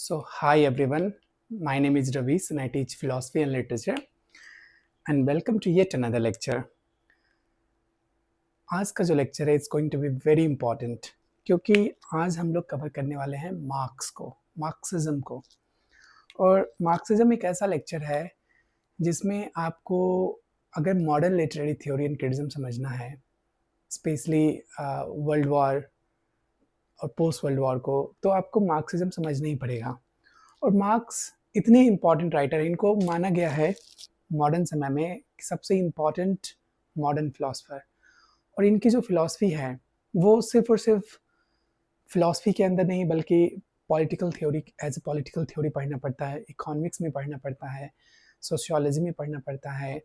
Hi everyone, my name is Ravis and I teach philosophy and literature and welcome to yet another lecture. आज का जो lecture है it's going to be very important क्योंकि आज हम लोग cover करने वाले हैं मार्क्सिज्म को। और मार्क्सिज्म एक ऐसा लेक्चर है जिसमें आपको अगर modern literary theory and criticism समझना है, स्पेशली वर्ल्ड वॉर और पोस्ट वर्ल्ड वॉर को, तो आपको मार्क्सिज्म समझना ही पड़ेगा। और मार्क्स इतने इम्पॉर्टेंट राइटर हैं, इनको माना गया है मॉडर्न समय में सबसे इम्पॉर्टेंट मॉडर्न फिलोसफर। और इनकी जो फिलॉसफी है वो सिर्फ और सिर्फ फिलॉसफी के अंदर नहीं बल्कि political theory, as a political theory पढ़ना पड़ता है, इकोनॉमिक्स में पढ़ना पड़ता है, सोशियोलॉजी में पढ़ना पड़ता है,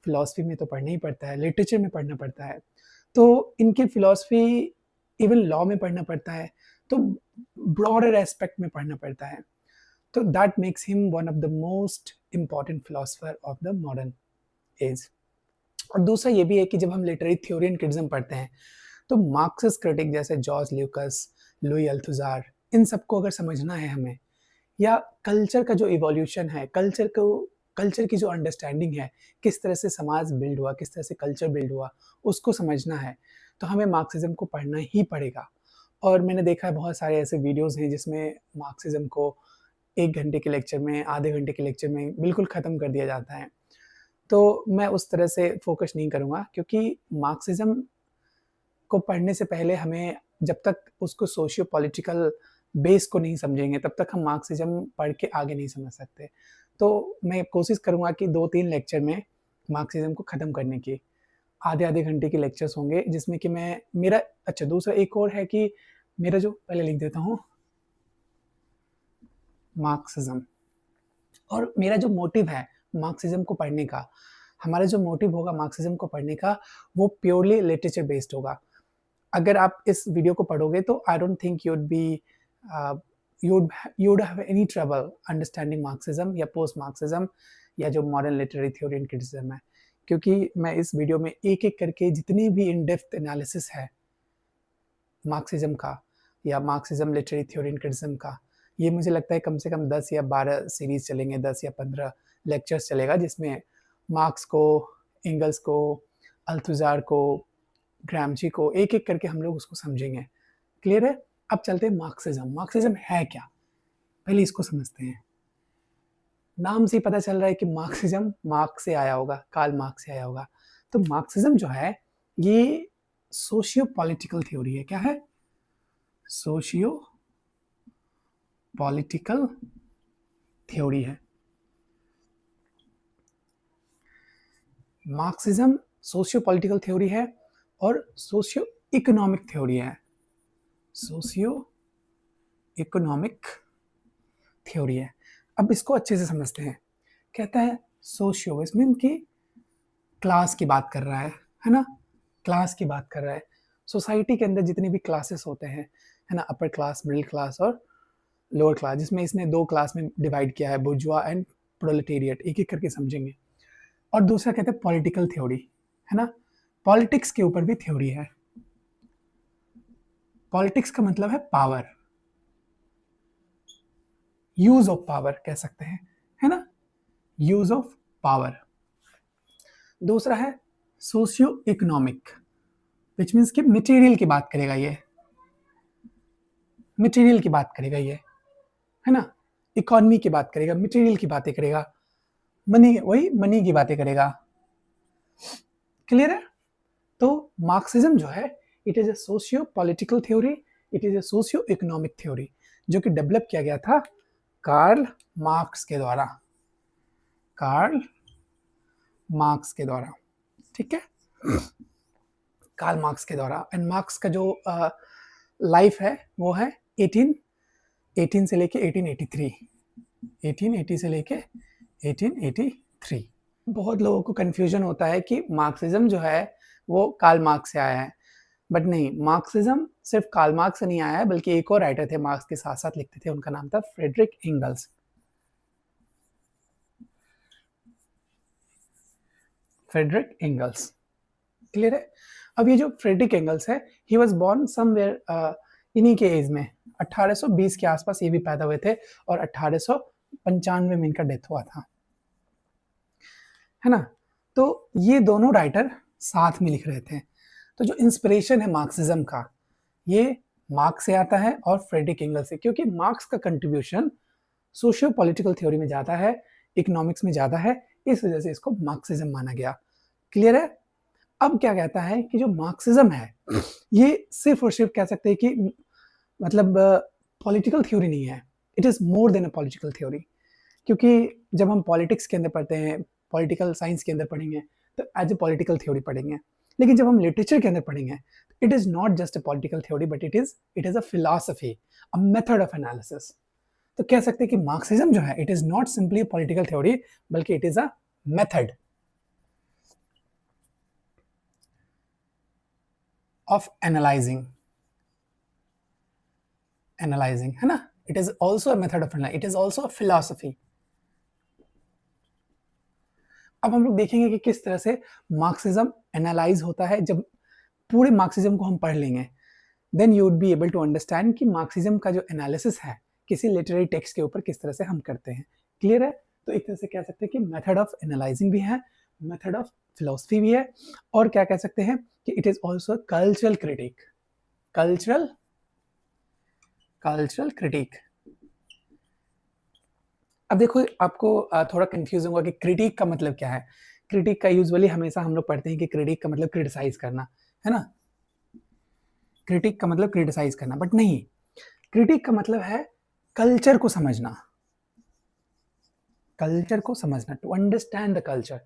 फिलॉसफी में तो पढ़ना ही पड़ता है, लिटरेचर में पढ़ना पड़ता है। तो इनकी फिलॉसफी इवन लॉ में पढ़ना पड़ता है, तो ब्रॉडर एस्पेक्ट में पढ़ना पड़ता है। तो that makes him one of the most important philosopher of the modern age. और दूसरा ये भी है कि जब हम लिटरेरी थ्योरी एंड क्रिटिसिज्म पढ़ते हैं तो मार्क्सिस्ट क्रिटिक जैसे जॉर्ज ल्यूकस, लुई अल्थुजार, इन सबको अगर समझना है हमें, या कल्चर का जो इवोल्यूशन है, कल्चर की जो अंडरस्टैंडिंग है, किस तरह से समाज बिल्ड हुआ, किस तरह से कल्चर बिल्ड हुआ, उसको समझना है तो हमें मार्क्सिज्म को पढ़ना ही पड़ेगा। और मैंने देखा है बहुत सारे ऐसे वीडियोज़ हैं जिसमें मार्क्सिज्म को 1 घंटे के लेक्चर में, आधे घंटे के लेक्चर में बिल्कुल ख़त्म कर दिया जाता है। तो मैं उस तरह से फोकस नहीं करूँगा क्योंकि मार्क्सिज्म को पढ़ने से पहले हमें, जब तक उसको सोशियो पॉलिटिकल बेस को नहीं समझेंगे तब तक हम मार्क्सिज्म पढ़ के आगे नहीं समझ सकते। तो मैं कोशिश करूँगा कि 2-3 लेक्चर में मार्क्सिज्म को ख़त्म करने की। आधे-आधे घंटे के लेक्चर्स होंगे जिसमें कि मैं मेरा अच्छा दूसरा एक और है कि मेरा जो पहले लिख देता हूँ मार्क्सिज्म, और मेरा जो मोटिव है मार्क्सिज्म को पढ़ने का, हमारा जो मोटिव होगा मार्क्सिज्म को पढ़ने का, वो प्योरली लिटरेचर बेस्ड होगा। अगर आप इस वीडियो को पढ़ोगे तो I don't think you would have any trouble understanding Marxism या पोस्ट मार्क्सिज्म या जो modern literary theory and criticism है, क्योंकि मैं इस वीडियो में एक-एक करके जितनी भी इन डेप्थ एनालिसिस है मार्क्सिज्म का या Marxism literary theory and criticism का, ये मुझे लगता है कम से कम 10 या 12 सीरीज चलेंगे, 10 या 15 लेक्चर्स चलेगा जिसमें मार्क्स को, एंगल्स को, अल्थुजार को, ग्रामची को एक-एक करके हम लोग उसको समझेंगे। क्लियर है? अब चलते हैं मार्क्सिज्म। मार्क्सिज्म है क्या? पहले इसको समझते हैं। नाम से ही पता चल रहा है कि मार्क्सिज्म मार्क्स से आया होगा, कार्ल मार्क्स से आया होगा। तो मार्क्सिज्म जो है ये सोशियो पॉलिटिकल थ्योरी है। क्या है? सोशियो पॉलिटिकल थ्योरी है। मार्क्सिज्म सोशियो पॉलिटिकल थ्योरी है और सोशियो इकोनॉमिक थ्योरी है। सोशियो इकोनॉमिक थ्योरी है। अब इसको अच्छे से समझते हैं। कहता है सोशियो, इसमें कि क्लास की बात कर रहा है ना? क्लास की बात कर रहा है। सोसाइटी के अंदर जितने भी क्लासेस होते हैं, है ना? अपर क्लास, मिडिल क्लास और लोअर क्लास, जिसमें इसने 2 क्लास में डिवाइड किया है, बुर्जुआ एंड प्रोलेटेरिएट। एक-एक करके समझेंगे। और दूसरा कहते हैं पॉलिटिकल थ्योरी, है ना? पॉलिटिक्स के ऊपर भी थ्योरी है। पॉलिटिक्स का मतलब है पावर, यूज ऑफ पावर कह सकते हैं, है ना? Use of power. दूसरा है सोशियो इकोनॉमिक, विच मीन्स कि मटेरियल की बात करेगा ये, मटेरियल की बात करेगा ये, है ना? इकोनॉमी की बात करेगा, मटेरियल की बातें करेगा, मनी, वही मनी की बातें करेगा। क्लियर है? तो मार्क्सिज्म जो है it is a socio political theory, it is a socio economic theory, जो कि डेवलप किया गया था कार्ल मार्क्स के द्वारा, कार्ल मार्क्स के द्वारा। ठीक है? कार्ल मार्क्स के द्वारा। एंड मार्क्स का जो लाइफ है वो है 18 से लेके 1883, 1880 से लेके 1883। बहुत लोगों को कंफ्यूजन होता है कि मार्क्सिज्म जो है वो कार्ल मार्क्स से आया है, बट नहीं, मार्क्सिज्म सिर्फ कार्ल मार्क्स से नहीं आया है, बल्कि एक और राइटर थे मार्क्स के साथ साथ लिखते थे, उनका नाम था Frederick Engels. Frederick Engels. Clear है? अब ये जो फ्रेडरिक एंगल्स है, ही वाज बोर्न समवेयर इन्हीं के एज में, 1820 के आसपास ये भी पैदा हुए थे और 1895 में इनका डेथ हुआ था, है ना। तो ये दोनों राइटर साथ में लिख रहे थे। तो जो इंस्पिरेशन है मार्क्सिज्म का, ये मार्क्स से आता है और फ्रेडरिक एंगल्स से, क्योंकि मार्क्स का कंट्रीब्यूशन सोशियो पॉलिटिकल थ्योरी में ज़्यादा है, इकोनॉमिक्स में ज़्यादा है, इस वजह से इसको मार्क्सिज्म माना गया। क्लियर है। अब क्या कहता है कि जो मार्क्सिज्म है ये सिर्फ और सिर्फ कह सकते हैं कि मतलब पॉलिटिकल थ्योरी नहीं है, it is more than a political theory. क्योंकि जब हम पॉलिटिक्स के अंदर पढ़ते हैं, पॉलिटिकल साइंस के अंदर पढ़ेंगे तो एज ए पॉलिटिकल थ्योरी पढ़ेंगे, लेकिन जब हम लिटरेचर के अंदर पढ़ेंगे it is not just a political theory but it is a philosophy, a method of analysis. तो कह सकते हैं कि मार्क्सिज्म जो है it is not simply political theory बल्कि it is a method of analysing, है ना। It is also a method of analysing, it is also a philosophy. अब हम लोग देखेंगे कि किस तरह से मार्क्सिज्म एनालाइज होता है। जब पूरे मार्क्सिज्म को हम पढ़ लेंगे then you would be able to understand कि मार्क्सिज्म का जो एनालिसिस है किसी लिटरेरी टेक्स्ट के ऊपर किस तरह से हम करते हैं। क्लियर है। तो एक तरह से कह सकते हैं कि मेथड ऑफ एनालाइजिंग भी है, मेथड ऑफ फिलोसफी भी है, और क्या कह सकते हैं कि it is also cultural critic, cultural cultural critic. अब देखो आपको थोड़ा कंफ्यूज होगा कि क्रिटिक का मतलब क्या है। क्रिटिक का यूजुअली हमेशा हम लोग पढ़ते हैं कि क्रिटिक का मतलब क्रिटिसाइज करना, है ना। क्रिटिक का मतलब क्रिटिसाइज करना, बट नहीं, क्रिटिक का मतलब है कल्चर को समझना, कल्चर को समझना, टू अंडरस्टैंड द कल्चर।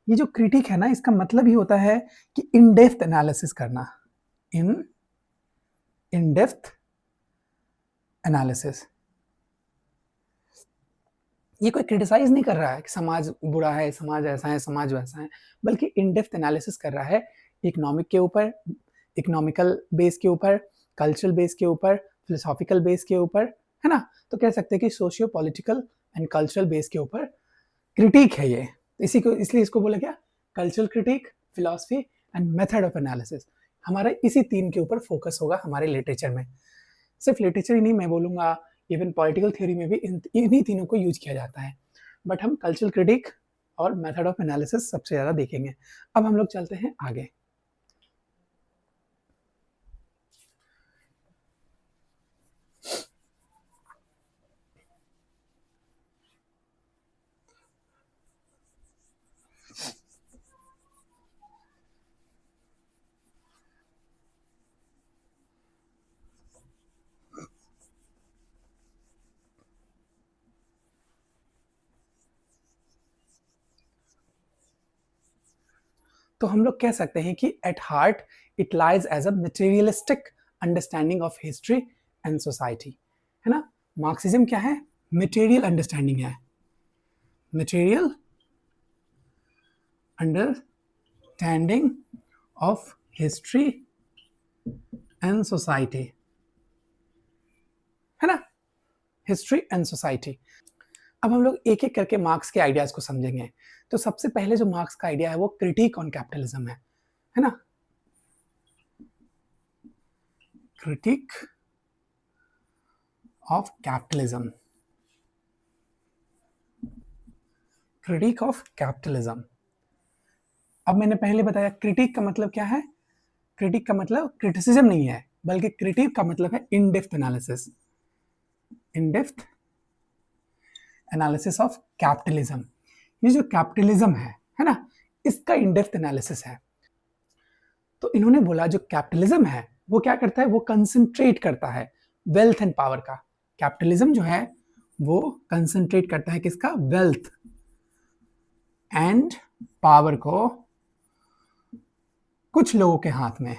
ये जो क्रिटिक है ना इसका मतलब ही होता है कि इन डेप्थ एनालिसिस करना, इन डेप्थ एनालिसिस। ये कोई क्रिटिसाइज नहीं कर रहा है कि समाज बुरा है, समाज ऐसा है, समाज वैसा है, बल्कि इन डेप्थ एनालिसिस कर रहा है इकोनॉमिक के ऊपर, इकोनॉमिकल बेस के ऊपर, कल्चरल बेस के ऊपर, फिलोसॉफिकल बेस के ऊपर, है ना। तो कह सकते हैं कि socio political and cultural base के ऊपर क्रिटिक है ये। इसी को इसलिए इसको बोला गया cultural critic, philosophy and method of analysis. हमारा इसी तीन के ऊपर फोकस होगा हमारे लिटरेचर में। सिर्फ लिटरेचर ही नहीं, मैं बोलूँगा इवन पॉलिटिकल थ्योरी में भी इन्हीं तीनों को यूज किया जाता है, बट हम कल्चरल क्रिटिक और मेथड ऑफ एनालिसिस सबसे ज़्यादा देखेंगे। अब हम लोग चलते हैं आगे। तो हम लोग कह सकते हैं कि at heart it lies as a materialistic understanding of history and society, है ना। मार्क्सिज्म क्या है, मटेरियल अंडरस्टैंडिंग है, material understanding of history and society, है ना, हिस्ट्री एंड सोसाइटी। अब हम लोग एक एक करके मार्क्स के आइडियाज को समझेंगे। तो सबसे पहले जो मार्क्स का आइडिया है वो क्रिटिक ऑन कैपिटलिज्म है ना, critic of capitalism, critic of capitalism. अब मैंने पहले बताया क्रिटिक का मतलब क्या है, क्रिटिक का मतलब क्रिटिसिज्म नहीं है, बल्कि क्रिटिक का मतलब है in depth analysis, in depth analysis of capitalism. ये जो कैपिटलिज्म है ना, इसका इन डेप्थ एनालिसिस है। तो इन्होंने बोला जो कैपिटलिज्म है वो क्या करता है, वो कंसंट्रेट करता है वेल्थ एंड पावर का। कैपिटलिज्म जो है वो कंसंट्रेट करता है किसका, वेल्थ एंड पावर को कुछ लोगों के हाथ में,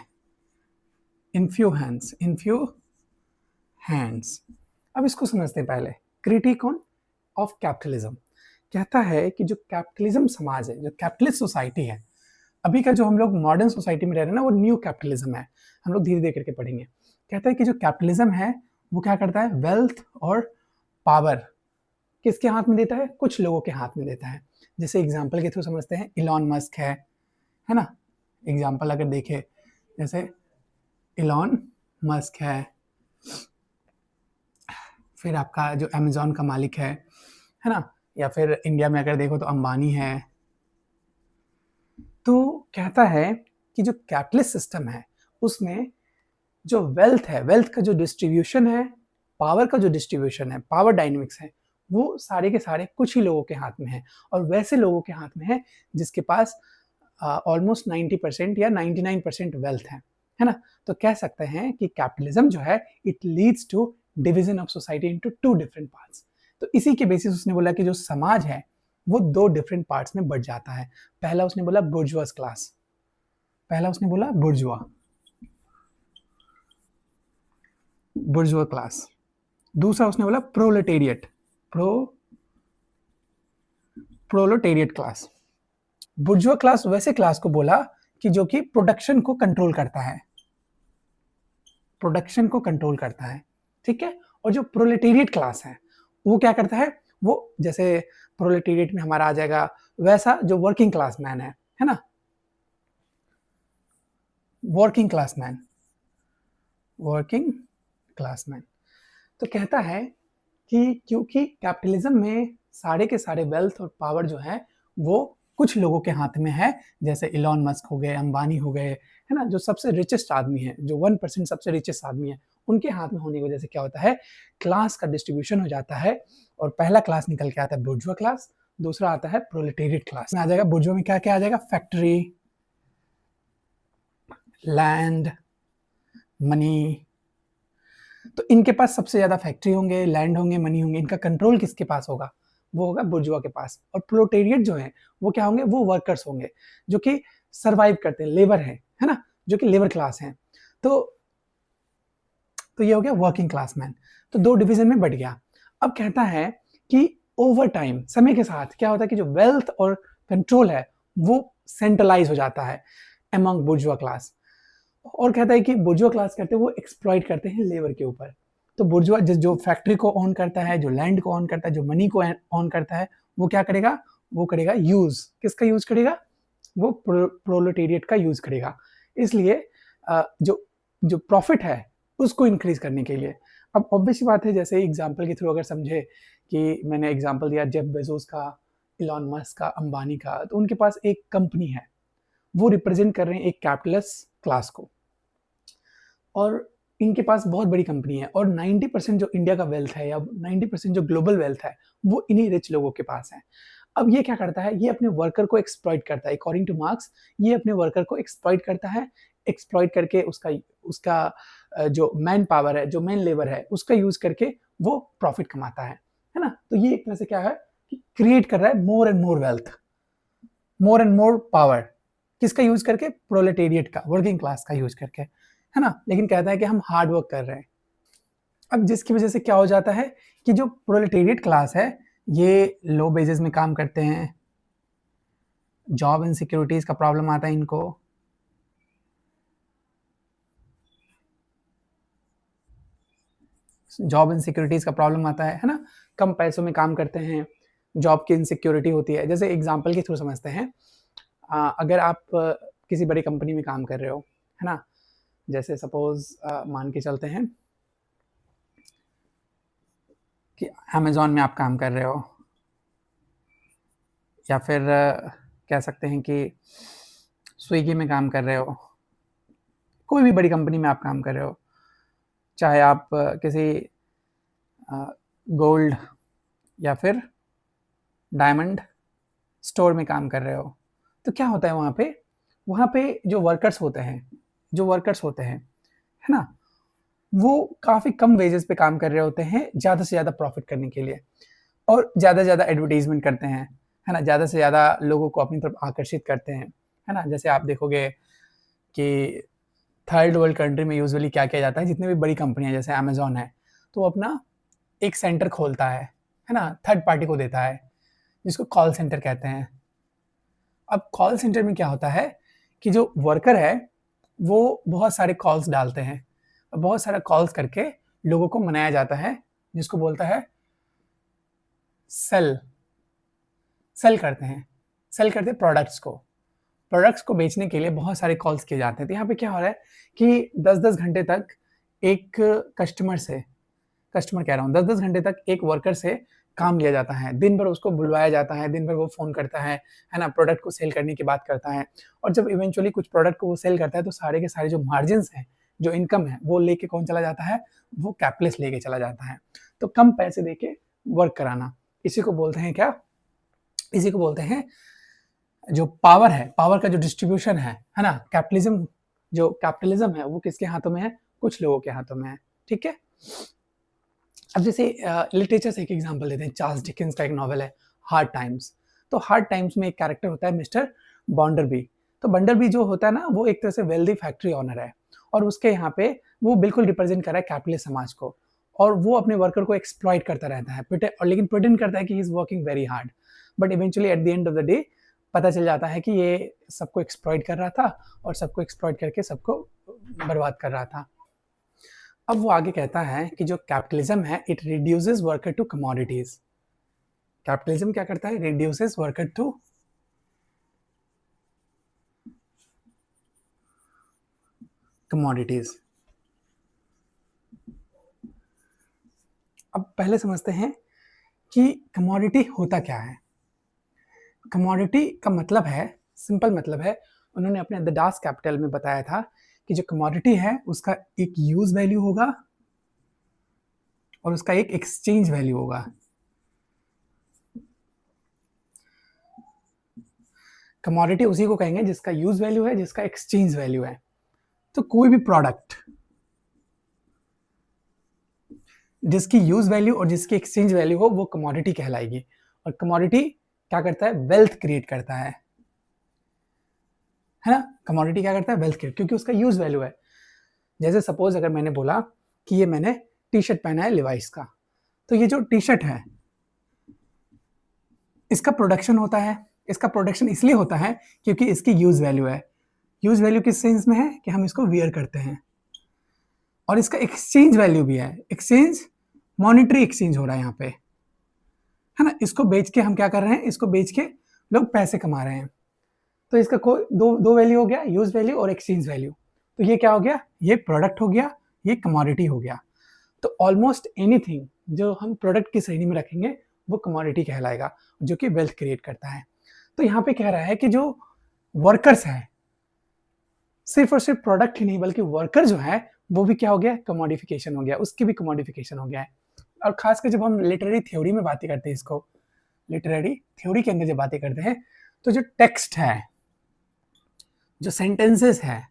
in few hands, in few hands. अब इसको समझते हैं पहले। क्रिटिक ऑन ऑफ कैपिटलिज्म कहता है कि जो कैपिटलिज्म समाज है, जो कैपिटलिस्ट सोसाइटी है, अभी का जो हम लोग मॉडर्न सोसाइटी में रह रहे हैं ना वो न्यू कैपिटलिज्म है, हम लोग धीरे धीरे करके पढ़ेंगे। कहता है कि जो कैपिटलिज्म है वो क्या करता है, वेल्थ और पावर किसके हाथ में देता है, कुछ लोगों के हाथ में देता है। जैसे एग्जाम्पल के थ्रू समझते हैं, इलॉन मस्क है ना, एग्जाम्पल अगर देखे जैसे इलॉन मस्क है, फिर आपका जो अमेज़न का मालिक है ना? या फिर इंडिया में अगर देखो तो अंबानी है। तो कहता है कि जो कैपिटलिस्ट सिस्टम है, उसमें जो वेल्थ है, वेल्थ का जो डिस्ट्रीब्यूशन है, पावर का जो डिस्ट्रीब्यूशन है, पावर डायनामिक्स है, वो सारे के सारे कुछ ही लोगों के हाथ में है और वैसे लोगों के हाथ में है जिसके पास ऑलमोस्ट 90% या 99% वेल्थ है ना? तो कह सकते हैं कि कैपिटलिज्म जो है it leads to division of society into two different parts. तो इसी के बेसिस उसने बोला कि जो समाज है वो दो डिफरेंट पार्ट्स में बट जाता है। पहला उसने बोला बुर्जुआस क्लास, पहला उसने बोला बुर्जुआ, बुर्जुआ क्लास। दूसरा उसने बोला प्रोलेटेरिएट, प्रोलेटेरिएट क्लास। बुर्जुआ क्लास वैसे क्लास को बोला कि जो कि प्रोडक्शन को कंट्रोल करता है, प्रोडक्शन को कंट्रोल करता है, ठीक है। और जो प्रोलेटेरिएट क्लास है वो क्या करता है, वो जैसे प्रोलेटेरिएट में हमारा आ जाएगा वैसा जो वर्किंग क्लास मैन है ना, working class man, working class man. तो कहता है कि क्योंकि कैपिटलिज्म में सारे के सारे वेल्थ और पावर जो है वो कुछ लोगों के हाथ में है, जैसे इलॉन मस्क हो गए, अंबानी हो गए, है ना, जो सबसे रिचेस्ट आदमी है, जो 1% सबसे रिचेस्ट आदमी है, उनके हाथ में होने की वजह से क्या होता है, क्लास का डिस्ट्रीब्यूशन हो जाता है और पहला क्लास निकल के आता है बुर्जुआ क्लास, दूसरा आता है प्रोलेटेरिएट क्लास में आ जाएगा। बुर्जुआ में क्या क्या आ जाएगा, फैक्ट्री, लैंड, मनी। तो इनके पास सबसे ज्यादा फैक्ट्री होंगे, लैंड होंगे, मनी होंगे, इनका कंट्रोल किसके पास होगा, वो होगा बुर्जुआ के पास। और प्रोलेटेरिएट जो है वो क्या होंगे, वो वर्कर्स होंगे जो कि सरवाइव करते हैं, लेबर है ना, जो कि लेबर क्लास है। तो ये हो गया वर्किंग क्लास मैन। तो दो डिवीजन में बढ़ गया। अब कहता है कि ओवर टाइम, समय के साथ क्या होता है कि जो वेल्थ और कंट्रोल है वो सेंट्रलाइज हो जाता है अमंग बुर्जुआ क्लास। और कहता है कि बुर्जुआ क्लास करते हैं वो एक्सप्लॉइट करते हैं लेबर के ऊपर। तो बुर्जुआ जो फैक्ट्री को ऑन करता है, जो लैंड को ऑन करता है, जो मनी को ऑन करता है, वो क्या करेगा, वो करेगा यूज, किसका यूज करेगा, वो प्रोलेटेरिएट का यूज करेगा। इसलिए जो जो प्रॉफिट है उसको इंक्रीज करने के लिए। अब ऑब्वियस बात है, जैसे एग्जांपल के थ्रू अगर समझे कि मैंने एग्जांपल दिया जेफ बेजोस का, इलॉन मस्क का, अंबानी का, तो उनके पास एक कंपनी है, वो रिप्रेजेंट कर रहे हैं एक कैपिटलिस्ट क्लास को और इनके पास बहुत बड़ी कंपनी है और 90% जो इंडिया का वेल्थ है या 90% जो ग्लोबल वेल्थ है वो इन्हीं रिच लोगों के पास है। अब ये क्या करता है, ये अपने वर्कर को एक्सप्लॉइट करता है, अकॉर्डिंग टू मार्क्स ये अपने वर्कर को एक्सप्लॉइट करता है, एक्सप्लॉइट करके उसका उसका जो मैन पावर है, जो मैन लेबर है, उसका यूज करके वो प्रॉफिट कमाता है ना। तो ये एक तरह से क्या है कि क्रिएट कर रहा है more and more wealth, more and more power, किसका यूज करके, प्रोलेटेरिएट का, वर्किंग क्लास का यूज करके, है ना। लेकिन कहता है कि हम हार्ड वर्क कर रहे हैं। अब जिसकी वजह से क्या हो जाता है कि जो प्रोलेटेरिएट क्लास है ये लो बेजेस में काम करते हैं, जॉब इनसिक्योरिटीज का प्रॉब्लम आता है इनको, जॉब इनसिक्योरिटीज का प्रॉब्लम आता है ना, कम पैसों में काम करते हैं, जॉब की इनसिक्योरिटी होती है। जैसे एग्जांपल के थ्रू समझते हैं, अगर आप किसी बड़ी कंपनी में काम कर रहे हो, है ना, जैसे सपोज मान के चलते हैं कि अमेज़न में आप काम कर रहे हो, या फिर कह सकते हैं कि स्विगी में काम कर रहे हो, कोई भी बड़ी कंपनी में आप काम कर रहे हो, चाहे आप किसी गोल्ड या फिर डायमंड स्टोर में काम कर रहे हो। तो क्या होता है वहाँ पे जो वर्कर्स होते हैं, है ना, वो काफ़ी कम वेजेस पे काम कर रहे होते हैं ज़्यादा से ज़्यादा प्रॉफिट करने के लिए और ज़्यादा से ज़्यादा एडवर्टीजमेंट करते हैं, है ना, ज़्यादा से ज़्यादा लोगों को अपनी तरफ आकर्षित करते हैं, है ना। जैसे आप देखोगे कि थर्ड वर्ल्ड कंट्री में यूजुअली क्या किया जाता है, जितनी भी बड़ी कंपनियां जैसे अमेजोन है तो अपना एक सेंटर खोलता है ना, थर्ड पार्टी को देता है, जिसको कॉल सेंटर कहते हैं। अब कॉल सेंटर में क्या होता है कि जो वर्कर है वो बहुत सारे कॉल्स डालते हैं, बहुत सारा कॉल्स करके लोगों को मनाया जाता है, जिसको बोलता है सेल, सेल करते हैं, सेल करते हैं प्रोडक्ट्स को बेचने के लिए बहुत सारे कॉल्स किए जाते हैं। तो यहाँ पे क्या हो रहा है कि 10-10 घंटे तक एक कस्टमर से कस्टमर कह रहा हूँ, 10-10 घंटे तक एक वर्कर से काम लिया जाता है, दिन भर उसको बुलवाया जाता है, दिन भर वो फ़ोन करता है ना? प्रोडक्ट को सेल करने की बात करता है और जब इवेंचुअली कुछ प्रोडक्ट को वो सेल करता है तो सारे के सारे जो मार्जिन्स हैं, जो इनकम है, वो लेके कौन चला जाता है? वो कैपिटलिस्ट लेके चला जाता है। तो कम पैसे देके वर्क कराना, इसी को बोलते हैं क्या? इसी को बोलते हैं जो पावर है, पावर का जो डिस्ट्रीब्यूशन है ना? कैपिटलिज़्म है वो किसके हाथों में है? कुछ लोगों के हाथों में है, ठीक है? अब जैसे लिटरेचर से एक एग्जांपल देते हैं, चार्ल्स डिकेंस का एक नॉवेल है हार्ड टाइम्स। तो हार्ड टाइम्स में एक कैरेक्टर होता है मिस्टर बॉन्डरबी। तो बॉन्डरबी जो होता है ना वो एक तरह से वेल्दी फैक्ट्री ओनर है और उसके यहाँ पे वो बिल्कुल रिप्रेजेंट कर रहा है कैपिटलिस्ट समाज को और वो अपने वर्कर को एक्सप्लॉइट करता रहता है और लेकिन प्रिटेंड करता है कि he is working very hard, but eventually at the end of the day पता चल जाता है कि ये सबको एक्सप्लॉइट कर रहा था और सबको एक्सप्लॉइट करके सबको बर्बाद कर रहा था। अब वो आगे कहता है कि जो कैपिटलिज्म है it reduces worker to commodities. Capitalism क्या करता है? Reduces worker to commodities. अब पहले समझते हैं कि कमोडिटी होता क्या है। कमोडिटी का मतलब है, सिंपल मतलब है, उन्होंने अपने द डास कैपिटल में बताया था कि जो कमोडिटी है उसका एक यूज वैल्यू होगा और उसका एक एक्सचेंज वैल्यू होगा। कमोडिटी उसी को कहेंगे जिसका यूज वैल्यू है, जिसका एक्सचेंज वैल्यू है। तो कोई भी प्रोडक्ट जिसकी यूज वैल्यू और जिसकी एक्सचेंज वैल्यू हो वो कमोडिटी कहलाएगी। और कमोडिटी क्या करता है? वेल्थ क्रिएट करता है ना? कमोडिटी क्या करता है? वेल्थ क्रिएट, क्योंकि उसका यूज वैल्यू है। जैसे सपोज अगर मैंने बोला कि ये मैंने टी शर्ट पहना है लिवाइस का, तो ये जो टी शर्ट है इसका प्रोडक्शन होता है। इसका प्रोडक्शन इसलिए होता है क्योंकि इसकी यूज वैल्यू है। यूज वैल्यू किस सेंस में है कि हम इसको वियर करते हैं। और इसका एक्सचेंज वैल्यू भी है। एक्सचेंज मॉनिटरी एक्सचेंज हो रहा है यहाँ पे, है ना? इसको बेच के हम क्या कर रहे हैं? इसको बेच के लोग पैसे कमा रहे हैं। तो इसका कोई दो वैल्यू हो गया, यूज वैल्यू और एक्सचेंज वैल्यू। तो ये क्या हो गया? ये प्रोडक्ट हो गया, ये कमोडिटी हो गया। तो ऑलमोस्ट एनीथिंग जो हम प्रोडक्ट की श्रेणी में रखेंगे वो कमोडिटी कहलाएगा, जो कि वेल्थ क्रिएट करता है। तो यहाँ पे कह रहा है कि जो वर्कर्स है, सिर्फ और सिर्फ प्रोडक्ट ही नहीं बल्कि वर्कर जो है वो भी क्या हो गया? कमोडिफिकेशन हो गया, उसकी भी कमोडिफिकेशन हो गया है। और खासकर जब हम लिटरेरी थ्योरी में बातें करते हैं, इसको लिटरेरी थ्योरी के अंदर जब बातें करते हैं तो जो टेक्स्ट है, जो सेंटेंसेस है,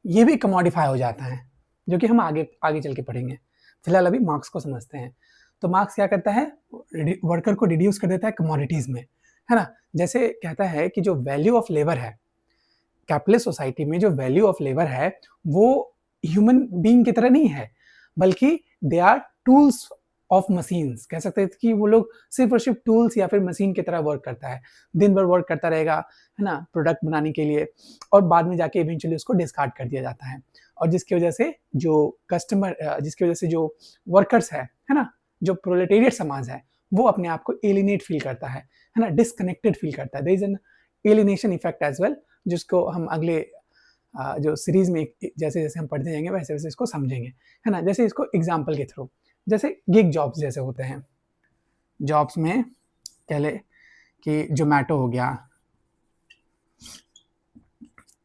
ये भी कमोडिफाई हो जाता है, जो कि हम आगे आगे चल के पढ़ेंगे। फिलहाल अभी मार्क्स को समझते हैं। तो मार्क्स क्या करता है? वर्कर को रिड्यूस कर देता है कमोडिटीज में, है ना? जैसे कहता है कि जो वैल्यू ऑफ लेबर है कैपिटलिस्ट सोसाइटी में, जो वैल्यू ऑफ लेबर है वो ह्यूमन बीइंग की तरह नहीं है, बल्कि they are tools of machines. कह सकते हैं कि वो लोग सिर्फ और सिर्फ टूल्स या फिर मशीन की तरह वर्क करता है, दिन भर वर्क करता रहेगा, है ना, प्रोडक्ट बनाने के लिए, और बाद में जाके इवेंचुअली उसको डिस्कार्ड कर दिया जाता है। और जिसकी वजह से जो वर्कर्स है ना, जो प्रोलेटेरिएट समाज है, वो अपने आप को एलिनेट फील करता है ना, डिसकनेक्टेड फील करता है। There is an alienation effect as well, जिसको हम अगले जो सीरीज में जैसे जैसे हम पढ़ते जाएंगे वैसे वैसे इसको समझेंगे, है ना? जैसे इसको एग्जाम्पल के थ्रू, जैसे गिग जॉब्स जैसे होते हैं। जॉब्स में कह ले कि जोमेटो हो गया,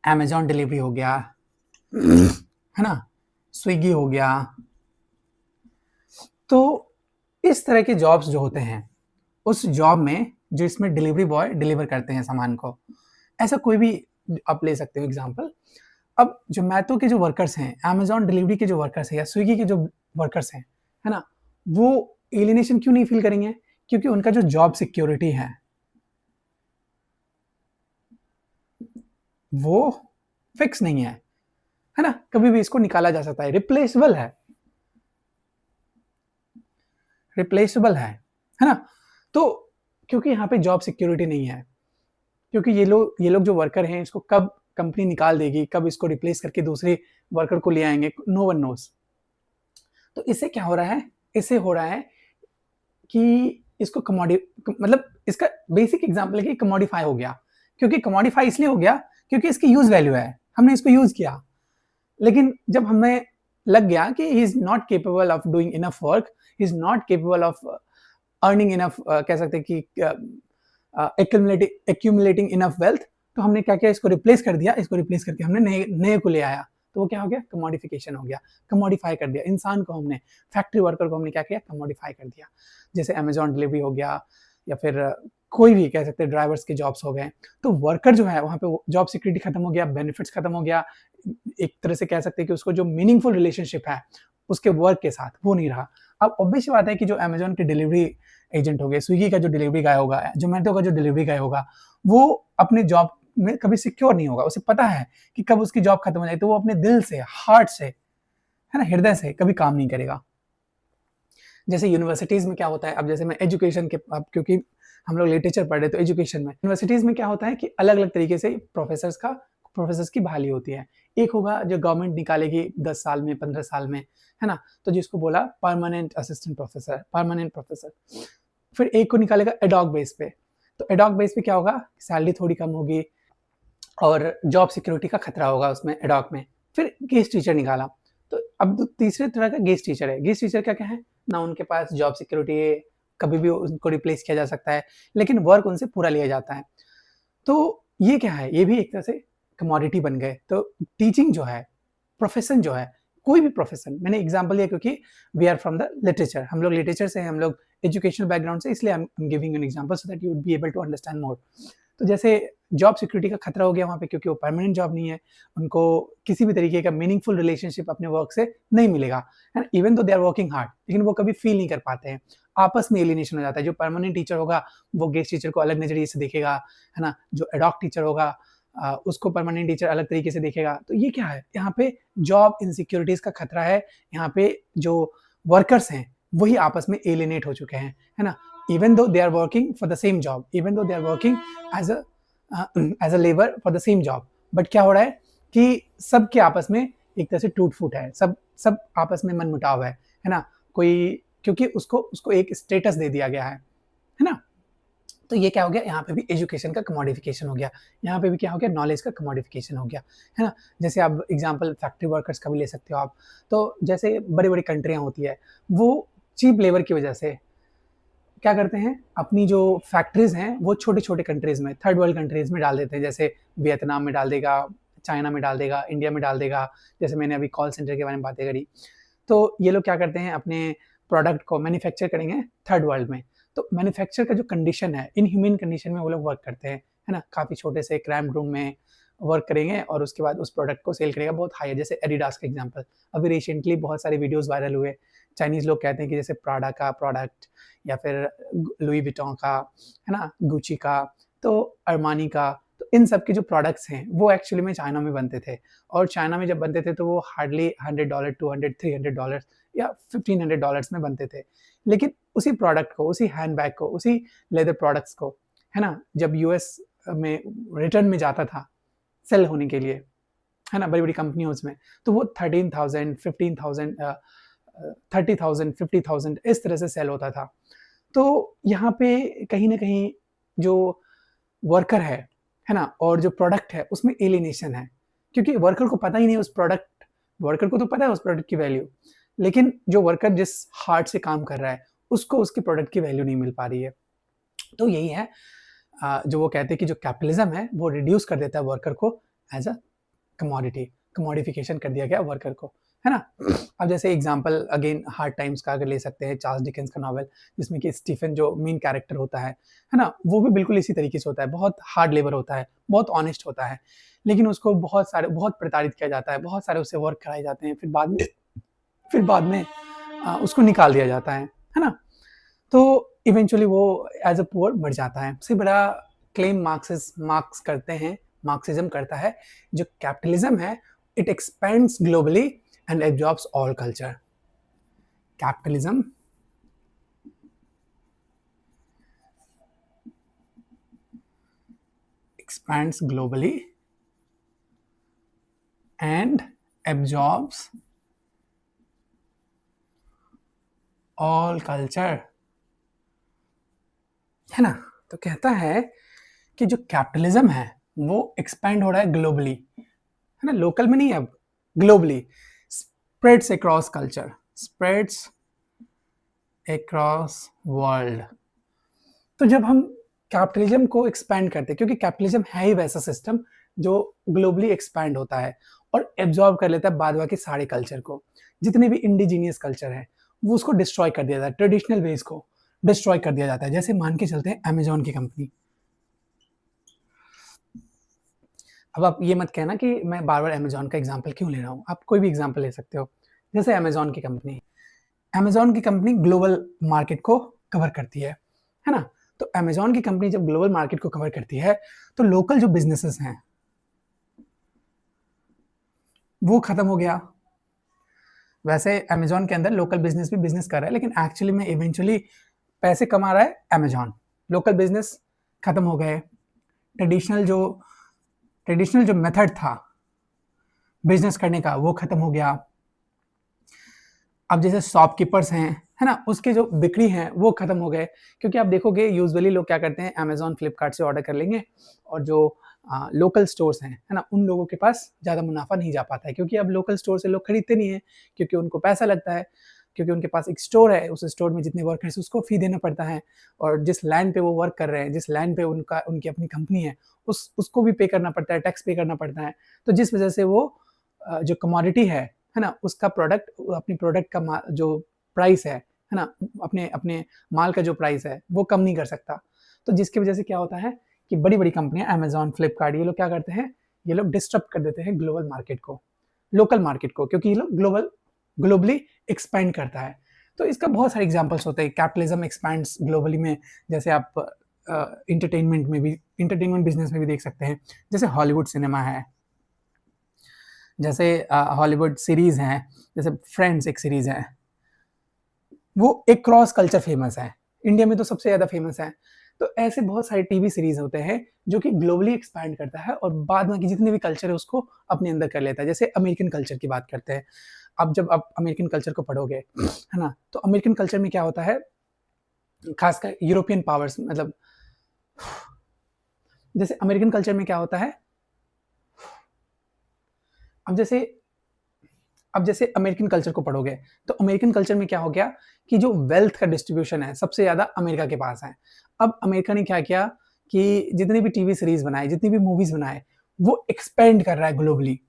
अमेजॉन डिलीवरी हो गया, है ना, स्विगी हो गया। तो इस तरह के जॉब्स जो होते हैं, उस जॉब में जो इसमें डिलीवरी बॉय डिलीवर करते हैं सामान को, ऐसा कोई भी आप ले सकते हो एग्जाम्पल। अब जोमेटो के जो वर्कर्स हैं, अमेजॉन डिलीवरी के जो वर्कर्स हैं या स्विगी के जो वर्कर्स हैं, है ना, वो एलिनेशन क्यों नहीं फील करेंगे? क्योंकि उनका जो जॉब सिक्योरिटी है वो फिक्स नहीं है ना? कभी भी इसको निकाला जा सकता है, रिप्लेसेबल है ना? तो क्योंकि यहाँ पे जॉब सिक्योरिटी नहीं है, क्योंकि ये लोग जो वर्कर हैं, इसको कब कंपनी निकाल देगी, कब इसको रिप्लेस करके दूसरे वर्कर को ले आएंगे, नो वन नोस। तो इससे क्या हो रहा है? इससे हो रहा है कि इसको मतलब इसका बेसिक एग्जांपल है कि कमोडिफाई हो गया। क्योंकि कमोडिफाई इसलिए हो गया क्योंकि इसकी यूज वैल्यू है, हमने इसको यूज किया, लेकिन जब हमें लग गया कि he is not capable of doing enough work, he is not capable of earning enough, कह सकते हैं कि एक्यूमुलेटिंग इनफ वेल्थ, तो हमने क्या किया, इसको रिप्लेस कर दिया, इसको रिप्लेस करके हमने नए नए को ले आया, तो वो क्या हो गया, कमोडिफिकेशन हो गया, कमोडिफाई कर दिया इंसान को हमने, फैक्ट्री वर्कर को हमने क्या किया, कमोडिफाई कर दिया। जैसे अमेजॉन डिलीवरी हो गया, या फिर कोई भी कह सकते हैं ड्राइवर्स के जॉब्स हो गए, तो वर्कर जो है वहाँ पे जॉब सिक्योरिटी खत्म हो गया, बेनिफिट्स खत्म हो गया, एक तरह से कह सकते हैं कि उसको जो मीनिंगफुल रिलेशनशिप है उसके वर्क के साथ वो नहीं रहा। अब ऑब्वियस बात है कि जो अमेजॉन के डिलीवरी एजेंट हो गए, स्विगी का जो डिलीवरी गाय होगा, जोमेटो का जो डिलीवरी गाय होगा, वो अपने जॉब में कभी सिक्योर नहीं होगा, उसे पता है कि कब उसकी जॉब खत्म हो जाए, तो वो अपने दिल से, हार्ट से, है ना, हृदय से कभी काम नहीं करेगा। जैसे यूनिवर्सिटीज में क्या होता है, अब जैसे मैं एजुकेशन के, अब क्योंकि हम लोग लिटरेचर पढ़ रहे, तो एजुकेशन में यूनिवर्सिटीज में क्या होता है कि अलग अलग तरीके से प्रोफेसर्स की बहाली होती है। एक होगा जो गवर्नमेंट निकालेगी 10 साल में, 15 साल में, है ना, तो जिसको बोला permanent assistant professor, permanent professor. फिर एक को निकालेगा एडॉक बेस पे, तो एडॉक बेस पे क्या होगा, सैलरी थोड़ी कम होगी और जॉब सिक्योरिटी का खतरा होगा उसमें, एडॉक में। फिर गेस्ट टीचर निकाला, तो अब तीसरे तरह का गेस्ट टीचर है। गेस्ट टीचर क्या है ना, उनके पास जॉब सिक्योरिटी है, कभी भी उनको रिप्लेस किया जा सकता है, लेकिन वर्क उनसे पूरा लिया जाता है। तो ये क्या है, ये भी एक तरह से कमोडिटी बन गए। तो टीचिंग जो है, प्रोफेशन जो है, कोई भी प्रोफेशन, मैंने एग्जांपल लिया क्योंकि we are from the literature, हम लोग लिटरेचर से हैं, हम लोग एजुकेशनल बैकग्राउंड से, इसलिए I am giving an example so that you would be able to understand more. तो जैसे जॉब सिक्योरिटी का खतरा हो गया वहाँ पे, क्योंकि वो परमानेंट जॉब नहीं है, उनको किसी भी तरीके का मीनिंगफुल रिलेशनशिप अपने वर्क से नहीं मिलेगा, है ना, even though they are working hard, लेकिन वो कभी फील नहीं कर पाते हैं, आपस में एलिनेशन हो जाता है। जो परमानेंट टीचर होगा वो गेस्ट टीचर को अलग नजरिए से देखेगा, है ना, जो एडॉक टीचर होगा उसको परमानेंट टीचर अलग तरीके से देखेगा। तो ये क्या है, यहाँ पे जॉब इनसिक्योरिटीज का खतरा है, यहाँ पे जो वर्कर्स हैं वही आपस में एलिनेट हो चुके हैं, है ना, even though they are working for the same job, even though they are working as a labour for the same job, but क्या हो रहा है कि सबके आपस में एक तरह से टूट फूट है, सब आपस में मनमुटाव है ना, कोई, क्योंकि उसको उसको एक स्टेटस दे दिया गया है ना। तो ये क्या हो गया, यहाँ पे भी एजुकेशन का कमोडिफिकेशन हो गया, यहाँ पे भी क्या हो गया, नॉलेज का कमोडिफिकेशन हो गया, है ना। जैसे आप एग्जांपल फैक्ट्री वर्कर्स का भी ले सकते हो आप, तो जैसे बड़ी बड़ी कंट्रियाँ होती है, वो चीप लेबर की वजह से क्या करते हैं, अपनी जो फैक्ट्रीज हैं वो छोटे छोटे कंट्रीज में, थर्ड वर्ल्ड कंट्रीज में डाल देते हैं, जैसे वियतनाम में डाल देगा, चाइना में डाल देगा, इंडिया में डाल देगा, जैसे मैंने अभी कॉल सेंटर के बारे में बातें करी। तो ये लोग क्या करते हैं, अपने प्रोडक्ट को मैन्युफैक्चर करेंगे थर्ड वर्ल्ड में, तो मैन्युफैक्चर का जो कंडीशन है, इनह्यूमन कंडीशन में वो लोग वर्क करते हैं, है ना, काफ़ी छोटे से क्रैम्ड रूम में वर्क करेंगे और उसके बाद उस प्रोडक्ट को सेल करेगा बहुत हाई है। जैसे एडिडास का एग्जांपल, अभी रिसेंटली बहुत सारे वीडियोस वायरल हुए, चाइनीज़ लोग कहते हैं कि जैसे प्राडा का प्रोडक्ट या फिर लुई विटॉन का, है ना, गुची का, तो अरमानी का, तो इन सब के जो प्रोडक्ट्स हैं वो एक्चुअली में चाइना में बनते थे, और चाइना में जब बनते थे तो वो हार्डली $100, $200, $300 या $1500 में बनते थे। लेकिन उसी प्रोडक्ट को, उसी हैंडबैग को, उसी लेदर प्रोडक्ट्स को, है ना, जब यूएस में रिटर्न में जाता था सेल होने के लिए, है ना, बड़ी-बड़ी कंपनियों में, तो वो 13,000, 15,000, 30,000, 50,000 इस तरह से सेल होता था। तो यहाँ पे कहीं न कहीं जो वर्कर है ना, और जो प्रोडक्ट है उसमें एलिनेशन है, क्योंकि वर्कर को पता ही नहीं उस प्रोडक्ट, वर्कर को तो पता है उस प्रोडक्ट की वैल्यू, लेकिन जो वर्कर जिस हार्ट से काम कर रहा है उसको उसके प्रोडक्ट की वैल्यू नहीं मिल पा रही है। तो यही है जो वो कहते हैं कि जो कैपिटलिज्म है वो रिड्यूस कर देता है वर्कर को एज अ कमोडिटी, कमोडिफिकेशन कर दिया गया वर्कर को, है ना। अब जैसे एग्जांपल अगेन हार्ड टाइम्स का अगर ले सकते हैं, चार्ल्स डिकेंस का नॉवेल, जिसमें कि स्टीफन जो मेन कैरेक्टर होता है ना, वो भी बिल्कुल इसी तरीके से होता है, बहुत हार्ड लेबर होता है, बहुत ऑनेस्ट होता है, लेकिन उसको बहुत प्रताड़ित किया जाता है, बहुत सारे उससे वर्क कराए जाते हैं, फिर बाद में उसको निकाल दिया जाता है ना। तो इवेंचुअली वो एज अ पुअर मर जाता है। सबसे बड़ा क्लेम मार्क्स करते हैं, मार्क्सिज्म करता है, जो कैपिटलिज्म है it expends globally and absorbs all culture. Capitalism expands globally and absorbs all culture, है ना। तो कहता है कि जो कैपिटलिज्म है वो एक्सपैंड हो रहा है ग्लोबली, है ना, लोकल में नहीं, अब globally, spreads across culture, spreads across world. तो जब हम कैपिटलिज्म को एक्सपैंड करते हैं, क्योंकि कैपिटलिज्म है ही वैसा सिस्टम जो ग्लोबली एक्सपैंड होता है और एब्जॉर्ब कर लेता है बाद बाकी सारे कल्चर को, जितने भी इंडिजीनियस कल्चर है वो उसको डिस्ट्रॉय कर दिया जाता है, ट्रेडिशनल वेज को डिस्ट्रॉय कर दिया जाता है। जैसे मान के चलते हैं अमेजोन की कंपनी। अब आप ये मत कहना कि मैं बार बार अमेजोन का एग्जाम्पल क्यों ले रहा हूँ, आप कोई भी एग्जाम्पल ले सकते हो। जैसे अमेजोन की कंपनी ग्लोबल मार्केट को कवर करती है ना। तो अमेजोन की कंपनी जब ग्लोबल मार्केट को कवर करती है तो लोकल जो बिजनेसेस हैं वो खत्म हो गया। वैसे अमेजोन के अंदर लोकल बिजनेस भी बिजनेस कर रहा है, लेकिन एक्चुअली में इवेंचुअली पैसे कमा रहा है अमेजोन। लोकल बिजनेस खत्म हो गए। ट्रेडिशनल जो मेथड था बिजनेस करने का वो खत्म हो गया। अब जैसे शॉपकीपर्स हैं, है ना, उसके जो बिक्री हैं वो खत्म हो गए। क्योंकि आप देखोगे यूजुअली लोग क्या करते हैं, अमेजोन फ्लिपकार्ट से ऑर्डर कर लेंगे और जो लोकल स्टोर्स हैं, है ना, उन लोगों के पास ज़्यादा मुनाफा नहीं जा पाता है, क्योंकि अब लोकल स्टोर से लोग खरीदते नहीं है, क्योंकि उनको पैसा लगता है, क्योंकि उनके पास एक स्टोर है, उस स्टोर में जितने वर्कर्स उसको फी देना पड़ता है, और जिस लैंड पे वो वर्क कर रहे हैं, जिस लैंड पे उनकी अपनी कंपनी है, उसको भी पे करना पड़ता है, टैक्स पे करना पड़ता है। तो जिस वजह से वो जो कमोडिटी है ना, उसका अपनी प्रोडक्ट का जो प्राइस है ना, अपने अपने माल का जो प्राइस है वो कम नहीं कर सकता। तो जिसकी वजह से क्या होता है कि बड़ी बड़ी कंपनियां अमेजोन फ्लिपकार्ट ये लोग क्या करते हैं, ये लोग डिस्टर्ब कर देते हैं ग्लोबल मार्केट को, लोकल मार्केट को, क्योंकि ये लोग ग्लोबली एक्सपैंड करता है। तो इसका बहुत सारे एग्जाम्पल्स होते हैं, कैपिटलिज्म एक्सपैंड्स ग्लोबली में। जैसे आप इंटरटेनमेंट बिजनेस में भी देख सकते हैं। जैसे हॉलीवुड सिनेमा है, जैसे हॉलीवुड सीरीज हैं, जैसे फ्रेंड्स एक सीरीज है, वो एक क्रॉस कल्चर फेमस है, इंडिया में तो सबसे ज़्यादा फेमस है। तो ऐसे बहुत सारे टीवी सीरीज होते हैं जो कि ग्लोबली एक्सपैंड करता है और बाद में जितने भी कल्चर है उसको अपने अंदर कर लेता है। जैसे अमेरिकन कल्चर की बात करते हैं। अब जब आप अमेरिकन कल्चर को पढ़ोगे, है ना, तो अमेरिकन कल्चर में क्या होता है, खासकर यूरोपियन पावर्स, मतलब जैसे अमेरिकन कल्चर में क्या होता है, अब जैसे अमेरिकन कल्चर को पढ़ोगे तो अमेरिकन कल्चर में क्या हो गया कि जो वेल्थ का डिस्ट्रीब्यूशन है सबसे ज़्यादा अमेरिका के पास है। अब अमेरिका ने क्या किया कि जितनी भी टीवी सीरीज बनाए, जितनी भी मूवीज बनाए, वो एक्सपेंड कर रहा है ग्लोबली,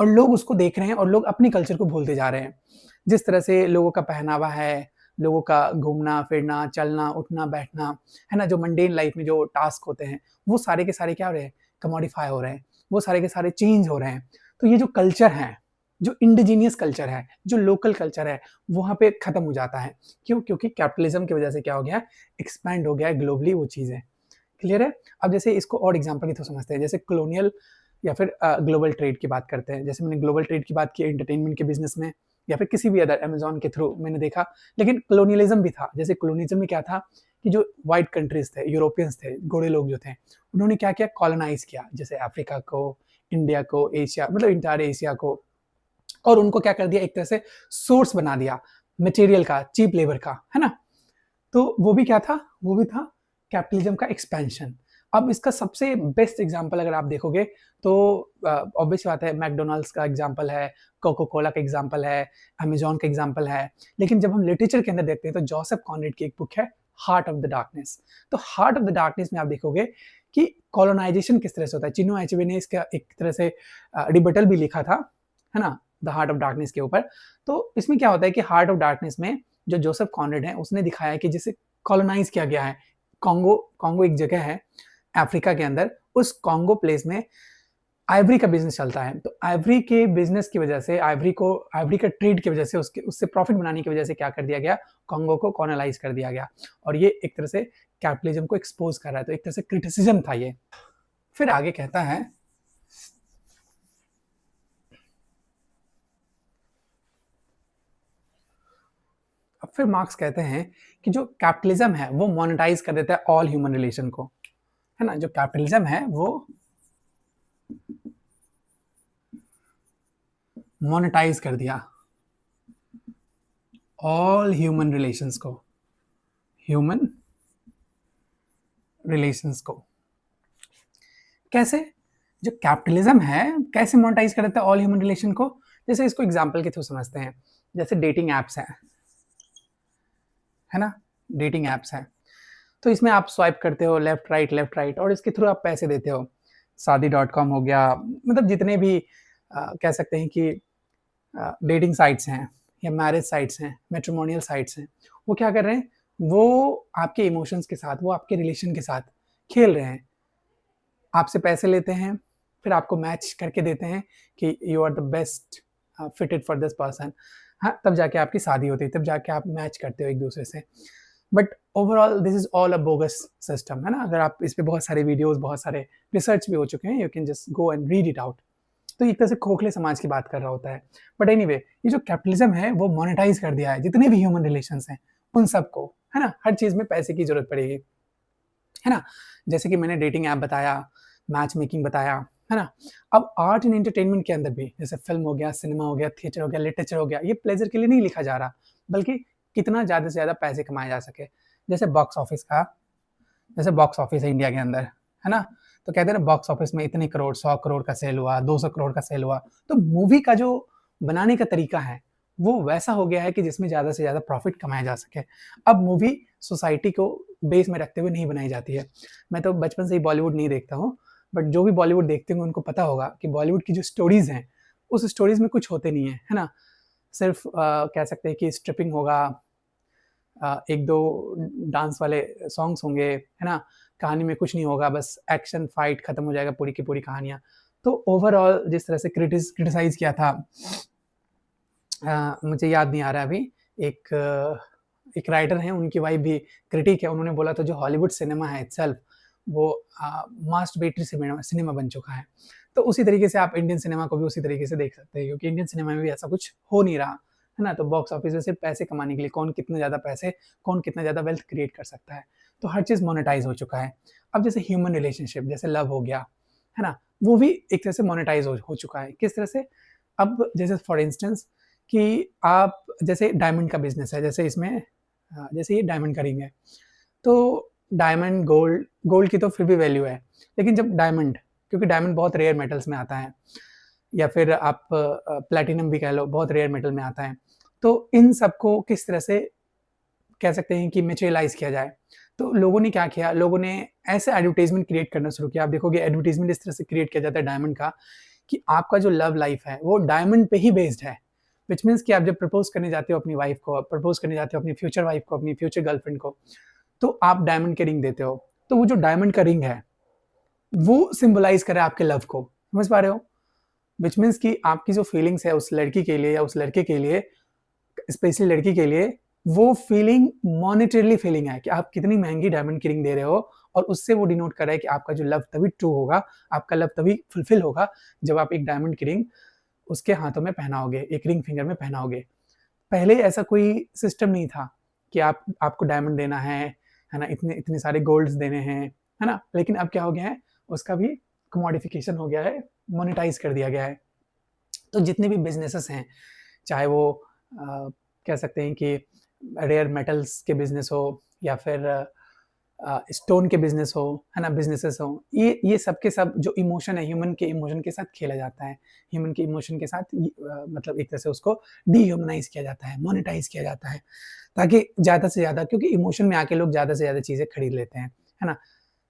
और लोग उसको देख रहे हैं और लोग अपनी कल्चर को भूलते जा रहे हैं। जिस तरह से लोगों का पहनावा है, लोगों का घूमना फिरना, चलना उठना बैठना, है ना, जो मंडेन लाइफ में जो टास्क होते हैं वो सारे के सारे क्या हो रहे हैं, कमोडिफाई हो रहे हैं, वो सारे के सारे चेंज हो रहे हैं। तो ये जो कल्चर है, जो इंडिजीनियस कल्चर है, जो लोकल कल्चर है, वहाँ पे खत्म हो जाता है। क्यों? क्योंकि कैपिटलिज्म की वजह से क्या हो गया, एक्सपैंड हो गया है ग्लोबली वो चीज़ें। क्लियर है? अब जैसे इसको और एग्जांपल की तो समझते हैं, जैसे कॉलोनियल या फिर ग्लोबल ट्रेड की बात करते हैं। जैसे मैंने ग्लोबल ट्रेड की बात की एंटरटेनमेंट के बिजनेस में, या फिर किसी भी अदर अमेजोन के थ्रू मैंने देखा, लेकिन कॉलोनियलिज्म भी था। जैसे कॉलोनियलिज्म में क्या था कि जो व्हाइट कंट्रीज थे, यूरोपियंस थे, गोरे लोग जो थे, उन्होंने क्या किया, कॉलोनाइज किया, जैसे अफ्रीका को, इंडिया को, एशिया, मतलब इंटायर एशिया को, और उनको क्या कर दिया, एक तरह से सोर्स बना दिया मटेरियल का, चीप लेबर का, है ना। तो वो भी क्या था, वो भी था कैपिटलिज्म का एक्सपेंशन। अब इसका सबसे बेस्ट एग्जांपल अगर आप देखोगे तो ऑब्वियस बात है, मैकडोनल्ड्स का एग्जांपल है, कोको कोला का एग्जांपल है, अमेजोन का एग्जांपल है। लेकिन जब हम लिटरेचर के अंदर देखते हैं तो जोसेफ कॉनरेड की एक बुक है हार्ट ऑफ द डार्कनेस। तो हार्ट ऑफ द डार्कनेस में आप देखोगे कि कॉलोनाइजेशन किस तरह से होता है। चिनो एचवे ने इसका एक तरह से रिबटल भी लिखा था, है ना, द हार्ट ऑफ डार्कनेस के ऊपर। तो इसमें क्या होता है कि हार्ट ऑफ डार्कनेस में जो जोसेफ कॉनरेड है उसने दिखाया है कि जिसे कॉलोनाइज किया गया है, कॉन्गो एक जगह है अफ्रीका के अंदर, उस कॉन्गो प्लेस में आइवरी का बिजनेस चलता है। तो आइवरी के बिजनेस की वजह से, आइवरी का ट्रेड की वजह से, उससे प्रॉफिट बनाने की वजह से क्या कर दिया गया, कॉन्गो को कॉलोनाइज कर दिया गया। और ये एक तरह से कैपिटलिज्म को एक्सपोज कर रहा है। तो एक तरह से क्रिटिसिज्म था ये। फिर आगे कहता है, अब फिर मार्क्स कहते हैं कि जो कैपिटलिज्म है वो मोनेटाइज कर देता है ऑल ह्यूमन रिलेशन को, है ना। जो कैपिटलिज्म है वो मोनेटाइज कर दिया ऑल ह्यूमन रिलेशंस को, ह्यूमन रिलेशंस को। कैसे? जो कैपिटलिज्म है कैसे मोनेटाइज कर देता है ऑल ह्यूमन रिलेशन को? जैसे इसको एग्जाम्पल के थ्रू समझते हैं, जैसे डेटिंग ऐप्स हैं, है ना, डेटिंग ऐप्स हैं, तो इसमें आप स्वाइप करते हो लेफ्ट राइट और इसके थ्रू आप पैसे देते हो। शादी.com हो गया, मतलब जितने भी कह सकते हैं कि डेटिंग साइट्स हैं या मैरिज साइट्स हैं, मैट्रिमोनियल साइट्स हैं, वो क्या कर रहे हैं, वो आपके इमोशंस के साथ, वो आपके रिलेशन के साथ खेल रहे हैं। आपसे पैसे लेते हैं, फिर आपको मैच करके देते हैं कि you are the best fitted for this person. हाँ, तब जाके आपकी शादी होती है, तब जाके आप मैच करते हो एक दूसरे से। But overall this is all a bogus system, है ना। अगर आप इस पे बहुत सारे वीडियोस, बहुत सारे रिसर्च भी हो चुके हैं, you can just go and read it out. तो एक तरह से खोखले समाज की बात कर रहा होता है। बट एनीवे, ये जो कैपिटलिज्म है वो मोनेटाइज कर दिया है जितने भी ह्यूमन रिलेशंस हैं उन सबको, है ना। हर चीज में पैसे की जरूरत पड़ेगी, है ना। जैसे कि मैंने डेटिंग ऐप बताया, मैच मेकिंग बताया, है ना। अब आर्ट एंड एंटरटेनमेंट के अंदर भी, जैसे फिल्म हो गया, सिनेमा हो गया, थिएटर हो गया, लिटरेचर हो गया, ये प्लेजर के लिए नहीं लिखा जा रहा, बल्कि कितना ज़्यादा से ज़्यादा पैसे कमाए जा सके। जैसे बॉक्स ऑफिस का, जैसे बॉक्स ऑफिस है इंडिया के अंदर, है ना, तो कहते हैं ना बॉक्स ऑफिस में इतने करोड़, 100 करोड़ का सेल हुआ, 200 करोड़ का सेल हुआ। तो मूवी का जो बनाने का तरीका है वो वैसा हो गया है कि जिसमें ज़्यादा से ज़्यादा प्रॉफिट कमाया जा सके। अब मूवी सोसाइटी को बेस में रखते हुए नहीं बनाई जाती है। मैं तो बचपन से ही बॉलीवुड नहीं देखता हूँ, बट जो भी बॉलीवुड देखते होंगे उनको पता होगा कि बॉलीवुड की जो स्टोरीज़ हैं, उस स्टोरीज़ में कुछ होते नहीं है, है ना। सिर्फ कह सकते हैं कि स्ट्रिपिंग होगा, एक दो डांस वाले सॉन्ग्स होंगे, है ना, कहानी में कुछ नहीं होगा, बस एक्शन फाइट खत्म हो जाएगा पूरी की पूरी कहानियाँ। तो ओवरऑल जिस तरह से क्रिटिसाइज किया था, मुझे याद नहीं आ रहा अभी, एक राइटर हैं, उनकी वाइफ भी क्रिटिक है, उन्होंने बोला था जो हॉलीवुड सिनेमा है इटसेल्फ वो मास्टरबेटरी सिनेमा बन चुका है। तो उसी तरीके से आप इंडियन सिनेमा को भी उसी तरीके से देख सकते हैं, क्योंकि इंडियन सिनेमा में भी ऐसा कुछ हो नहीं रहा, है ना। तो बॉक्स ऑफिस से सिर्फ पैसे कमाने के लिए कौन कितना ज़्यादा पैसे, कौन कितना ज़्यादा वेल्थ क्रिएट कर सकता है, तो हर चीज़ मोनेटाइज हो चुका है। अब जैसे ह्यूमन रिलेशनशिप, जैसे लव हो गया, है ना, वो भी एक तरह से मोनेटाइज हो चुका है। किस तरह से? अब जैसे फॉर इंस्टेंस कि आप, जैसे डायमंड का बिजनेस है, जैसे इसमें जैसे ये डायमंड का रिंग है, तो डायमंड, गोल्ड, गोल्ड की तो फिर भी वैल्यू है, लेकिन जब डायमंड, क्योंकि डायमंड बहुत रेयर मेटल्स में आता है, या फिर आप प्लैटिनम भी कह लो, बहुत रेयर मेटल में आता है, तो इन सबको किस तरह से कह सकते हैं कि मटेरियलाइज किया जाए। तो लोगों ने क्या किया, लोगों ने ऐसे एडवर्टाइजमेंट क्रिएट करना शुरू किया। आप देखोगे एडवर्टाइजमेंट इस तरह से क्रिएट किया जाता है डायमंड का, कि आपका जो लव लाइफ है वो डायमंड पे ही बेस्ड है। विच मीन्स कि आप जब प्रपोज करने जाते हो अपनी वाइफ को, प्रपोज करने जाते हो अपनी फ्यूचर वाइफ को, अपनी फ्यूचर गर्लफ्रेंड को, तो आप डायमंड के रिंग देते हो। तो वो जो डायमंड का रिंग है वो सिंबलाइज करे आपके लव को, समझ पा रहे हो। विच मीन्स कि आपकी जो फीलिंग्स है उस लड़की के लिए या उस लड़के के लिए, स्पेशली लड़की के लिए, वो फीलिंग मॉनेटरीली फीलिंग है कि आप कितनी महंगी डायमंड की रिंग दे रहे हो, और उससे वो डिनोट कर रहा है कि आपका जो लव तभी ट्रू होगा, आपका लव तभी फुलफिल होगा जब आप एक डायमंड की रिंग उसके हाथों में पहनाओगे, एक रिंग फिंगर में पहनाओगे। पहले ऐसा कोई सिस्टम नहीं था कि आपको डायमंड देना है ना, इतने इतने सारे गोल्ड्स देने हैं, है ना। लेकिन अब क्या हो गया है, उसका भी कमोडिफिकेशन हो गया है, मोनेटाइज कर दिया गया है। तो जितने भी बिजनेसेस हैं, चाहे वो कह सकते हैं कि रेयर मेटल्स के बिजनेस हो, या फिर स्टोन के बिजनेस हो, है ना, बिजनेसेस हो, ये सब के सब जो इमोशन है, ह्यूमन के इमोशन के साथ खेला जाता है, ह्यूमन के इमोशन के साथ मतलब एक तरह से उसको डीह्यूमनाइज किया जाता है, मोनेटाइज किया जाता है, ताकि ज़्यादा से ज़्यादा, क्योंकि इमोशन में आके लोग ज़्यादा से ज़्यादा चीज़ें खरीद लेते हैं, है ना।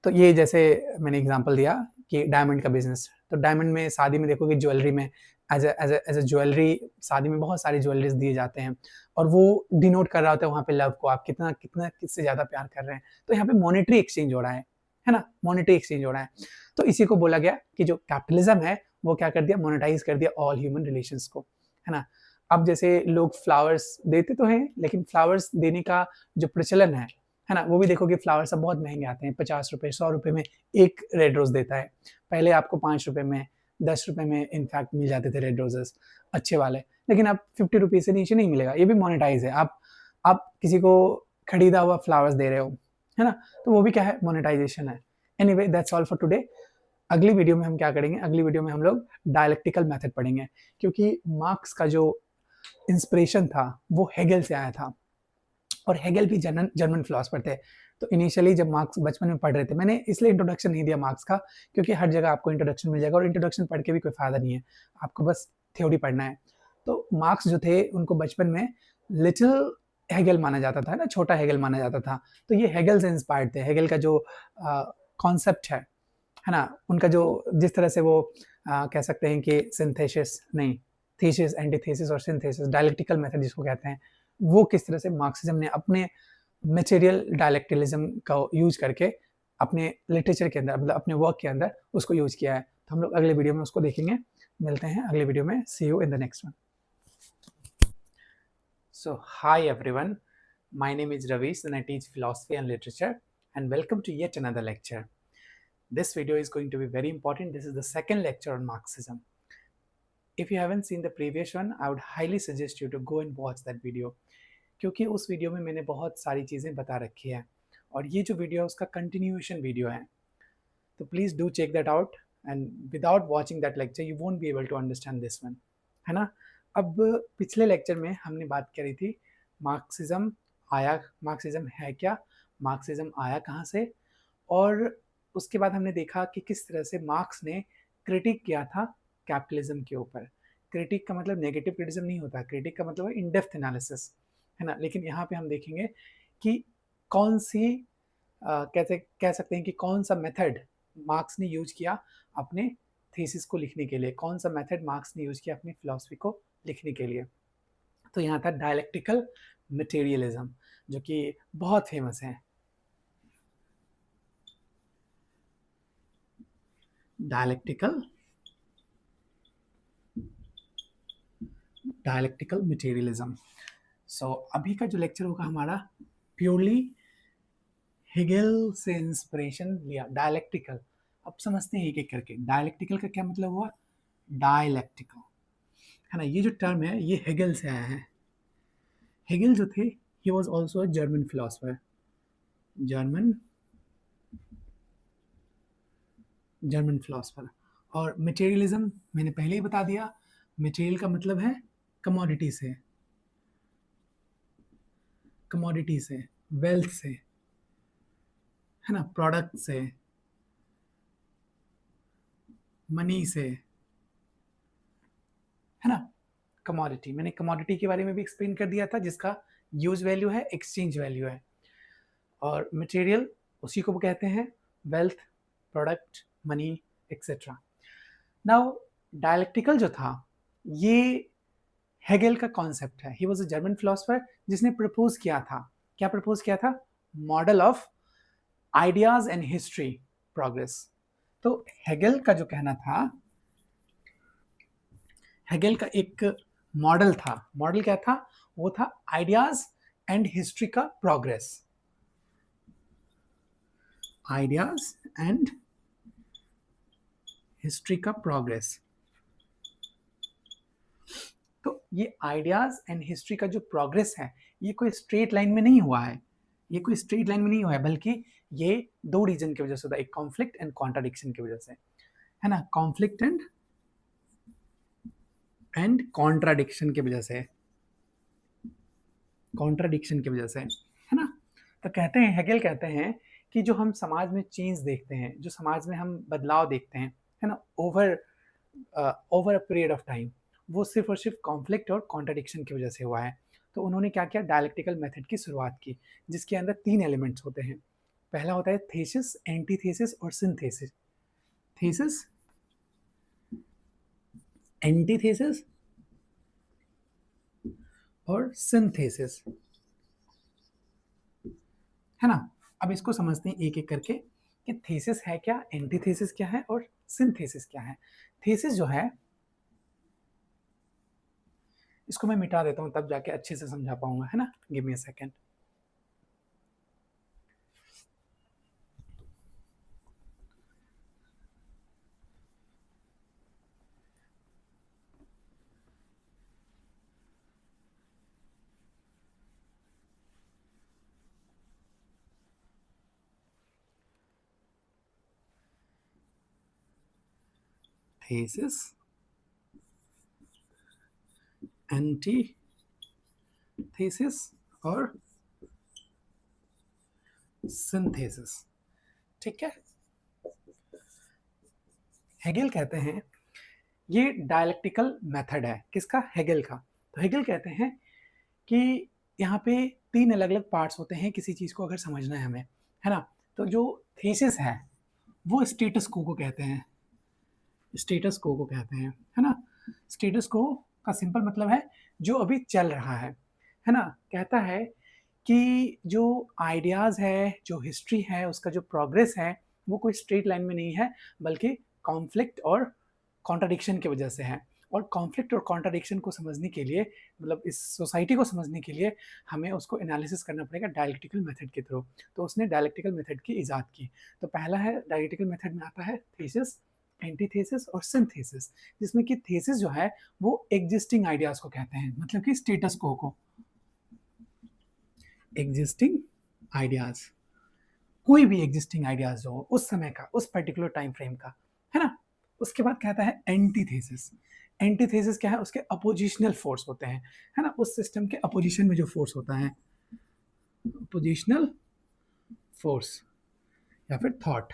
तो ये जैसे मैंने एग्जांपल दिया कि डायमंड का बिजनेस, तो डायमंड में शादी में देखोगे ज्वेलरी में एज अ ज्वेलरी, शादी में बहुत सारी ज्वेलरीज दिए जाते हैं, और वो डिनोट कर रहा होता है वहाँ पे लव को, आप कितना कितना किससे ज़्यादा प्यार कर रहे हैं। तो यहाँ पे मॉनेटरी एक्सचेंज हो रहा है ना, मॉनेटरी एक्सचेंज हो रहा है। तो इसी को बोला गया कि जो कैपिटलिज्म है वो क्या कर दिया, मोनेटाइज कर दिया ऑल ह्यूमन रिलेशंस को, है ना। अब जैसे लोग फ्लावर्स देते तो हैं, लेकिन फ्लावर्स देने का जो प्रचलन है ना, वो भी देखोगे फ्लावर्स अब बहुत महंगे आते हैं, 50 रुपये, 100 रुपये में एक रेड रोज देता है। पहले आपको 5 रुपये में, 10 रुपये में इनफैक्ट मिल जाते थे रेड रोजेस अच्छे वाले, लेकिन अब 50 रुपीज़ से नीचे नहीं मिलेगा। ये भी मोनेटाइज है, आप किसी को खरीदा हुआ फ्लावर्स दे रहे हो, है ना, तो वो भी क्या है, मोनेटाइजेशन है। Anyway, that's all for today. अगली वीडियो में हम क्या करेंगे, अगली वीडियो में हम लोग डायलेक्टिकल मेथड पढ़ेंगे, क्योंकि मार्क्स का जो इंस्पिरेशन था वो हेगेल से आया था, और हेगेल भी जर्मन फिलोसफर थे। तो इनिशियली जब मार्क्स बचपन में पढ़ रहे थे, मैंने इसलिए इंट्रोडक्शन नहीं दिया मार्क्स का, क्योंकि हर जगह आपको इंट्रोडक्शन मिल जाएगा, और इंट्रोडक्शन पढ़ के भी कोई फायदा नहीं है, आपको बस थ्योरी पढ़ना है। तो मार्क्स जो थे उनको बचपन में लिटिल हेगेल माना जाता था ना, छोटा हेगेल माना जाता था। तो ये हेगेल से इंस्पायर्ड थे। हेगेल का जो कॉन्सेप्ट है ना, उनका जो जिस तरह से वो कह सकते हैं कि सिंथेसिस नहीं, थीसिस, एंटीथेसिस और सिंथेसिस, डायलेक्टिकल मेथड जिसको कहते हैं, वो किस तरह से मार्क्सिज्म ने अपने मटेरियल डायलेक्टिलिज्म का यूज करके अपने लिटरेचर के अंदर, मतलब अपने वर्क के अंदर उसको यूज किया है। तो हम लोग अगले वीडियो में उसको देखेंगे। मिलते हैं अगले वीडियो में। See you in the next one. So, hi everyone. My name is Ravish and I teach philosophy and literature, and welcome to yet another lecture. This video is going to be very important. This is the second lecture on Marxism. If you haven't seen the previous one, I would highly suggest you to go and watch that video, क्योंकि उस video में मैंने बहुत सारी चीज़ें बता रखी है और ये जो वीडियो है उसका कंटिन्यूएशन वीडियो है। तो please do check that out, and without watching that lecture you won't be able to understand this one, है ना। अब पिछले लेक्चर में हमने बात करी थी मार्क्सिज्म आया, मार्क्सिज्म है क्या, मार्क्सिज्म आया कहाँ से, और उसके बाद हमने देखा कि किस तरह से मार्क्स ने क्रिटिक किया था कैपिटलिज्म के ऊपर। क्रिटिक का मतलब नेगेटिव क्रिटिज्म नहीं होता, क्रिटिक का मतलब इन डेप्थ एनालिसिस, है ना। लेकिन यहाँ पे हम देखेंगे कि कौन सी कैसे कह सकते हैं कि कौन सा मेथड मार्क्स ने यूज किया अपने थीसिस को लिखने के लिए, कौन सा मेथड मार्क्स ने यूज किया अपनी फिलॉसफी को लिखने के लिए। तो यहाँ था डायलेक्टिकल मटेरियलिज्म, जो कि बहुत फेमस है। Dialectical materialism. सो अभी का जो लेक्चर होगा हमारा प्योरली हेगेल से इंस्पिरेशन लिया, डायलेक्टिकल। अब समझते हैं एक एक करके। डायलेक्टिकल का क्या मतलब हुआ, डायलेक्टिकल, है ना। ये जो टर्म है ये हेगेल से आया है। हेगेल जो थे, he was also a German philosopher, German philosopher. और मटेरियलिज्म मैंने पहले ही बता दिया, मटेरियल का मतलब है कमोडिटी से, वेल्थ से, है ना, प्रोडक्ट से, मनी से, है ना। कमोडिटी, मैंने कमोडिटी के बारे में भी एक्सप्लेन कर दिया था, जिसका यूज वैल्यू है, एक्सचेंज वैल्यू है। और मटेरियल उसी को कहते हैं wealth, product, money, etcetera. Now dialectical जो था ये हेगेल का कॉन्सेप्ट है। He was a German philosopher जिसने प्रपोज किया था, क्या प्रपोज किया था, model of ideas and history progress. तो हेगेल का जो कहना था, हेगेल का एक मॉडल था, मॉडल क्या था, वो था आइडियाज एंड हिस्ट्री का प्रोग्रेस, आइडियाज एंड हिस्ट्री का प्रोग्रेस। तो ये आइडियाज एंड हिस्ट्री का जो प्रोग्रेस है ये कोई स्ट्रेट लाइन में नहीं हुआ है, ये कोई स्ट्रेट लाइन में नहीं हुआ है, बल्कि ये दो रीजन की वजह से होता है, एक कॉन्फ्लिक्ट एंड कॉन्ट्राडिक्शन की वजह से, है ना। कॉन्फ्लिक्ट एंड कॉन्ट्राडिक्शन की वजह से, कॉन्ट्राडिक्शन की वजह से, है ना। तो कहते हैं, हेगेल कहते हैं कि जो हम समाज में चेंज देखते हैं, जो समाज में हम बदलाव देखते हैं, है ना, over a period of time, वो सिर्फ और सिर्फ कॉन्फ्लिक्ट और कॉन्ट्राडिक्शन की वजह से हुआ है। तो उन्होंने क्या किया, डायलेक्टिकल मेथड की शुरुआत की, जिसके अंदर 3 एलिमेंट्स होते हैं। पहला होता है थेसिस, एंटीथेसिस और सिंथेसिस। थेसिस, एंटीथेसिस और सिंथेसिस, है ना। अब इसको समझते हैं एक एक करके कि थेसिस है क्या, एंटीथेसिस क्या है और सिंथेसिस क्या है। थेसिस जो है, इसको मैं मिटा देता हूं तब जाके अच्छे से समझा पाऊंगा, है ना। Give me a second. Thesis, antithesis और सिंथेसिस, ठीक है। हेगेल कहते हैं ये डायलेक्टिकल मेथड है, किसका? हेगेल का। तो हेगेल कहते हैं कि यहाँ पे 3 अलग-अलग पार्ट्स होते हैं किसी चीज़ को अगर समझना है हमें, है ना? तो जो थीसिस है, वो स्टेटस को कहते हैं, स्टेटस को कहते हैं, है ना? स्टेटस को का सिंपल मतलब है जो अभी चल रहा है ना? कहता है कि जो आइडियाज़ है, जो हिस्ट्री है, उसका जो प्रोग्रेस है, वो कोई स्ट्रेट लाइन में नहीं है, बल्कि कॉन्फ्लिक्ट और कॉन्ट्रडिक्शन की वजह से है। और कॉन्फ्लिक्ट और कॉन्ट्रडिक्शन को समझने के लिए, मतलब इस सोसाइटी को समझने के लिए, हमें उसको एनालिसिस करना पड़ेगा डायलेक्टिकल मेथड के थ्रू। तो उसने डायलेक्टिकल मेथड की इजाद की। तो पहला है, डायलेक्टिकल मेथड में आता है थीसिस, एंटीथेसिस और सिंथेसिस, जिसमें कि थीसिस जो है वो एग्जिस्टिंग आइडियाज़ को कहते हैं, मतलब कि स्टेटस को। एग्जिस्टिंग आइडियाज़, कोई भी एग्जिस्टिंग आइडियाज़ जो हो उस समय का, उस पर्टिकुलर टाइम फ्रेम का, है ना? उसके बाद कहता है एंटीथेसिस। एंटीथेसिस क्या है? उसके अपोजिशनल फोर्स होते हैं, है ना? उस सिस्टम के अपोजिशन में जो फोर्स होता है, अपोजिशनल फोर्स या फिर थॉट।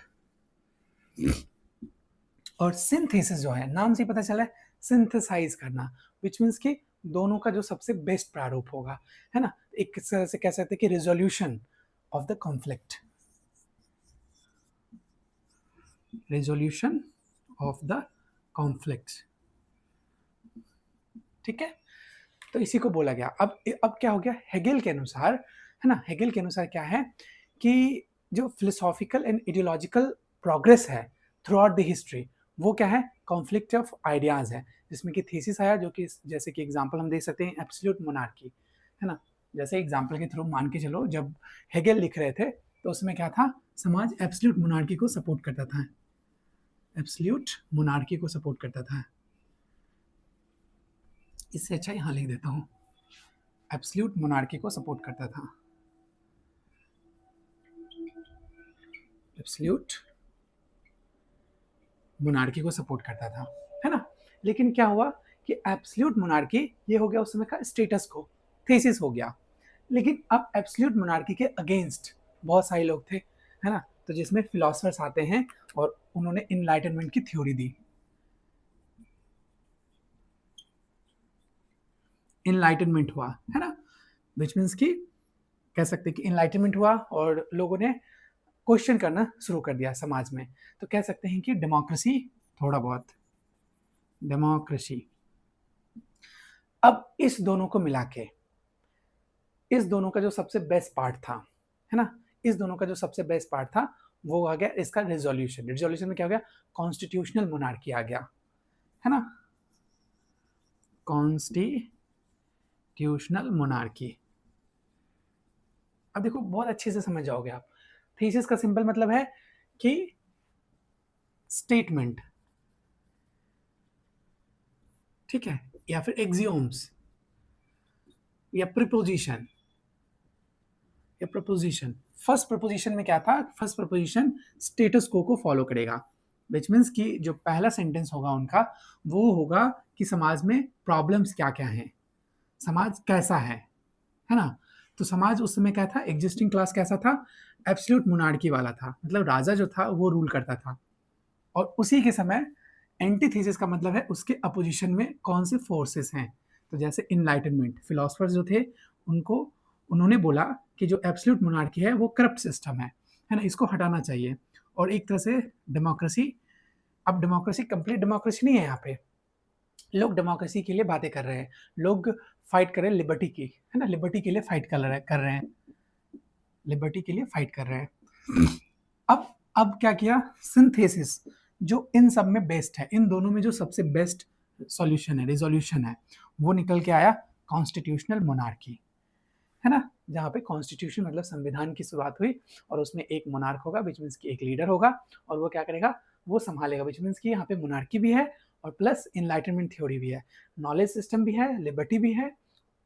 और सिंथेसिस जो है, नाम से ही पता चला है, सिंथेसाइज करना, विच मीन्स कि दोनों का जो सबसे बेस्ट प्रारूप होगा, है ना? एक तरह से कह सकते हैं कि resolution of the conflict, resolution of the conflict. ठीक है, तो इसी को बोला गया। अब क्या हो गया? हेगेल के अनुसार, है ना, हेगेल के अनुसार क्या है कि जो फिलोसॉफिकल एंड इडियोलॉजिकल प्रोग्रेस है थ्रू आउट द हिस्ट्री, वो क्या है? कॉन्फ्लिक्ट ऑफ आइडियाज है, जिसमें कि थीसिस आया, जो कि जैसे कि एग्जांपल हम देख सकते हैं एब्सोल्यूट मोनार्की, है ना? जैसे एग्जांपल के थ्रू मान के चलो, जब हेगेल लिख रहे थे तो उसमें क्या था? समाज एब्सोल्यूट मोनार्की को सपोर्ट करता था, एब्सोल्यूट मोनार्की को सपोर्ट करता था। इससे अच्छा यहाँ लिख देता हूँ, एब्सोल्यूट मोनार्की को सपोर्ट करता था, एब्सोल्यूट मोनार्की को सपोर्ट करता था, है ना? लेकिन क्या हुआ कि एब्सोल्यूट मोनार्की ये हो गया उस समय का स्टेटस को, थीसिस हो गया। लेकिन अब एब्सोल्यूट मोनार्की के अगेंस्ट बहुत सारे लोग थे, है ना? तो जिसमें फिलोसफर्स आते हैं और उन्होंने इनलाइटनमेंट की थ्योरी दी, इनलाइटनमेंट हुआ, है ना? विच मीन्स कि कह सकते हैं कि इनलाइटनमेंट हुआ और लोगों ने क्वेश्चन करना शुरू कर दिया समाज में। तो कह सकते हैं कि डेमोक्रेसी, थोड़ा बहुत डेमोक्रेसी। अब इस दोनों को मिला के, इस दोनों का जो सबसे बेस्ट पार्ट था, है ना, इस दोनों का जो सबसे बेस्ट पार्ट था, वो आ गया इसका रिजोल्यूशन। रिजोल्यूशन में क्या हो गया? कॉन्स्टिट्यूशनल मोनार्की आ गया, है ना, कॉन्स्टिट्यूशनल मोनार्की। अब देखो, बहुत अच्छे से समझ जाओगे आप। थीसिस का सिंपल मतलब है कि स्टेटमेंट, ठीक है, या फिर एक्सियोम्स या प्रिपोजिशन, या प्रपोजिशन। फर्स्ट प्रपोजिशन में क्या था? फर्स्ट प्रपोजिशन स्टेटस को फॉलो करेगा, विच मीन्स कि जो पहला सेंटेंस होगा उनका, वो होगा कि समाज में प्रॉब्लम्स क्या क्या हैं, समाज कैसा है ना? तो समाज उस समय क्या था? एग्जिस्टिंग क्लास कैसा था? एब्सोल्यूट मोनार्की वाला था, मतलब राजा जो था वो रूल करता था। और उसी के समय एंटीथेसिस का मतलब है उसके अपोजिशन में कौन से फोर्सेस हैं। तो जैसे इनलाइटनमेंट फिलोसफर्स जो थे, उनको उन्होंने बोला कि जो एब्सोल्यूट मोनार्की है वो करप्ट सिस्टम है ना, इसको हटाना चाहिए। और एक तरह से डेमोक्रेसी, अब डेमोक्रेसी कंप्लीट डेमोक्रेसी नहीं है यहाँ पे, लोग डेमोक्रेसी के लिए बातें कर रहे हैं, लोग फाइट कर रहे हैं लिबर्टी की, है ना, लिबर्टी के लिए फाइट कर रहे हैं, लिबर्टी के लिए फाइट कर रहे हैं। अब क्या किया? सिंथेसिस, जो इन सब में बेस्ट है, इन दोनों में जो सबसे बेस्ट सॉल्यूशन है, रिजोल्यूशन है, वो निकल के आया कॉन्स्टिट्यूशनल मोनार्की, है ना, जहाँ पे कॉन्स्टिट्यूशन मतलब संविधान की शुरुआत हुई और उसमें एक मोनार्क होगा, विच मीन्स की एक लीडर होगा, और वो क्या करेगा? वो संभालेगा, विच मीन्स की यहाँ पे मोनार्की भी है और प्लस इनलाइटनमेंट थ्योरी भी है, नॉलेज सिस्टम भी है, लिबर्टी भी है,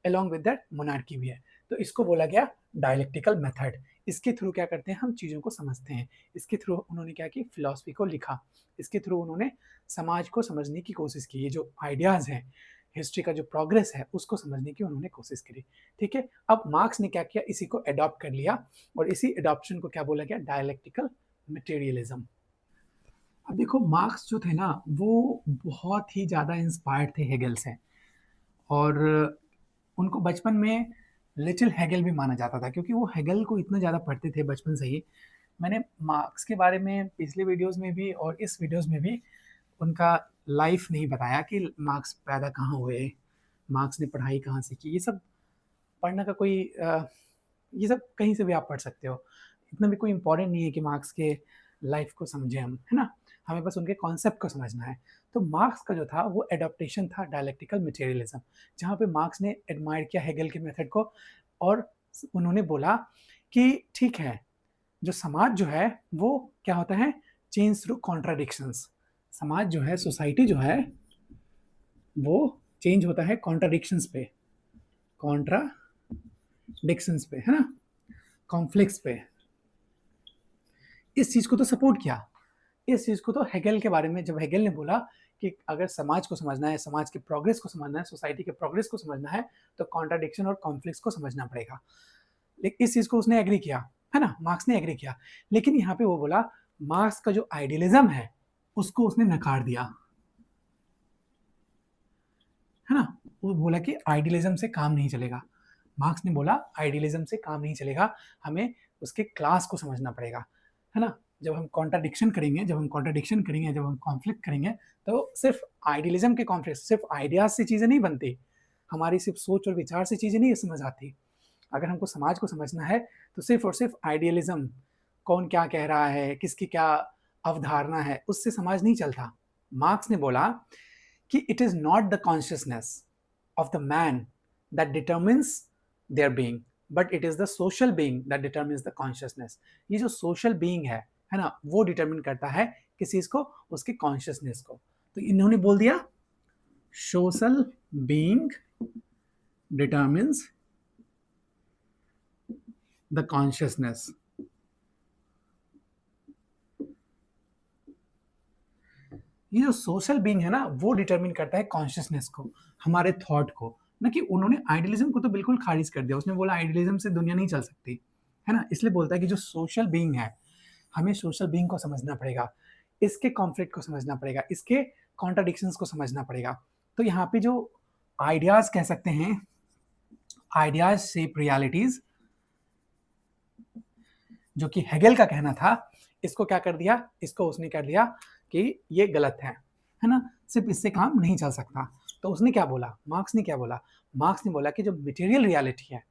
अलॉन्ग विद दैट मोनार्की भी है। तो इसको बोला गया डायलेक्टिकल मेथड। इसके थ्रू क्या करते हैं? हम चीज़ों को समझते हैं। इसके थ्रू उन्होंने क्या की? फिलॉसफी को लिखा। इसके थ्रू उन्होंने समाज को समझने की कोशिश की, ये जो आइडियाज़ हैं, हिस्ट्री का जो प्रोग्रेस है उसको समझने की उन्होंने कोशिश करी। ठीक है, अब मार्क्स ने क्या किया? इसी को अडॉप्ट कर लिया और इसी अडॉप्शन को क्या बोला गया? Dialectical materialism. अब देखो मार्क्स जो थे ना वो बहुत ही ज़्यादा इंस्पायर्ड थे हेगल से, और उनको बचपन में लिटिल हेगल भी माना जाता था क्योंकि वो हेगल को इतना ज़्यादा पढ़ते थे बचपन से ही। मैंने मार्क्स के बारे में पिछले वीडियोस में भी और इस वीडियोस में भी उनका लाइफ नहीं बताया कि मार्क्स पैदा कहाँ हुए, मार्क्स ने पढ़ाई कहाँ से की। ये सब पढ़ने का कोई ये सब कहीं से भी आप पढ़ सकते हो। इतना भी कोई इम्पोर्टेंट नहीं है कि मार्क्स के लाइफ को समझें हम, है ना? हमें बस उनके कॉन्सेप्ट को समझना है। तो मार्क्स का जो था वो एडॉप्टेशन था डायलेक्टिकल मटेरियलिज्म, जहाँ पे मार्क्स ने एडमायर किया हेगल के मेथड को, और उन्होंने बोला कि ठीक है, जो समाज जो है वो क्या होता है, चेंज थ्रू कॉन्ट्राडिक्शंस। समाज जो है, सोसाइटी जो है, वो चेंज होता है कॉन्ट्राडिक्शंस पे, कॉन्ट्राडिक्शंस पे, है ना, कॉन्फ्लिक्ट्स पे। इस चीज को तो सपोर्ट किया। इस चीज को तो हेगल के बारे में, जब हेगल ने बोला कि अगर समाज को समझना है, समाज के प्रोग्रेस को समझना है, सोसाइटी के प्रोग्रेस को समझना है, तो कॉन्ट्राडिक्शन और कॉन्फ्लिक्ट्स को समझना पड़ेगा। लेकिन इस चीज को उसने एग्री किया, है ना, मार्क्स ने एग्री किया। लेकिन यहाँ पे वो बोला मार्क्स का जो आइडियलिज्म है उसको उसने नकार दिया, है ना। वो बोला कि आइडियलिज्म से काम नहीं चलेगा। मार्क्स ने बोला आइडियलिज्म से काम नहीं चलेगा, हमें उसके क्लास को समझना पड़ेगा, है ना। जब हम कॉन्ट्राडिक्शन करेंगे, जब हम कॉन्फ्लिक्ट करेंगे, तो सिर्फ आइडियलिज्म के कॉन्फ्लिक्ट, सिर्फ आइडियाज से चीजें नहीं बनती, हमारी सिर्फ सोच और विचार से चीजें नहीं समझ आती। अगर हमको समाज को समझना है तो सिर्फ और सिर्फ आइडियलिज्म, कौन क्या कह रहा है, किसकी क्या अवधारणा है, उससे समाज नहीं चलता। मार्क्स ने बोला कि it is not the consciousness of the man that determines their being, but it is the social being that determines the consciousness. ये जो सोशल बीइंग है ना, वो डिटर्मिन करता है किस चीज को, उसके कॉन्शियसनेस को। तो इन्होंने बोल दिया social being determines the consciousness. ये जो सोशल बीइंग है ना, वो डिटरमिन करता है कॉन्शियसनेस को, हमारे थॉट को। ना कि उन्होंने आइडियलिज्म को तो बिल्कुल खारिज कर दिया, उसने बोला आइडियलिज्म से दुनिया नहीं चल सकती, है ना। इसलिए बोलता है कि जो सोशल बीइंग है, हमें सोशल बीइंग को समझना पड़ेगा, इसके कॉन्फ्लिक्ट को समझना पड़ेगा, इसके कॉन्ट्राडिक्शंस को समझना पड़ेगा। तो यहाँ पे जो आइडियाज कह सकते हैं, आइडियाज शेप रियलिटीज, जो कि हेगल का कहना था, इसको क्या कर दिया, इसको उसने कर दिया कि ये गलत है ना, सिर्फ इससे काम नहीं चल सकता। तो उसने क्या बोला, मार्क्स ने क्या बोला, मार्क्स ने बोला कि जो मटेरियल रियलिटी है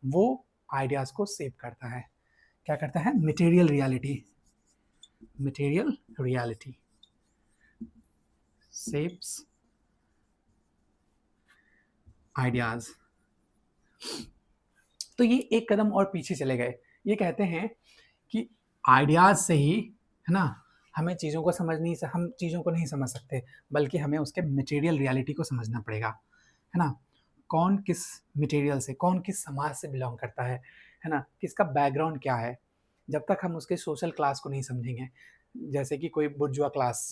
वो आइडियाज को सेव करता है। क्या करता है, material reality, material reality saves ideas. तो ये एक कदम और पीछे चले गए। ये कहते हैं कि आइडियाज से ही, है ना, हमें चीज़ों को हम चीज़ों को नहीं समझ सकते, बल्कि हमें उसके मटेरियल रियलिटी को समझना पड़ेगा, है ना। कौन किस मटेरियल से, कौन किस समाज से बिलोंग करता है ना, किसका बैकग्राउंड क्या है। जब तक हम उसके सोशल क्लास को नहीं समझेंगे, जैसे कि कोई बुर्जुआ क्लास,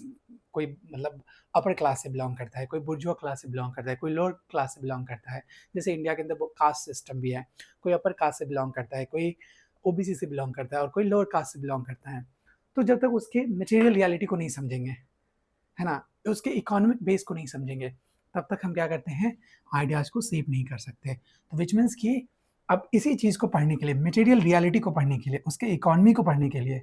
कोई मतलब अपर क्लास से बिलोंग करता है, कोई बुर्जुआ क्लास से बिलोंग करता है, कोई लोअर क्लास से बिलोंग करता है। जैसे इंडिया के अंदर वो कास्ट सिस्टम भी है, कोई अपर कास्ट से बिलोंग करता है, कोई ओबीसी से बिलोंग करता है, और कोई लोअर कास्ट से बिलोंग करता है। तो जब तक उसके मटेरियल रियलिटी को नहीं समझेंगे, है ना, उसके इकोनॉमिक बेस को नहीं समझेंगे, तब तक हम क्या करते हैं, आइडियाज को सेव नहीं कर सकते। तो विच मीन्स कि अब इसी चीज को पढ़ने के लिए, मटेरियल रियलिटी को पढ़ने के लिए, उसके इकोनॉमी को पढ़ने के लिए,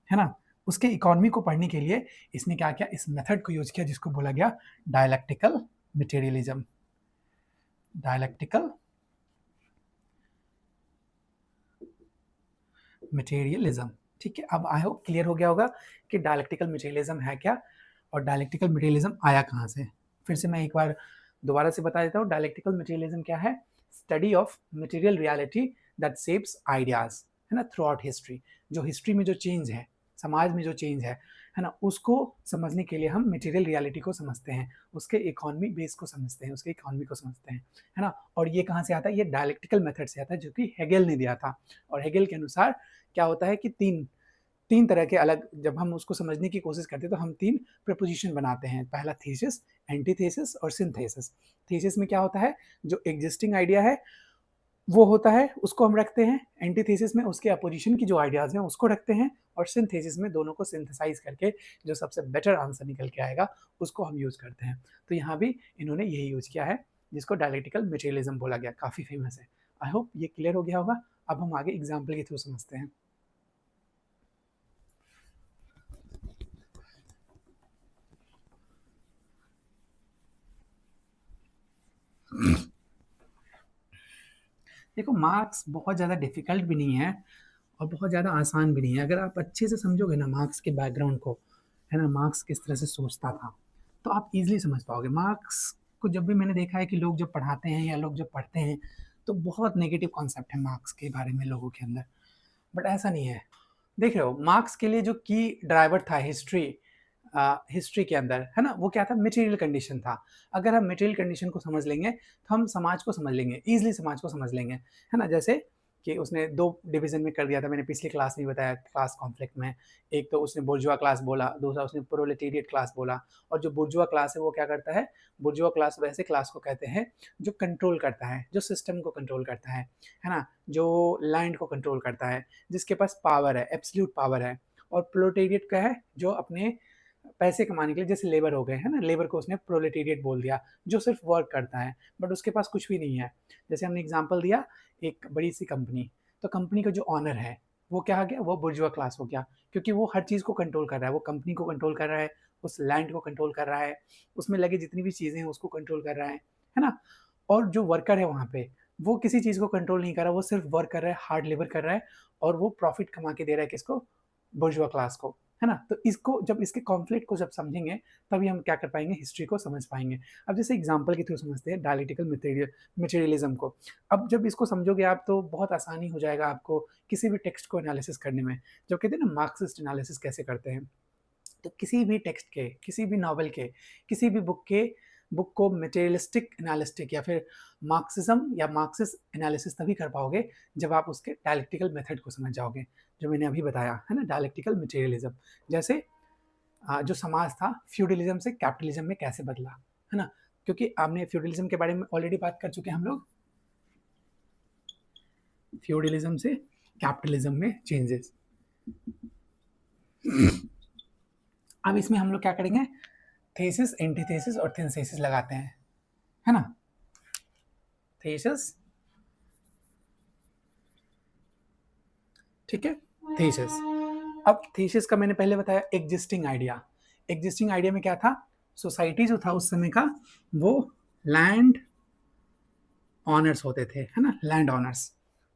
है ना, उसके इकोनॉमी को पढ़ने के लिए इसने क्या किया, इस मेथड को यूज किया जिसको बोला गया डायलेक्टिकल मटेरियलिज्म। डायलेक्टिकल मटेरियलिज्म, ठीक है। अब आई होप क्लियर हो गया होगा कि डायलेक्टिकल मटेरियलिज्म है क्या, और डायलेक्टिकल मटेरियलिज्म आया कहाँ से। फिर से मैं एक बार दोबारा से बता देता हूँ, डायलेक्टिकल मटेरियलिज्म क्या है, study of material reality that shapes ideas, है ना, थ्रू आउट हिस्ट्री। जो हिस्ट्री में जो चेंज है, समाज में जो चेंज है ना, उसको समझने के लिए हम मटेरियल रियलिटी को समझते हैं, उसके इकोनॉमी बेस को समझते हैं, उसके इकोनॉमी को समझते हैं, है ना। और ये कहाँ से आता है, ये डायलेक्टिकल मेथड से आता है, जो कि हेगल ने दिया था। और हेगल के अनुसार क्या होता है कि तीन तीन तरह के अलग, जब हम उसको समझने की कोशिश करते हैं तो हम तीन प्रपोजिशन बनाते हैं। पहला थीसिस, एंटीथेसिस और सिंथेसिस। थीसिस में क्या होता है, जो एग्जिस्टिंग आइडिया है वो होता है, उसको हम रखते हैं, एंटीथेसिस में उसके अपोजिशन की जो आइडियाज़ हैं उसको रखते हैं, और सिंथेसिस में दोनों को सिंथेसाइज़ करके जो सबसे बेटर आंसर निकल के आएगा उसको हम यूज़ करते हैं। तो यहाँ भी इन्होंने यही यूज़ किया है, जिसको डायलेक्टिकल मटेरियलिज़्म बोला गया, काफ़ी फेमस है। आई होप ये क्लियर हो गया होगा। अब हम आगे एग्जाम्पल के थ्रू समझते हैं। देखो, मार्क्स बहुत ज़्यादा डिफ़िकल्ट भी नहीं है और बहुत ज़्यादा आसान भी नहीं है। अगर आप अच्छे से समझोगे ना मार्क्स के बैकग्राउंड को, है ना, मार्क्स किस तरह से सोचता था, तो आप ईज़िली समझ पाओगे। मार्क्स को जब भी मैंने देखा है कि लोग जब पढ़ाते हैं या लोग जब पढ़ते हैं, तो बहुत नेगेटिव कॉन्सेप्ट है मार्क्स के बारे में लोगों के अंदर, बट ऐसा नहीं है। देख रहे हो, मार्क्स के लिए जो की ड्राइवर था हिस्ट्री, हिस्ट्री के अंदर, है ना, वो क्या था? मटेरियल कंडीशन था। अगर हम मटेरियल कंडीशन को समझ लेंगे तो हम समाज को समझ लेंगे, ईजिली समाज को समझ लेंगे, है ना। जैसे कि उसने दो डिवीजन में कर दिया था, मैंने पिछली क्लास में बताया, क्लास कॉन्फ्लिक्ट में। एक तो उसने बुर्जुआ क्लास बोला, दूसरा उसने प्रोलेटेरिएट क्लास बोला। और जो बुर्जुआ क्लास है वो क्या करता है? बुर्जुआ क्लास वैसे क्लास को कहते हैं जो कंट्रोल करता है, जो सिस्टम को कंट्रोल करता है ना, जो लैंड को कंट्रोल करता है, जिसके पास पावर है, एब्सोल्यूट पावर है। और प्रोलेटेरिएट क्या है? जो अपने पैसे कमाने के लिए, जैसे लेबर हो गए, है ना, लेबर को उसने प्रोलेटेरिएट बोल दिया, जो सिर्फ वर्क करता है, बट उसके पास कुछ भी नहीं है। जैसे हमने एग्जांपल दिया एक बड़ी सी कंपनी, तो कंपनी का जो ऑनर है वो क्या आ गया? वो बुर्जुआ क्लास हो गया, क्योंकि वो हर चीज़ को कंट्रोल कर रहा है, वो कंपनी को कंट्रोल कर रहा है, उस लैंड को कंट्रोल कर रहा है, उसमें लगे जितनी भी चीज़ें हैं उसको कंट्रोल कर रहा है ना। और जो वर्कर है वहाँ पे, वो किसी चीज़ को कंट्रोल नहीं कर रहा, वो सिर्फ वर्क कर रहा है, हार्ड लेबर कर रहा है, और वो प्रॉफिट कमा के दे रहा है किसको? बुर्जुआ क्लास को, है ना। तो इसको जब, इसके कॉन्फ्लिक्ट को जब समझेंगे, तभी हम क्या कर पाएंगे? हिस्ट्री को समझ पाएंगे। अब जैसे एग्जांपल के थ्रू समझते हैं डायलेक्टिकल मटेरियलिज्म को। अब जब इसको समझोगे आप तो बहुत आसानी हो जाएगा आपको किसी भी टेक्स्ट को एनालिसिस करने में। जब कहते हैं ना मार्क्सिस्ट एनालिसिस कैसे करते हैं, तो किसी भी टेक्स्ट के, किसी भी नॉवल के, किसी भी बुक को मटेरियलिस्टिक एनालिस्टिक या फिर मार्क्सिज्म या मार्क्सिस्ट एनालिसिस तभी कर पाओगे जब आप उसके डायलेक्टिकल मेथड को समझ जाओगे, जो मैंने अभी बताया, है ना, डायलेक्टिकल मटेरियलिज्म। जैसे जो समाज था फ्यूडलिज्म से कैपिटलिज्म में कैसे बदला, है ना, क्योंकि आपने फ्यूडलिज्म के बारे में ऑलरेडी बात कर चुके हैं हम लोग, फ्यूडलिज्म से कैपिटलिज्म में चेंजेस। अब इसमें हम लोग क्या करेंगे? थेसिस, एंटीथेसिस और सिंथेसिस लगाते हैं, है ना। थेसिस, ठीक है, थेसिस। अब थेसिस का मैंने पहले बताया एग्जिस्टिंग आइडिया। एग्जिस्टिंग आइडिया में क्या था? सोसाइटी जो था उस समय का, वो लैंड ऑनर्स होते थे, है ना, लैंड ऑनर्स।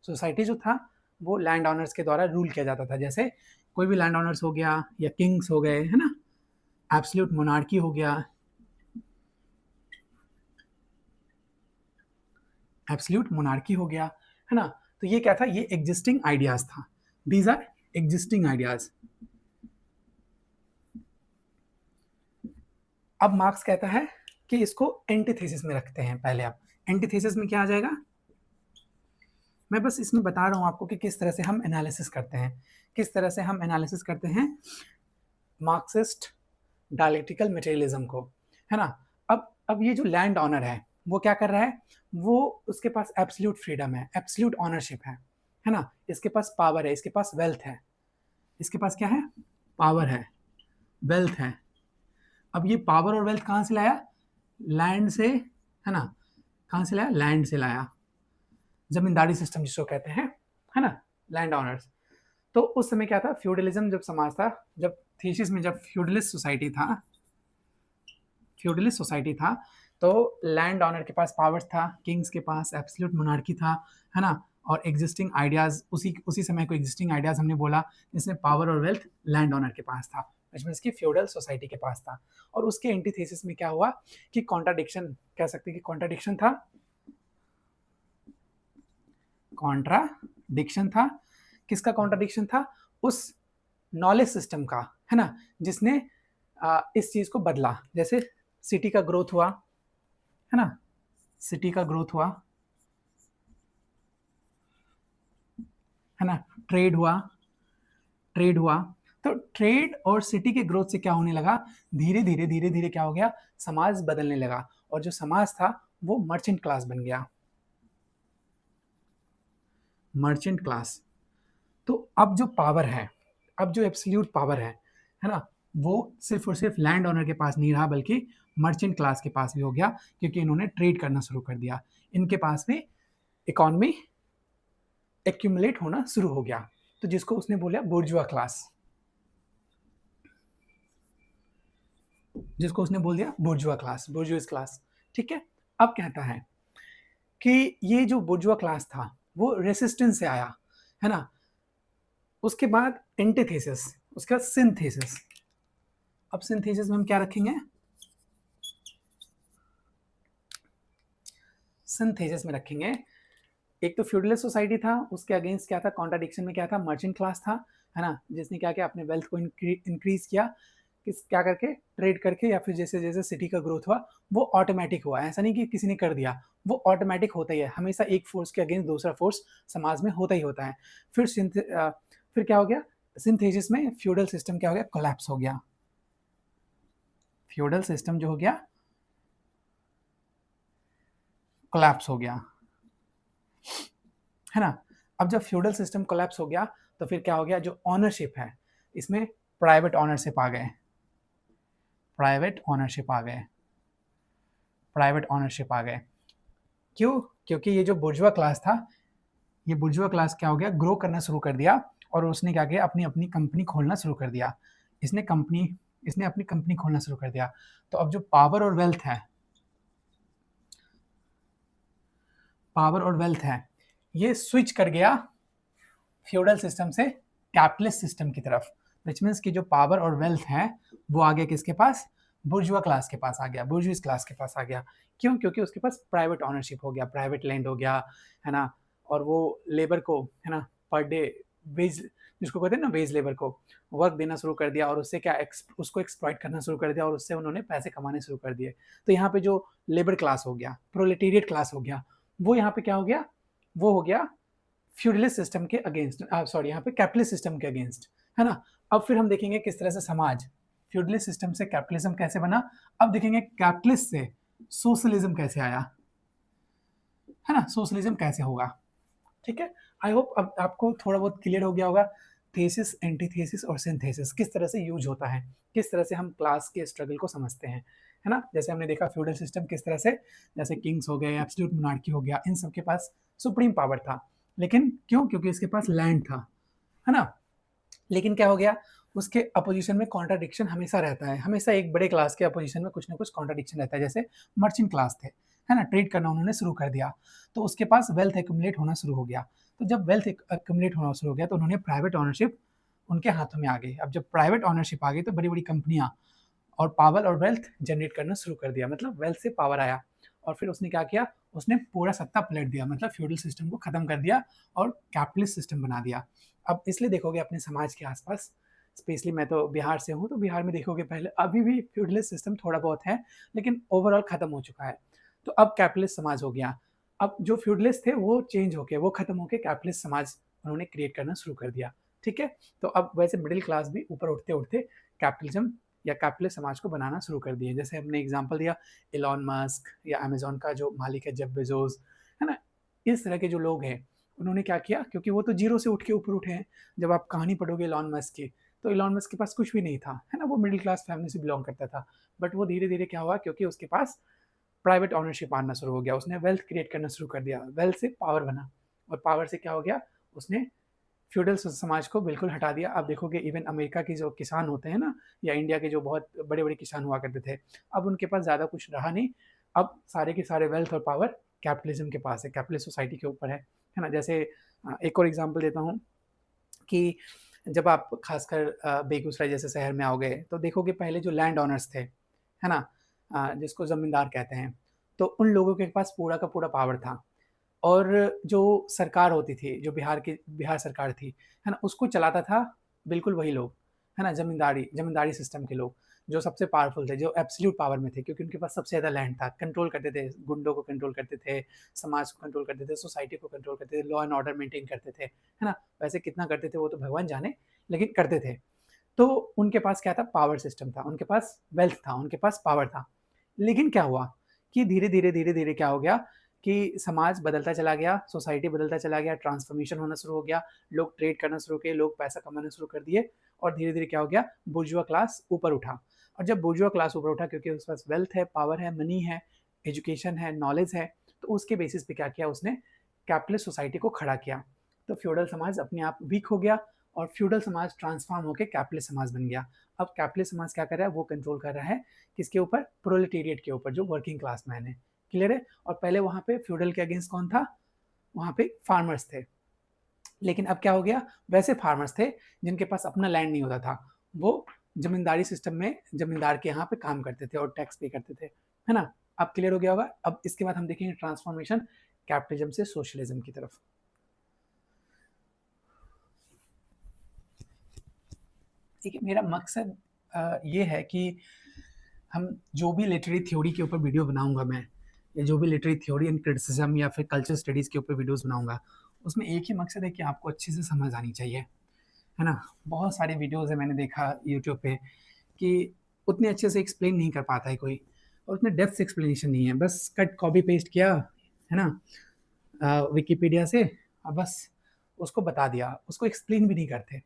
सोसाइटी जो था वो लैंड ऑनर्स के द्वारा रूल किया जाता था। जैसे कोई भी लैंड ऑनर्स हो गया, या किंग्स हो गए, है ना, एब्सोल्यूट मोनार्की हो गया, एब्सोल्यूट मोनार्की हो गया, है ना। तो ये क्या था? ये एग्जिस्टिंग आइडियाज था। These are existing ideas. अब मार्क्स कहता है कि इसको एंटीथेसिस में रखते हैं। पहले आप एंटीथेसिस में क्या आ जाएगा? मैं बस इसमें बता रहा हूं आपको कि किस तरह से हम एनालिसिस करते हैं, किस तरह से हम एनालिसिस करते हैं मार्क्सिस्ट डायलेक्टिकल मटेरियलिज्म को, है ना। अब ये जो लैंड ऑनर है वो क्या कर रहा है? वो, उसके पास एब्सोल्यूट फ्रीडम है, एब्सोल्यूट ऑनरशिप है ना, इसके पास पावर है, इसके पास वेल्थ है, इसके पास क्या है? पावर है, वेल्थ है। अब ये पावर और वेल्थ कहाँ से लाया? लैंड से, है ना। कहाँ से लाया? लैंड से लाया, जमींदारी सिस्टम जिसको कहते हैं, है ना, लैंड ऑनर्स। तो उस समय क्या था? फ्यूडलिज्म जब समाज था, जब थीसिस में जब फ्यूडलिस्ट सोसाइटी था, फ्यूडलिस्ट सोसाइटी था, तो लैंड ऑनर के पास पावर था, किंग्स के पास एब्सोल्यूट मोनार्की था, है ना। और एग्जिस्टिंग आइडियाज, उसी समय को एग्जिस्टिंग आइडियाज हमने बोला, जिसमें पावर और वेल्थ लैंड ऑनर के पास था, which means कि फ्यूडल सोसाइटी के पास था। और उसके एंटीथेसिस में क्या हुआ कि कॉन्ट्राडिक्शन, कह सकते हैं कि कॉन्ट्राडिक्शन था, कॉन्ट्राडिक्शन था। किसका कॉन्ट्राडिक्शन था? उस नॉलेज सिस्टम का, है ना, जिसने इस चीज को बदला। जैसे सिटी का ग्रोथ हुआ, है ना, सिटी का ग्रोथ हुआ, है ना, ट्रेड हुआ, ट्रेड हुआ। तो ट्रेड और सिटी के ग्रोथ से क्या होने लगा? धीरे धीरे धीरे धीरे क्या हो गया? समाज बदलने लगा, और जो समाज था वो मर्चेंट क्लास बन गया। Merchant class. तो अब जो पावर है, अब जो एब्सोल्यूट पावर है ना, वो सिर्फ और सिर्फ लैंड ओनर के पास नहीं रहा बल्कि मर्चेंट क्लास के पास भी हो गया, क्योंकि इन्होंने ट्रेड करना शुरू कर दिया। इनके पास भी इकोनॉमी एक्यूमुलेट होना शुरू हो गया। तो जिसको उसने बोला बुर्जुआ क्लास, जिसको उसने बोल दिया बुर्जुआ क्लास, बुर्जुइस क्लास। ठीक है। अब कहता है कि ये जो बुर्जुआ क्लास था वो रेसिस्टेंस से आया, है ना। उसके बाद एंटीथेसिस, उसके बाद सिंथेसिस। अब सिंथेसिस में हम क्या रखेंगे, सिंथेसिस में रखेंगे, एक तो फ्यूडलिस्ट सोसाइटी था, उसके अगेंस्ट क्या था, कॉन्ट्राडिक्शन में क्या था, मर्चेंट क्लास था, है ना, जिसने क्या किया, अपने वेल्थ को इंक्रीज किया, किस क्या करके, ट्रेड करके, या फिर जैसे जैसे सिटी का ग्रोथ हुआ वो ऑटोमेटिक हुआ, ऐसा नहीं कि किसी ने कर दिया, वो ऑटोमेटिक होता ही है, हमेशा एक फोर्स के अगेंस्ट दूसरा फोर्स समाज में होता ही होता है। फिर क्या हो गया, सिंथेसिस में फ्यूडल सिस्टम क्या हो गया, कोलैप्स हो गया। फ्यूडल सिस्टम जो हो गया कोलैप्स हो गया, है ना। अब जब फ्यूडल सिस्टम कोलैप्स हो गया तो फिर क्या हो गया, जो ऑनरशिप है इसमें प्राइवेट ऑनरशिप आ गए, प्राइवेट ऑनरशिप आ गए, प्राइवेट ऑनरशिप आ गए। क्यों, क्योंकि ये जो बुर्जुआ क्लास था, ये बुर्जुआ क्लास क्या हो गया, ग्रो करना शुरू कर दिया, और उसने क्या किया, अपनी अपनी कंपनी खोलना शुरू कर दिया। इसने अपनी कंपनी खोलना शुरू कर दिया। तो अब जो पावर और वेल्थ है, पावर और वेल्थ है, ये स्विच कर गया फ्यूडल सिस्टम से कैपिटलिस्ट सिस्टम की तरफ। विच मीन्स कि जो पावर और वेल्थ है वो आ गया किसके पास, बुर्जुआ क्लास के पास आ गया, बुर्जुइस क्लास के पास आ गया। क्यों, क्योंकि उसके पास प्राइवेट ऑनरशिप हो गया, प्राइवेट लैंड हो गया, है ना, और वो लेबर को, है ना, पर डे वेज, जिसको कहते हैं ना वेज लेबर को, वर्क देना शुरू कर दिया, और उससे क्या उसको एक्सप्लॉइट करना शुरू कर दिया, और उससे उन्होंने पैसे कमाने शुरू कर दिए। तो यहाँ पे जो लेबर क्लास हो गया, प्रोलेटेरिएट क्लास हो गया, वो यहाँ पे क्या हो गया, वो हो गया फ्यूडलिस्ट सिस्टम के अगेंस्ट, सॉरी यहाँ पे कैपिटलिस्ट सिस्टम के अगेंस्ट, है ना। अब फिर हम देखेंगे किस तरह से समाज फ्यूडलिस्ट सिस्टम से कैपिटलिज्म कैसे बना। अब देखेंगे कैपिटलिस्ट से सोशलिज्म कैसे आया, है ना, सोशलिज्म कैसे होगा। ठीक है। आई होप अब आपको थोड़ा बहुत क्लियर हो गया होगा, थेसिस, एंटीथेसिस और सिंथेसिस किस तरह से यूज होता है, किस तरह से हम क्लास के स्ट्रगल को समझते हैं, है ना। जैसे हमने देखा फ्यूडल सिस्टम किस तरह से, जैसे किंग्स हो गए, एब्सोल्यूट मोनार्की हो गया, इन सब के पास सुप्रीम पावर था, लेकिन क्यों, क्योंकि इसके पास लैंड था, है ना। लेकिन क्या हो गया, उसके अपोजिशन में कॉन्ट्राडिक्शन हमेशा रहता है, हमेशा एक बड़े क्लास के अपोजिशन में कुछ ना कुछ कॉन्ट्राडिक्शन रहता है। जैसे मर्चेंट क्लास थे, है ना, ट्रेड करना उन्होंने शुरू कर दिया, तो उसके पास वेल्थ एक्यूमुलेट होना शुरू हो गया। तो जब वेल्थ एक्यूमुलेट होना शुरू हो गया तो उन्होंने प्राइवेट ऑनरशिप उनके हाथों में आ गई। अब जब प्राइवेट ऑनरशिप आ गई तो बड़ी बड़ी कंपनियां और पावर और वेल्थ जनरेट करना शुरू कर दिया, मतलब वेल्थ से पावर आया, और फिर उसने क्या किया, उसने पूरा सत्ता पलट दिया, मतलब फ्यूडल सिस्टम को खत्म कर दिया और कैपिटलिस्ट सिस्टम बना दिया। अब इसलिए देखोगे अपने समाज के आसपास, स्पेशली मैं तो बिहार से हूँ, तो बिहार में देखोगे पहले अभी भी फ्यूडलिस्ट सिस्टम थोड़ा बहुत है, लेकिन ओवरऑल खत्म हो चुका है। तो अब कैपिटलिस्ट समाज हो गया। अब जो फ्यूडलिस्ट थे वो चेंज होके, वो खत्म होके कैपिटलिस्ट समाज उन्होंने क्रिएट करना शुरू कर दिया। ठीक है। तो अब वैसे मिडिल क्लास भी ऊपर उठते उठते कैपिटलिज्म या कैपिटलिस्ट समाज को बनाना शुरू कर दिए। जैसे हमने एग्जांपल दिया इलॉन मस्क या अमेजोन का जो मालिक है जेफ बेजोस, है ना, इस तरह के जो लोग हैं उन्होंने क्या किया, क्योंकि वो तो जीरो से उठ के ऊपर उठे हैं। जब आप कहानी पढ़ोगे इलॉन मस्क की, तो इलॉन मस्क के पास कुछ भी नहीं था, है ना, वो मिडिल क्लास फैमिली से बिलोंग करता था, बट वो धीरे धीरे क्या हुआ, क्योंकि उसके पास प्राइवेट ऑनरशिप आना शुरू हो गया, उसने वेल्थ क्रिएट करना शुरू कर दिया, वेल्थ से पावर बना, और पावर से क्या हो गया, उसने फ्यूडल समाज को बिल्कुल हटा दिया। आप देखोगे इवन अमेरिका के जो किसान होते हैं ना, या इंडिया के जो बहुत बड़े बड़े किसान हुआ करते थे, अब उनके पास ज़्यादा कुछ रहा नहीं, अब सारे के सारे वेल्थ और पावर कैपिटलिज्म के पास है, कैपिटलिस्ट सोसाइटी के ऊपर है ना। जैसे एक और एग्जांपल देता हूँ कि जब आप खासकर बेगूसराय जैसे शहर में आओगे तो देखोगे पहले जो लैंड ऑनर्स थे, है ना, जिसको ज़मींदार कहते हैं, तो उन लोगों के पास पूरा का पूरा पावर था, और जो सरकार होती थी, जो बिहार सरकार थी, है ना, उसको चलाता था बिल्कुल वही लोग, है ना, ज़मींदारी सिस्टम के लोग, जो सबसे पावरफुल थे, जो एब्सोल्यूट पावर में थे, क्योंकि उनके पास सबसे ज़्यादा लैंड था, कंट्रोल करते थे, गुंडों को कंट्रोल करते थे, समाज को कंट्रोल करते थे, सोसाइटी को कंट्रोल करते थे, लॉ एंड ऑर्डर मेंटेन करते थे, है ना। वैसे कितना करते थे वो तो भगवान जाने, लेकिन करते थे। तो उनके पास क्या था, पावर सिस्टम था, उनके पास वेल्थ था, उनके पास पावर था। लेकिन क्या हुआ कि धीरे धीरे क्या हो गया कि समाज बदलता चला गया, सोसाइटी बदलता चला गया, ट्रांसफॉर्मेशन होना शुरू हो गया, लोग ट्रेड करना शुरू किए, लोग पैसा कमाना शुरू कर दिए और धीरे-धीरे क्या हो गया, बुर्जुआ क्लास ऊपर उठा। और जब बुर्जुआ क्लास ऊपर उठा क्योंकि उसके पास वेल्थ है, पावर है, मनी है, एजुकेशन है, नॉलेज है, तो उसके बेसिस पे क्या किया उसने, कैपिटलिस्ट सोसाइटी को खड़ा किया। तो फ्यूडल समाज अपने आप वीक हो गया और फ्यूडल समाज ट्रांसफॉर्म होकर कैपिटलिस्ट समाज बन गया। अब कैपिटलिस्ट समाज क्या कर रहा है, वो कंट्रोल कर रहा है किसके ऊपर, प्रोलेटेरिएट के ऊपर, जो वर्किंग क्लास मैन है। क्लियर है। और पहले वहां पे फ्यूडल के अगेंस्ट कौन था, वहां पे फार्मर्स थे। लेकिन अब क्या हो गया, वैसे फार्मर्स थे जिनके पास अपना लैंड नहीं होता था, वो जमींदारी सिस्टम में जमींदार के यहाँ पे काम करते थे और टैक्स पे करते थे, है ना। अब क्लियर हो गया होगा। अब इसके बाद हम देखेंगे ट्रांसफॉर्मेशन कैपिटलिज्म से सोशलिज्म की तरफ। ठीक है, मेरा मकसद ये है कि हम जो भी लिटरेरी थ्योरी के ऊपर वीडियो बनाऊंगा मैं, या जो भी लिटरेरी थ्योरी एंड क्रिटिसिज्म या फिर कल्चर स्टडीज़ के ऊपर वीडियोस बनाऊंगा, उसमें एक ही मकसद है कि आपको अच्छे से समझ आनी चाहिए, है ना। बहुत सारे वीडियोस है, मैंने देखा यूट्यूब पे कि उतने अच्छे से एक्सप्लेन नहीं कर पाता है कोई, और उतने डेप्थ से एक्सप्लेनेशन नहीं है, बस कट कॉपी पेस्ट किया, है ना, विकीपीडिया से, और बस उसको बता दिया, उसको एक्सप्लेन भी नहीं करते।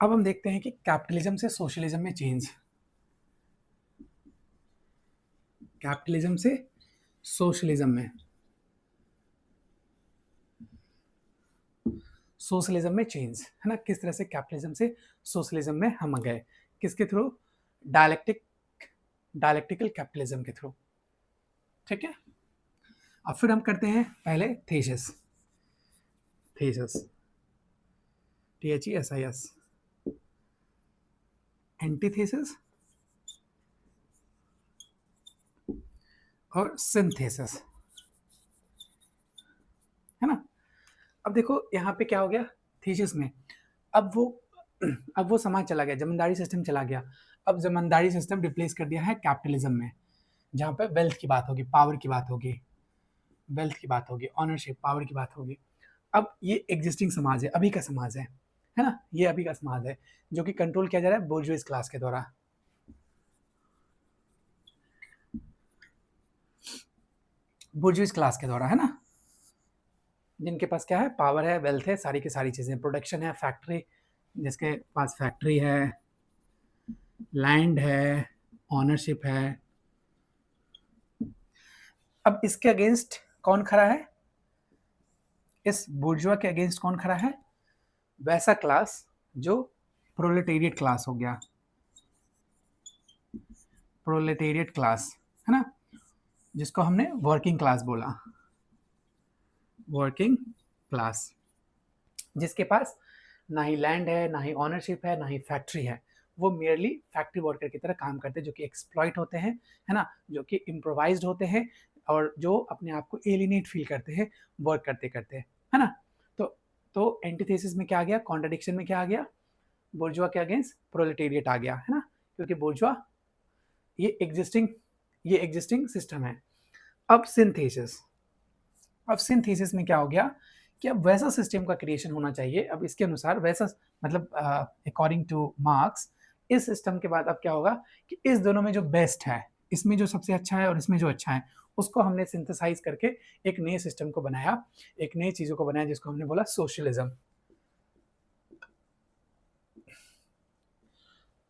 अब हम देखते हैं कि कैपिटलिज्म से सोशलिज्म में चेंज, कैपिटलिज्म से सोशलिज्म में, सोशलिज्म में चेंज, है ना, किस तरह से कैपिटलिज्म से सोशलिज्म में हम गए, किसके थ्रू, डायलेक्टिकल कैपिटलिज्म के थ्रू। ठीक है। अब फिर हम करते हैं पहले थेसिस, THESIS, एंटीथेसिस और सिंथेसिस, है ना। अब देखो यहाँ पे क्या हो गया, थीसिस में अब वो समाज चला गया, जमींदारी सिस्टम चला गया। अब जमींदारी सिस्टम रिप्लेस कर दिया है कैपिटलिज्म में, जहाँ पे वेल्थ की बात होगी, पावर की बात होगी, वेल्थ की बात होगी, ऑनरशिप, पावर की बात होगी। अब ये एग्जिस्टिंग समाज है, अभी का समाज है ना, ये अभी का समाज है जो कि कंट्रोल किया जा रहा है बोर्जुइस क्लास के द्वारा। बोर्जुइस क्लास के द्वारा, है ना, जिनके पास क्या है, पावर है, वेल्थ है, सारी की सारी चीजें, प्रोडक्शन है, फैक्ट्री, जिसके पास फैक्ट्री है, लैंड है, ऑनरशिप है। अब इसके अगेंस्ट कौन खड़ा है, इस बुर्जुआ के अगेंस्ट कौन खड़ा है, वैसा क्लास जो प्रोलेटेरिएट क्लास हो गया, प्रोलेटेरिएट क्लास, है ना, जिसको हमने वर्किंग क्लास बोला, वर्किंग क्लास, जिसके पास ना ही लैंड है, ना ही ऑनरशिप है, ना ही फैक्ट्री है, वो मेयरली फैक्ट्री वर्कर की तरह काम करते हैं, जो कि एक्सप्लॉइट होते हैं, है ना, जो कि इम्प्रोवाइज्ड होते हैं और जो अपने आप को एलिनेट फील करते हैं वर्क करते करते, है ना। तो एंटीथेसिस में क्या आ गया, कॉन्ट्रडिक्शन में क्या आ गया, बुर्जुआ के अगेंस्ट प्रोलेटेरिएट आ गया, है ना, क्योंकि बुर्जुआ ये एग्जिस्टिंग सिस्टम है। अब सिंथेसिस में क्या हो गया कि अब वैसा सिस्टम का क्रिएशन होना चाहिए, अब इसके अनुसार वैसा, मतलब अकॉर्डिंग टू मार्क्स, इस सिस्टम के बाद अब क्या होगा कि इस दोनों में जो बेस्ट है, इसमें जो सबसे अच्छा है और इसमें जो अच्छा है, उसको हमने सिंथेसाइज करके एक नए सिस्टम को बनाया, एक नई चीजों को बनाया, जिसको हमने बोला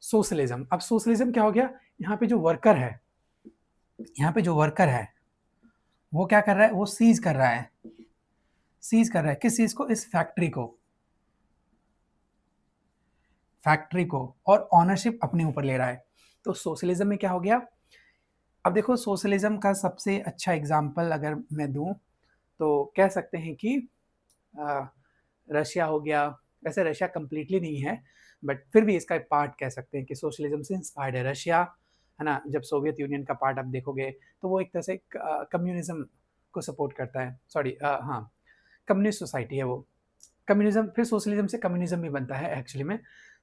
सोशलिज्म। अब सोशलिज्म क्या हो गया, यहाँ पे जो वर्कर है वो क्या कर रहा है, वो सीज कर रहा है किस चीज को, इस फैक्ट्री को और ऑनरशिप अपने ऊपर ले रहा है। तो सोशलिज्म में क्या हो गया, अब देखो सोशलिज्म का सबसे अच्छा एग्जाम्पल अगर मैं दूं तो कह सकते हैं कि रशिया हो गया। वैसे रशिया कंप्लीटली नहीं है, बट फिर भी इसका एक पार्ट कह सकते हैं कि सोशलिज्म से इंस्पायर्ड है रशिया, है ना। जब सोवियत यूनियन का पार्ट आप देखोगे तो वो एक तरह से कम्युनिज्म को सपोर्ट करता है, सॉरी हाँ, कम्युनिस्ट सोसाइटी है वो, कम्युनिज्म, फिर सोशलिज्म से कम्युनिज्म भी बनता है एक्चुअली में।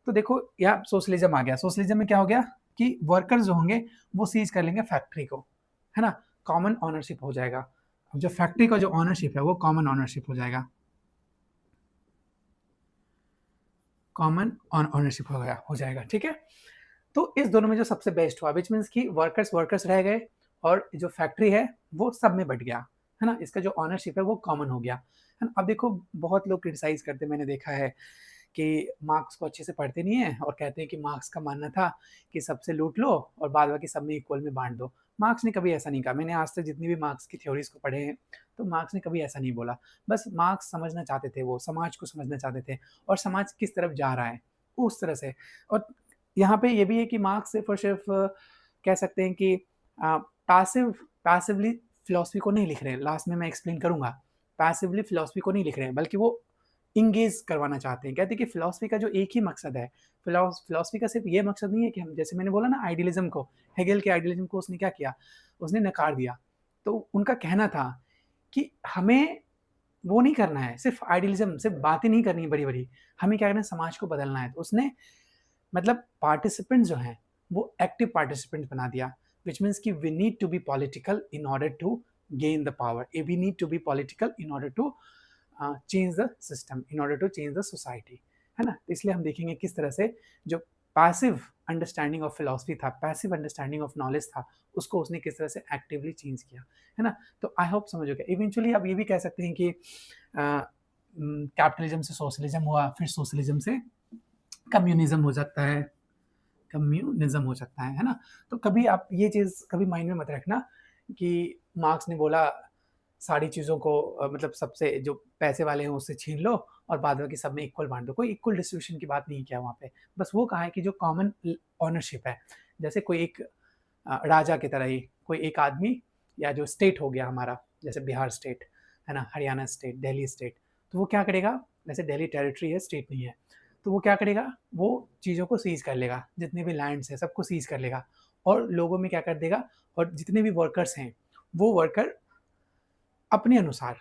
तो देखो यहाँ सोशलिज्म आ गया, सोशलिज्म में क्या हो गया कि वर्कर्स जो होंगे वो सीज कर लेंगे फैक्ट्री को, है ना, कॉमन ऑनरशिप हो जाएगा। अब जो फैक्ट्री का जो ऑनरशिप है वो कॉमन ऑनरशिप हो जाएगा, कॉमन ऑनरशिप हो जाएगा, ठीक है। तो इस दोनों में जो सबसे बेस्ट हुआ, विच मीन्स कि वर्कर्स रह गए और जो फैक्ट्री है वो सब में बट गया, है ना, इसका जो ऑनरशिप है वो कॉमन हो गया, है ना। अब देखो बहुत लोग क्रिटिसाइज़ करते हैं, मैंने देखा है कि मार्क्स को अच्छे से पढ़ते नहीं हैं और कहते हैं कि मार्क्स का मानना था कि सबसे लूट लो और बाद बाकी सब में इक्वल में बाँट दो। मार्क्स ने कभी ऐसा नहीं कहा, मैंने आज तक जितनी भी मार्क्स की थ्योरीज़ को पढ़े हैं, तो मार्क्स ने कभी ऐसा नहीं बोला। बस मार्क्स समझना चाहते थे वो, समाज को समझना चाहते थे और समाज किस तरफ जा रहा है, उस तरह से। और यहाँ पे ये भी है कि मार्क्स सिर्फ़ और सिर्फ़ कह सकते हैं कि पैसिवली फ़िलॉसफ़ी को नहीं लिख रहे हैं, लास्ट में मैं एक्सप्लेन करूँगा। पैसिवली फ़िलॉसफ़ी को नहीं लिख रहे हैं, बल्कि वो इंगेज करवाना चाहते हैं। कहते हैं कि फ़िलॉसफ़ी का जो एक ही मकसद है, फ़िलॉसफ़ी का सिर्फ़ ये मकसद नहीं है कि हम, जैसे मैंने बोला ना आइडियलिज़्म को, हेगेल के आइडियलिज़्म को उसने क्या किया? उसने नकार दिया। तो उनका कहना था कि हमें वो नहीं करना है, सिर्फ़ आइडियलिज़्म, सिर्फ़ बातें नहीं करनी है बड़ी-बड़ी, हमें क्या करना है, समाज को बदलना है। तो उसने मतलब पार्टिसिपेंट्स जो हैं, वो एक्टिव पार्टिसिपेंट्स बना दिया, व्हिच मीन्स कि we need to be political in order to gain the power. We need to be political in order to change the system, in order to change the society, है ना। तो इसलिए हम देखेंगे किस तरह से जो पैसिव अंडरस्टैंडिंग ऑफ फिलॉसफी था, पैसिव अंडरस्टैंडिंग ऑफ नॉलेज था, उसको उसने किस तरह से एक्टिवली चेंज किया, है ना। तो आई होप समझ हो गया। इवेंचुअली आप ये भी कह सकते हैं कि कैपिटलिज्म से सोशलिज्म हुआ, फिर सोशलिज्म से कम्युनिज्म हो सकता है, कम्युनिज्म हो सकता है ना। तो कभी आप ये चीज़ कभी माइंड में मत रखना कि मार्क्स ने बोला सारी चीज़ों को मतलब सबसे जो पैसे वाले हैं उससे छीन लो और बाद बाकी सब में इक्वल बाँट दो। कोई इक्वल डिस्ट्रीब्यूशन की बात नहीं किया वहाँ पे। बस वो कहा है कि जो कॉमन ओनरशिप है, जैसे कोई एक राजा की तरह ही कोई एक आदमी, या जो स्टेट हो गया हमारा, जैसे बिहार स्टेट, है ना, हरियाणा स्टेट, दिल्ली स्टेट, तो वो क्या करेगा, वैसे दिल्ली टेरिटरी है, स्टेट नहीं है, तो वो क्या करेगा, वो चीज़ों को सीज़ कर लेगा, जितने भी लैंड्स हैं सबको सीज़ कर लेगा और लोगों में क्या कर देगा, और जितने भी वर्कर्स हैं, वो वर्कर अपने अनुसार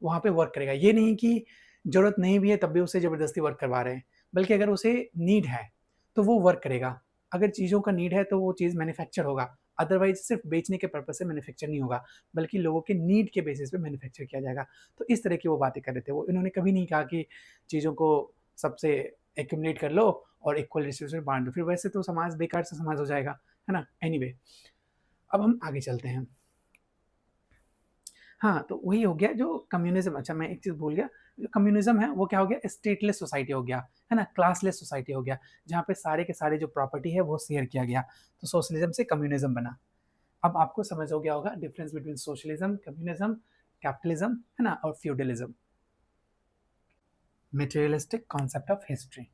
वहाँ पे वर्क करेगा। ये नहीं कि ज़रूरत नहीं भी है तब भी उसे ज़बरदस्ती वर्क करवा रहे हैं, बल्कि अगर उसे नीड है, तो वो वर्क करेगा। अगर चीज़ों का नीड है तो वो चीज़ मैन्युफैक्चर होगा, अदरवाइज़ सिर्फ़ बेचने के पर्पज़ से मैन्युफैक्चर नहीं होगा, बल्कि लोगों के नीड के बेसिस पे मैन्युफैक्चर किया जाएगा। तो इस तरह की वो बातें कर रहे थे वो। इन्होंने कभी नहीं कहा कि चीज़ों को सबसे एक्युमुलेट कर लो और इक्वल डिस्ट्रीब्यूशन में बाँट दो, फिर वैसे तो समाज बेकार सा समाज हो जाएगा, है ना? एनीवे, अब हम आगे चलते हैं। हाँ, तो वही हो गया जो कम्युनिज़्म। अच्छा, मैं एक चीज़ भूल गया, जो कम्युनिज़्म है वो क्या हो गया, स्टेटलेस सोसाइटी हो गया, है ना? क्लासलेस सोसाइटी हो गया, जहाँ पे सारे के सारे जो प्रॉपर्टी है वो शेयर किया गया। तो सोशलिज़्म से कम्युनिज़्म बना। अब आपको समझ हो गया होगा difference between socialism, communism, capitalism, है ना? और feudalism. Materialistic concept of history.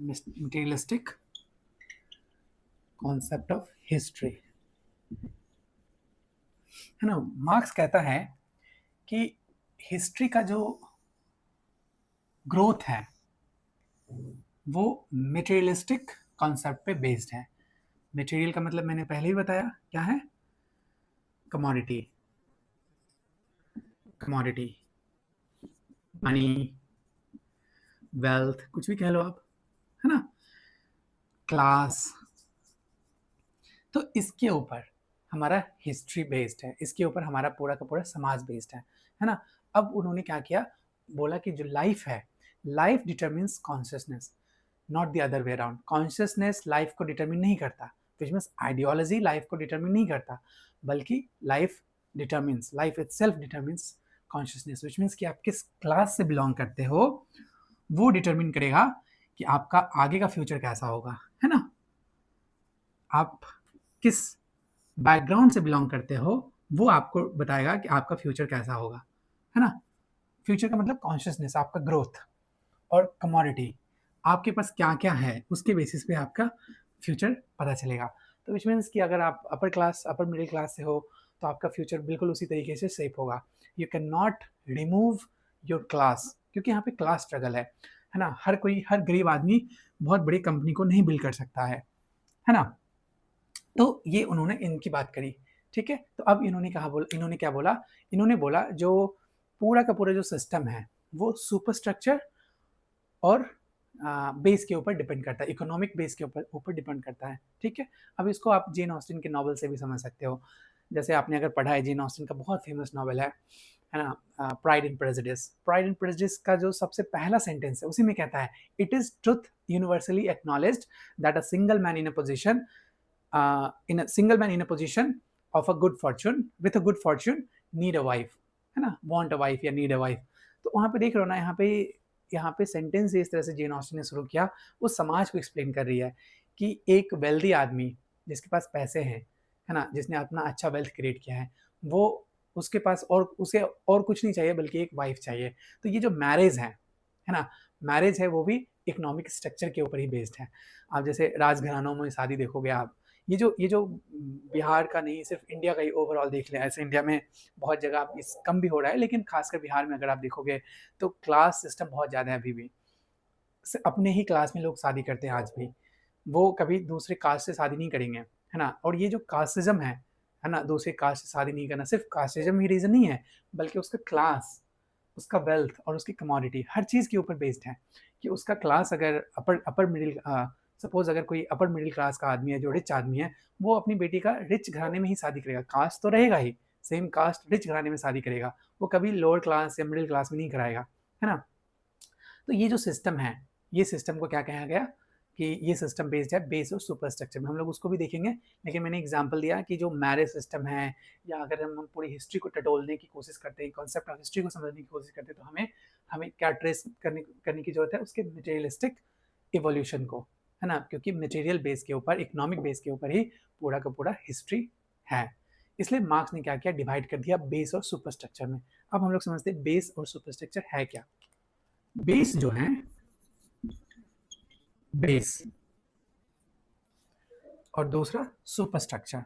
Materialistic concept of history, है ना? मार्क्स कहता है कि हिस्ट्री का जो ग्रोथ है वो मटेरियलिस्टिक कॉन्सेप्ट पे बेस्ड है। मटेरियल का मतलब मैंने पहले ही बताया क्या है, कमोडिटी, कमोडिटी, मनी, वेल्थ, कुछ भी कह लो आप, है ना, क्लास। तो इसके ऊपर हमारा हिस्ट्री बेस्ड है, इसके ऊपर हमारा पूरा का पूरा समाज बेस्ड है ना। अब उन्होंने क्या किया, बोला कि जो लाइफ है, life determines consciousness, not the other way around. Consciousness life को डिटरमिन नहीं करता, विच मीन्स आइडियोलॉजी लाइफ को डिटरमिन नहीं करता, बल्कि life determines, life itself determines consciousness, विच मीन्स कि आप किस क्लास से बिलोंग करते हो वो डिटरमिन करेगा कि आपका आगे का फ्यूचर कैसा होगा, है ना। आप किस बैकग्राउंड से बिलोंग करते हो वो आपको बताएगा कि आपका फ्यूचर कैसा होगा, है ना। फ्यूचर का मतलब कॉन्शियसनेस, आपका ग्रोथ, और कमोडिटी, आपके पास क्या क्या है उसके बेसिस पे आपका फ्यूचर पता चलेगा। तो विच मीन्स कि अगर आप upper class, upper middle class से हो तो आपका फ्यूचर बिल्कुल उसी तरीके से सेफ होगा। You can not remove your class, क्योंकि यहाँ पे क्लास स्ट्रगल है ना। हर कोई, हर गरीब आदमी बहुत बड़ी कंपनी को नहीं बिल्ड कर सकता है ना। तो ये उन्होंने इनकी बात करी, ठीक है। तो अब इन्होंने कहा, बोला इन्होंने क्या बोला, इन्होंने बोला जो पूरा का पूरा जो सिस्टम है वो सुपर स्ट्रक्चर और बेस के ऊपर डिपेंड करता है, इकोनॉमिक बेस के ऊपर डिपेंड करता है, ठीक है। अब इसको आप जेन ऑस्टिन के नॉवल से भी समझ सकते हो। जैसे आपने अगर पढ़ा है, जेन ऑस्टिन का बहुत फेमस नॉवल है ना, pride and prejudice. Pride and prejudice का जो सबसे पहला सेंटेंस है उसी में कहता है, it is truth universally acknowledged that a single man in a position in a single man in a position of a good Fortune with a good Fortune need a wife, है ना, want a wife या need a wife. तो वहाँ पे देख रहे हो ना, यहाँ पे सेंटेंस इस तरह से जेन ऑस्टिन ने शुरू किया, वो समाज को एक्सप्लेन कर रही है कि एक वेल्दी आदमी जिसके पास पैसे हैं, है ना, जिसने अपना अच्छा वेल्थ क्रिएट किया है, वो उसके पास और उसे और कुछ नहीं चाहिए बल्कि एक वाइफ चाहिए। तो ये जो मैरिज है ना, मैरिज है वो भी इकोनॉमिक स्ट्रक्चर के ऊपर ही बेस्ड है। आप जैसे राजघरानों में शादी देखोगे आप, ये जो बिहार का नहीं सिर्फ इंडिया का ही ओवरऑल देख लें, ऐसे इंडिया में बहुत जगह आप इस कम भी हो रहा है, लेकिन खासकर बिहार में अगर आप देखोगे तो क्लास सिस्टम बहुत ज़्यादा है अभी भी। अपने ही क्लास में लोग शादी करते हैं आज भी, वो कभी दूसरे कास्ट से शादी नहीं करेंगे, है ना। और ये जो कास्टिज्म है ना, दूसरे कास्ट से शादी नहीं करना सिर्फ कास्टिज्म ही रीज़न नहीं है, बल्कि उसका क्लास, उसका वेल्थ और उसकी कमोडिटी हर चीज़ के ऊपर बेस्ड है कि उसका क्लास अगर अपर मिडिल, सपोज अगर कोई अपर मिडिल क्लास का आदमी है जो रिच आदमी है, वो अपनी बेटी का रिच घराने में ही शादी करेगा, कास्ट तो रहेगा ही, सेम कास्ट रिच घराने में शादी करेगा, वो कभी लोअर क्लास या मिडिल क्लास में नहीं कराएगा, है ना। तो ये जो सिस्टम है, ये सिस्टम को क्या कहा गया कि ये सिस्टम बेस्ड है बेस और सुपर स्ट्रक्चर में, हम लोग उसको भी देखेंगे। लेकिन मैंने एग्जांपल दिया कि जो मैरिज सिस्टम है, या अगर हम पूरी हिस्ट्री को टटोलने की कोशिश करते हैं, कॉन्सेप्ट ऑफ हिस्ट्री को समझने की कोशिश करते हैं, तो हमें हमें क्या ट्रेस करने की जरूरत है, उसके मटेरियलिस्टिक इवोल्यूशन को, है ना, क्योंकि मटेरियल बेस के ऊपर, इकोनॉमिक बेस के ऊपर ही पूरा का पूरा हिस्ट्री है। इसलिए मार्क्स ने क्या किया, डिवाइड कर दिया बेस और सुपर स्ट्रक्चर में। अब हम लोग समझते हैं बेस और सुपर स्ट्रक्चर है क्या। बेस जो है, बेस, और दूसरा सुपर स्ट्रक्चर।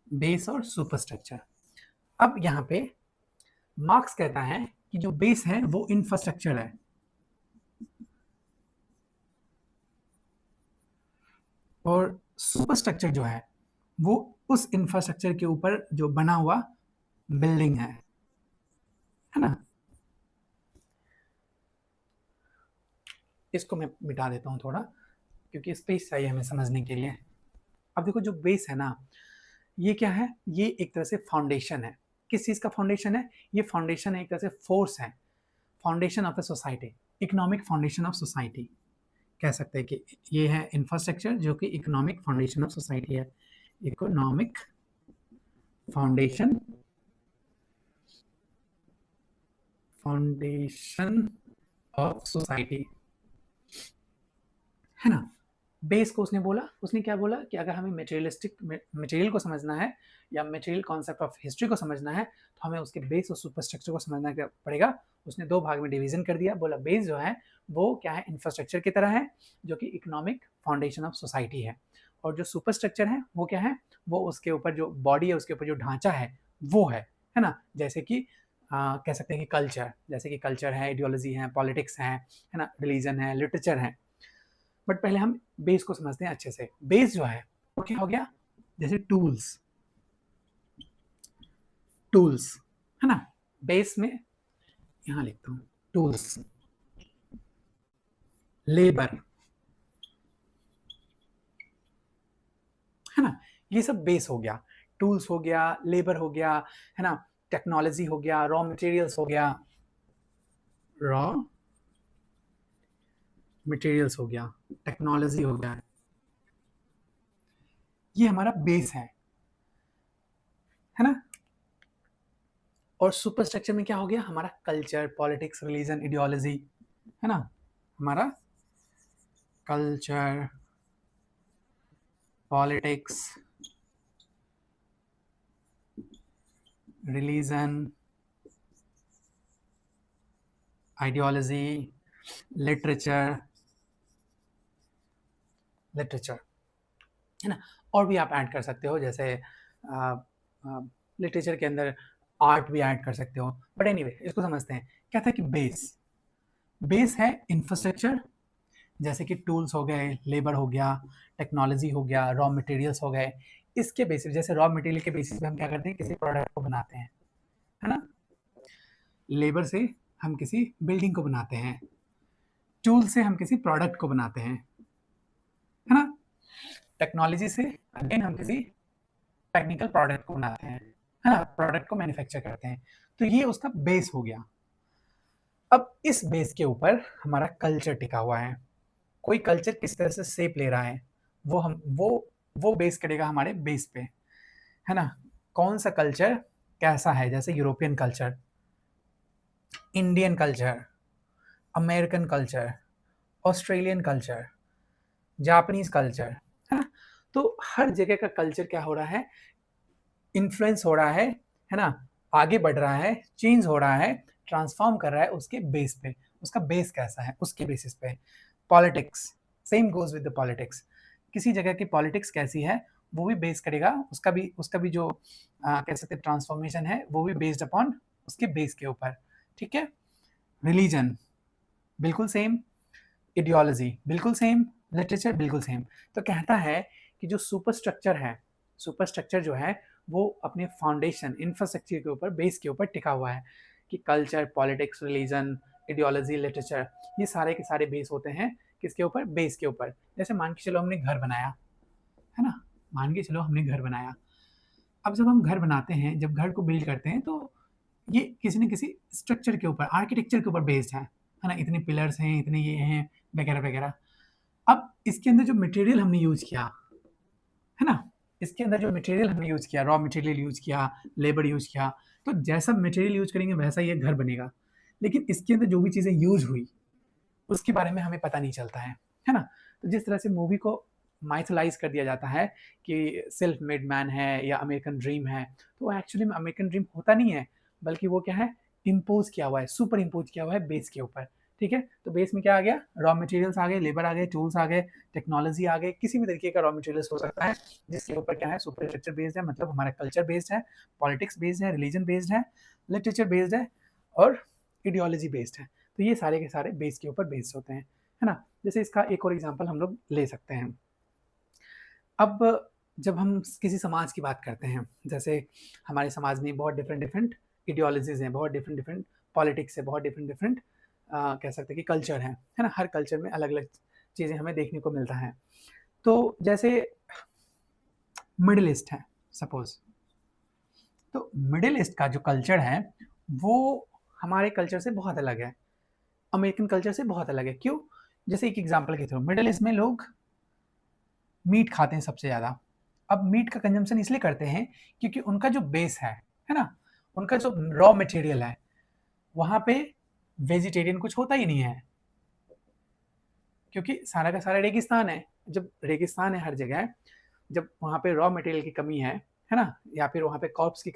बेस और सुपर स्ट्रक्चर। अब यहाँ पे मार्क्स कहता है कि जो बेस है वो इंफ्रास्ट्रक्चर है, और सुपर स्ट्रक्चर जो है वो उस इंफ्रास्ट्रक्चर के ऊपर जो बना हुआ बिल्डिंग है ना। इसको मैं मिटा देता हूँ थोड़ा, क्योंकि स्पेस चाहिए हमें समझने के लिए। अब देखो जो बेस है ना, ये क्या है, ये एक तरह से फाउंडेशन है। किस चीज़ का फाउंडेशन है, ये फाउंडेशन है, एक तरह से फोर्स है, foundation of a society, economic foundation of society कह सकते हैं कि ये है इंफ्रास्ट्रक्चर जो कि इकोनॉमिक फाउंडेशन ऑफ सोसाइटी है। Economic foundation, foundation of society, है ना। बेस को उसने बोला, उसने क्या बोला कि अगर हमें मटेरियलिस्टिक मटेरियल को समझना है, या मटेरियल कॉन्सेप्ट ऑफ हिस्ट्री को समझना है, तो हमें उसके बेस और सुपर स्ट्रक्चर को समझना पड़ेगा। उसने दो भाग में डिवीजन कर दिया, बोला बेस जो है वो क्या है, इंफ्रास्ट्रक्चर की तरह है, जो कि इकोनॉमिक फाउंडेशन ऑफ सोसाइटी है, और जो सुपर स्ट्रक्चर है वो क्या है, वो उसके ऊपर जो बॉडी है, उसके ऊपर जो ढांचा है वो है ना। जैसे कि कह सकते हैं कि कल्चर, जैसे कि कल्चर है, आइडियोलॉजी है, पॉलिटिक्स है ना, रिलीजन है, लिटरेचर है। बट पहले हम बेस को समझते हैं अच्छे से। बेस जो है वो क्या हो गया, जैसे टूल्स, टूल्स, है ना। बेस में यहां लिखता हूं टूल्स, लेबर, है ना, ये सब बेस हो गया। टूल्स हो गया, लेबर हो गया, है ना, टेक्नोलॉजी हो गया, रॉ मटेरियल्स हो गया, रॉ मटेरियल्स हो गया, टेक्नोलॉजी हो गया, ये हमारा बेस है ना। और सुपर स्ट्रक्चर में क्या हो गया, हमारा कल्चर, पॉलिटिक्स, रिलीजन, आइडियोलॉजी, है ना, हमारा culture, politics, religion, ideology, literature, literature, है ना। और भी आप ऐड कर सकते हो, जैसे लिटरेचर के अंदर आर्ट भी ऐड कर सकते हो। बट एनीवे इसको समझते हैं, क्या था कि बेस, बेस है इंफ्रास्ट्रक्चर, जैसे कि टूल्स हो गए, लेबर हो गया, टेक्नोलॉजी हो गया, रॉ मटेरियल्स हो गए। इसके बेसिस, जैसे रॉ मटेरियल के बेसिस पे हम क्या करते हैं, किसी प्रोडक्ट को बनाते हैं, है ना। लेबर से हम किसी बिल्डिंग को बनाते हैं, टूल से हम किसी प्रोडक्ट को बनाते हैं, है ना। टेक्नोलॉजी से अगेन हम किसी टेक्निकल प्रोडक्ट को बनाते हैं, है ना, प्रोडक्ट को मैन्युफैक्चर करते हैं। तो ये उसका बेस हो गया। अब इस बेस के ऊपर हमारा कल्चर टिका हुआ है। कोई कल्चर किस तरह से शेप ले रहा है, वो बेस करेगा हमारे बेस पे, है ना? कौन सा कल्चर कैसा है, जैसे European culture, Indian culture, American culture, Australian culture, Japanese culture, है ना? तो हर जगह का कल्चर क्या हो रहा है, इन्फ्लुएंस हो रहा है ना? आगे बढ़ रहा है, चेंज हो रहा है, ट्रांसफॉर्म कर रहा है उसके बेस पे। उसका बेस कैसा है, उसके बेसिस पे। Politics, same goes with the politics. किसी जगह की पॉलिटिक्स कैसी है, वो भी बेस करेगा, उसका भी जो कह सकते हैं ट्रांसफॉर्मेशन है, वो भी बेस्ड अपॉन उसके बेस के ऊपर। ठीक है? रिलीजन बिल्कुल सेम, इडियोलॉजी बिल्कुल सेम, लिटरेचर बिल्कुल सेम। तो कहता है कि जो सुपर स्ट्रक्चर जो है वो अपने फाउंडेशन, इंफ्रास्ट्रक्चर के ऊपर, बेस के ऊपर टिका हुआ है कि culture, politics, religion, aetiology, literature, ये सारे के सारे बेस होते हैं किसके ऊपर, बेस के ऊपर। जैसे मान के चलो हमने घर बनाया, है ना? मान के चलो हमने घर बनाया। अब जब हम घर बनाते हैं, जब घर को बिल्ड करते हैं, तो ये किसी न किसी स्ट्रक्चर के ऊपर, आर्किटेक्चर के ऊपर बेस्ड है ना? इतने पिलर्स हैं, इतने ये हैं, वगैरह वगैरह। अब इसके अंदर जो मटेरियल हमने यूज किया, है ना? इसके अंदर जो मटेरियल हमने यूज किया, रॉ मटेरियल यूज किया, लेबर यूज किया, तो जैसा मटेरियल यूज करेंगे वैसा ये घर बनेगा। लेकिन इसके अंदर जो भी चीज़ें यूज हुई उसके बारे में हमें पता नहीं चलता है ना? तो जिस तरह से मूवी को माइथोलाइज कर दिया जाता है कि सेल्फ मेड मैन है या अमेरिकन ड्रीम है, तो वो एक्चुअली में अमेरिकन ड्रीम होता नहीं है, बल्कि वो क्या है, इम्पोज किया हुआ है, सुपर इम्पोज किया हुआ है बेस के ऊपर। ठीक है? तो बेस में क्या आ गया, रॉ मटेरियल्स आ गए, लेबर आ गए, टूल्स आ गए, टेक्नोलॉजी आ गए, किसी भी तरीके का रॉ मटेरियल्स हो सकता है जिसके ऊपर क्या है, सुपर स्ट्रक्चर बेस्ड है, मतलब हमारा कल्चर बेस्ड है, पॉलिटिक्स बेस्ड है, रिलीजन बेस्ड है, लिटरेचर बेस्ड है और इडियोलॉजी बेस्ड है। तो ये सारे के सारे बेस के ऊपर बेस्ड होते हैं, है ना? जैसे इसका एक और एग्जांपल हम लोग ले सकते हैं। अब जब हम किसी समाज की बात करते हैं, जैसे हमारे समाज में बहुत डिफरेंट डिफरेंट इडियोलॉजीज हैं, बहुत डिफरेंट डिफरेंट पॉलिटिक्स है, बहुत डिफरेंट डिफरेंट कह सकते हैं कि कल्चर है ना? हर कल्चर में अलग अलग चीज़ें हमें देखने को मिलता है। तो जैसे मिडिल ईस्ट है सपोज, तो मिडिल ईस्ट का जो कल्चर है वो हमारे कल्चर से बहुत अलग है, अमेरिकन कल्चर से बहुत अलग है। क्यों? जैसे एक एग्जांपल के थ्रू, मिडिल ईस्ट में लोग मीट खाते हैं सबसे ज़्यादा। अब मीट का कंजम्पशन इसलिए करते हैं क्योंकि उनका जो बेस है ना? उनका जो रॉ मटेरियल है, वहाँ पे वेजिटेरियन कुछ होता ही नहीं है, क्योंकि सारा का सारा रेगिस्तान है। जब रेगिस्तान है हर जगह, जब वहाँ पे रॉ मटेरियल की कमी है ना? या फिर वहाँ पे क्रॉप्स की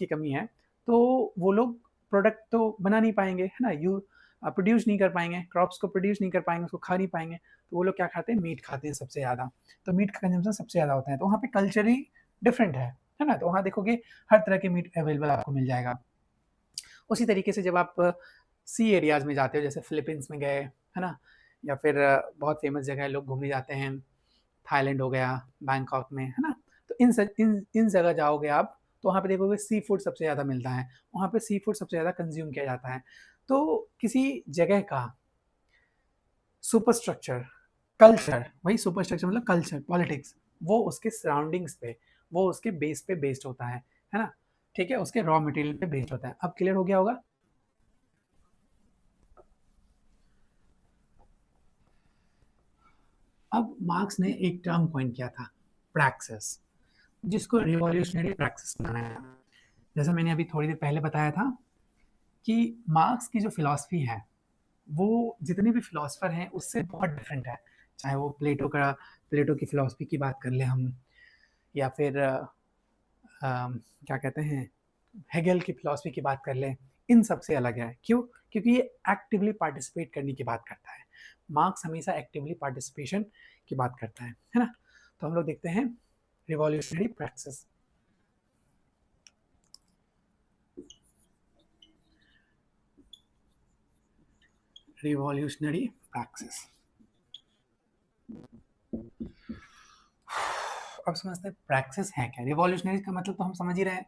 कमी है, तो वो लोग प्रोडक्ट तो बना नहीं पाएँगे, है ना? प्रोड्यूस नहीं कर पाएँगे, क्रॉप्स को प्रोड्यूस नहीं कर पाएँगे, उसको खा नहीं पाएँगे, तो वो लोग क्या खाते हैं? मीट खाते हैं सबसे ज़्यादा। तो मीट का कंज़म्पशन सबसे ज़्यादा होता है, तो वहाँ पे कल्चर ही डिफरेंट है ना? तो वहाँ देखोगे हर तरह के मीट अवेलेबल आपको मिल जाएगा। उसी तरीके से जब आप सी एरियाज़ में जाते हो, जैसे फिलीपींस में गए, है ना? या फिर बहुत फेमस जगह लोग घूमने जाते हैं, थाईलैंड हो गया, बैंकॉक में, है ना? तो इन जगह जाओगे आप, तो वहाँ पे देखोगे सी फूड सबसे ज़्यादा मिलता है, वहाँ पे सी फूड सबसे ज़्यादा कंज़्यूम किया जाता है। तो किसी जगह का सुपर स्ट्रक्चर, कल्चर, वही सुपर स्ट्रक्चर मतलब कल्चर, पॉलिटिक्स, वो उसके सराउंडिंग्स पे, वो उसके बेस पे बेस्ड होता है ना? ठीक है? उसके रॉ मटेरियल पे बेस्ड होता है। अब क्लियर हो गया होगा? अब मार्क्स ने एक टर्म कॉइन किया था, प्रैक्सिस, जिसको रिवॉल्यूशनरी प्रैक्सिस बनाया। जैसा मैंने अभी थोड़ी देर पहले बताया था कि मार्क्स की जो फिलॉसफी है, वो जितने भी फिलोसोफर हैं उससे बहुत डिफरेंट है। चाहे वो प्लेटो की फिलॉसफी की बात कर लें हम, या फिर क्या कहते हैं, हेगल की फिलॉसफी की बात कर लें, इन सब से अलग है। क्यों? क्योंकि ये एक्टिवली पार्टिसिपेट करने की बात करता है। मार्क्स हमेशा एक्टिवली पार्टिसिपेशन की बात करता है ना? तो हम लोग देखते हैं रिवॉल्यूशनरी प्रैक्टिस। रिवॉल्यूशनरी प्रैक्टिस, अब समझते हैं प्रैक्टिस है क्या। रिवॉल्यूशनरी का मतलब तो हम समझ ही रहे हैं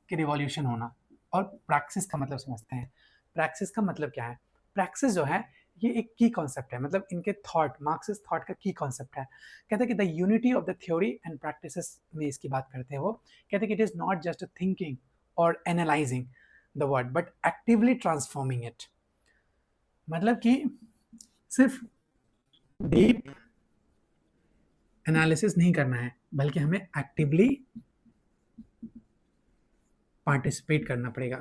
कि रिवॉल्यूशन होना, और प्रैक्टिस का मतलब समझते हैं। प्रैक्टिस का मतलब क्या है? प्रैक्टिस जो है ये एक की कॉन्सेप्ट है, मतलब इनके थॉट, मार्क्सिस्ट थॉट का की कॉन्सेप्ट है। कहते हैं कि the unity of the theory and practices में इसकी बात करते हैं वो। कहते हैं कि it is not just thinking और analysing the word, but actively transforming it. मतलब कि सिर्फ डीप एनालिसिस नहीं करना है, बल्कि हमें एक्टिवली पार्टिसिपेट करना पड़ेगा,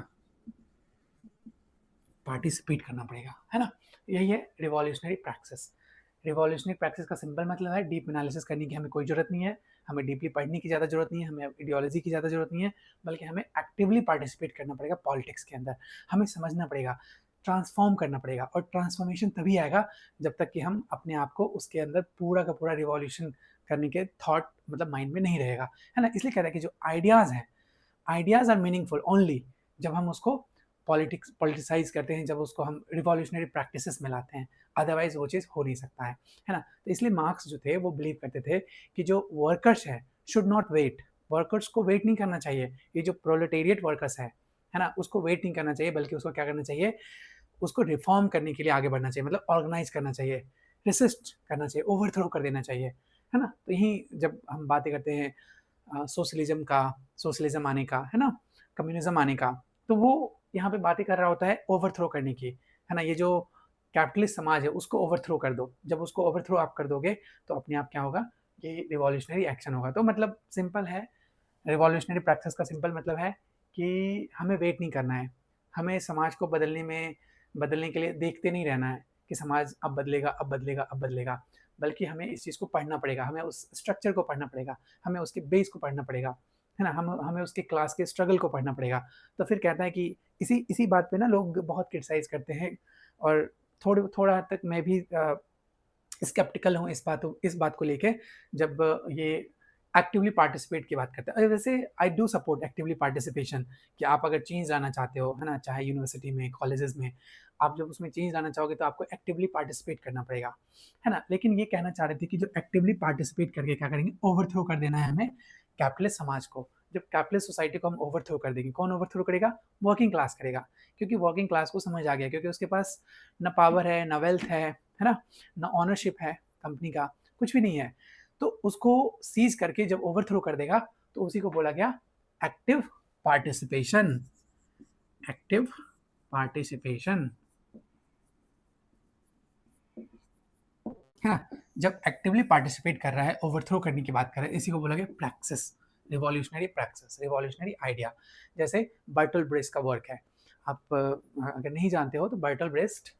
पार्टिसिपेट करना पड़ेगा, है ना। यही है रिवॉल्यूशनरी प्रैक्टिस। रिवॉल्यूशनरी प्रैक्टिस का सिंपल मतलब है डीप एनालिसिस करने की हमें कोई ज़रूरत नहीं है, हमें डीपली पढ़ने की ज़्यादा ज़रूरत नहीं है, हमें आइडियोलॉजी की ज़्यादा ज़रूरत नहीं है, बल्कि हमें एक्टिवली पार्टिसिपेट करना पड़ेगा पॉलिटिक्स के अंदर। हमें समझना पड़ेगा, ट्रांसफॉर्म करना पड़ेगा, और ट्रांसफॉर्मेशन तभी आएगा जब तक कि हम अपने आप को उसके अंदर पूरा का पूरा रिवॉल्यूशन करने के थॉट मतलब माइंड में नहीं रहेगा, है ना। इसलिए कहता है कि जो आइडियाज़ हैं, आइडियाज़ आर मीनिंगफुल ओनली जब हम उसको पॉलिटिसाइज करते हैं, जब उसको हम रिवॉल्यूशनरी प्रैक्टिसेस में लाते हैं, अदरवाइज वो चीज़ हो नहीं सकता है ना। तो इसलिए मार्क्स जो थे वो बिलीव करते थे कि जो वर्कर्स है शुड नॉट वेट, वर्कर्स को वेट नहीं करना चाहिए, ये जो प्रोलेटेरिएट वर्कर्स है ना, उसको वेट नहीं करना चाहिए, बल्कि उसको क्या करना चाहिए, उसको रिफॉर्म करने के लिए आगे बढ़ना चाहिए, मतलब ऑर्गेनाइज करना चाहिए, रेसिस्ट करना चाहिए, ओवरथ्रो कर देना चाहिए, है ना। तो यही जब हम बातें करते हैं सोशलिज्म का, सोशलिज्म आने का, है ना, कम्युनिज्म आने का, तो वो यहाँ पे बातें कर रहा होता है ओवरथ्रो करने की, है ना। ये जो कैपिटलिस्ट समाज है उसको ओवरथ्रो कर दो, जब उसको ओवरथ्रो आप कर दोगे तो अपने आप क्या होगा, ये रिवॉल्यूशनरी एक्शन होगा। तो मतलब सिंपल है, रिवॉल्यूशनरी प्रैक्टिस का सिंपल मतलब है कि हमें वेट नहीं करना है, हमें समाज को बदलने के लिए देखते नहीं रहना है कि समाज अब बदलेगा, अब बदलेगा, अब बदलेगा, बल्कि हमें इस चीज़ को पढ़ना पड़ेगा, हमें उस स्ट्रक्चर को पढ़ना पड़ेगा, हमें उसके बेस को पढ़ना पड़ेगा, है ना, हमें उसके क्लास के स्ट्रगल को पढ़ना पड़ेगा। तो फिर कहता है कि इसी इसी बात पे ना लोग बहुत क्रिटिसाइज़ करते हैं, और थोड़ा हद तक मैं भी स्केप्टिकल हूँ इस बात को लेके, जब ये एक्टिवली पार्टिसिपेट की बात करते हैं। वैसे I do support actively participation, कि आप अगर चेंज लाना चाहते हो, है ना, चाहे यूनिवर्सिटी में, कॉलेजेस में, आप जब उसमें चेंज लाना चाहोगे तो आपको एक्टिवली पार्टिसिपेट करना पड़ेगा, है ना। लेकिन ये कहना चाह रहे थे कि जो एक्टिवली पार्टिसिपेट करके क्या करेंगे, ओवरथ्रो कर देना है हमें कैपिटलिस्ट समाज को। जब कैपिटलिस्ट सोसाइटी को हम ओवरथ्रो कर देंगे, कौन ओवरथ्रो करेगा, वर्किंग क्लास करेगा, क्योंकि वर्किंग क्लास को समझ आ गया, क्योंकि उसके पास ना पावर है, ना वेल्थ है ना, ना ऑनरशिप है कंपनी का, कुछ भी नहीं है। तो उसको सीज करके जब ओवरथ्रो कर देगा तो उसी को बोला गया एक्टिव पार्टिसिपेशन, एक्टिव पार्टिसिपेशन, है ना। जब एक्टिवली पार्टिसिपेट कर रहा है, ओवरथ्रो करने की बात कर रहा है, इसी को बोला गया practice, revolutionary practice, revolutionary idea. जैसे बर्टोल्ड ब्रेस्ट का वर्क है, आप अगर नहीं जानते हो तो बर्टोल्ड ब्रेस्ट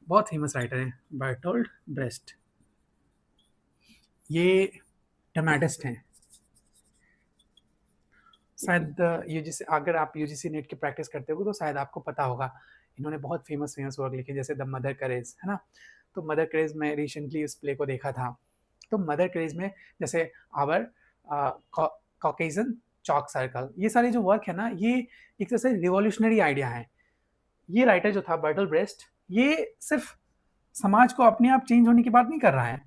बहुत फेमस राइटर है, बर्टोल्ड ब्रेस्ट, ये ड्रामेटिस्ट हैं, शायद यूजीसी, अगर आप यूजीसी नेट की प्रैक्टिस करते हो तो शायद आपको पता होगा, इन्होंने बहुत फेमस फेमस वर्क लिखे, जैसे द मदर करेज, है ना। तो मदर करेज में रिसेंटली उस प्ले को देखा था, तो मदर करेज में जैसे आवर कॉकेजन चॉक सर्कल, ये सारे जो वर्क है ना, ये एक तरह से रिवॉल्यूशनरी आइडिया है। ये राइटर जो था बर्टल ब्रेस्ट, ये सिर्फ समाज को अपने आप चेंज होने की बात नहीं कर रहा है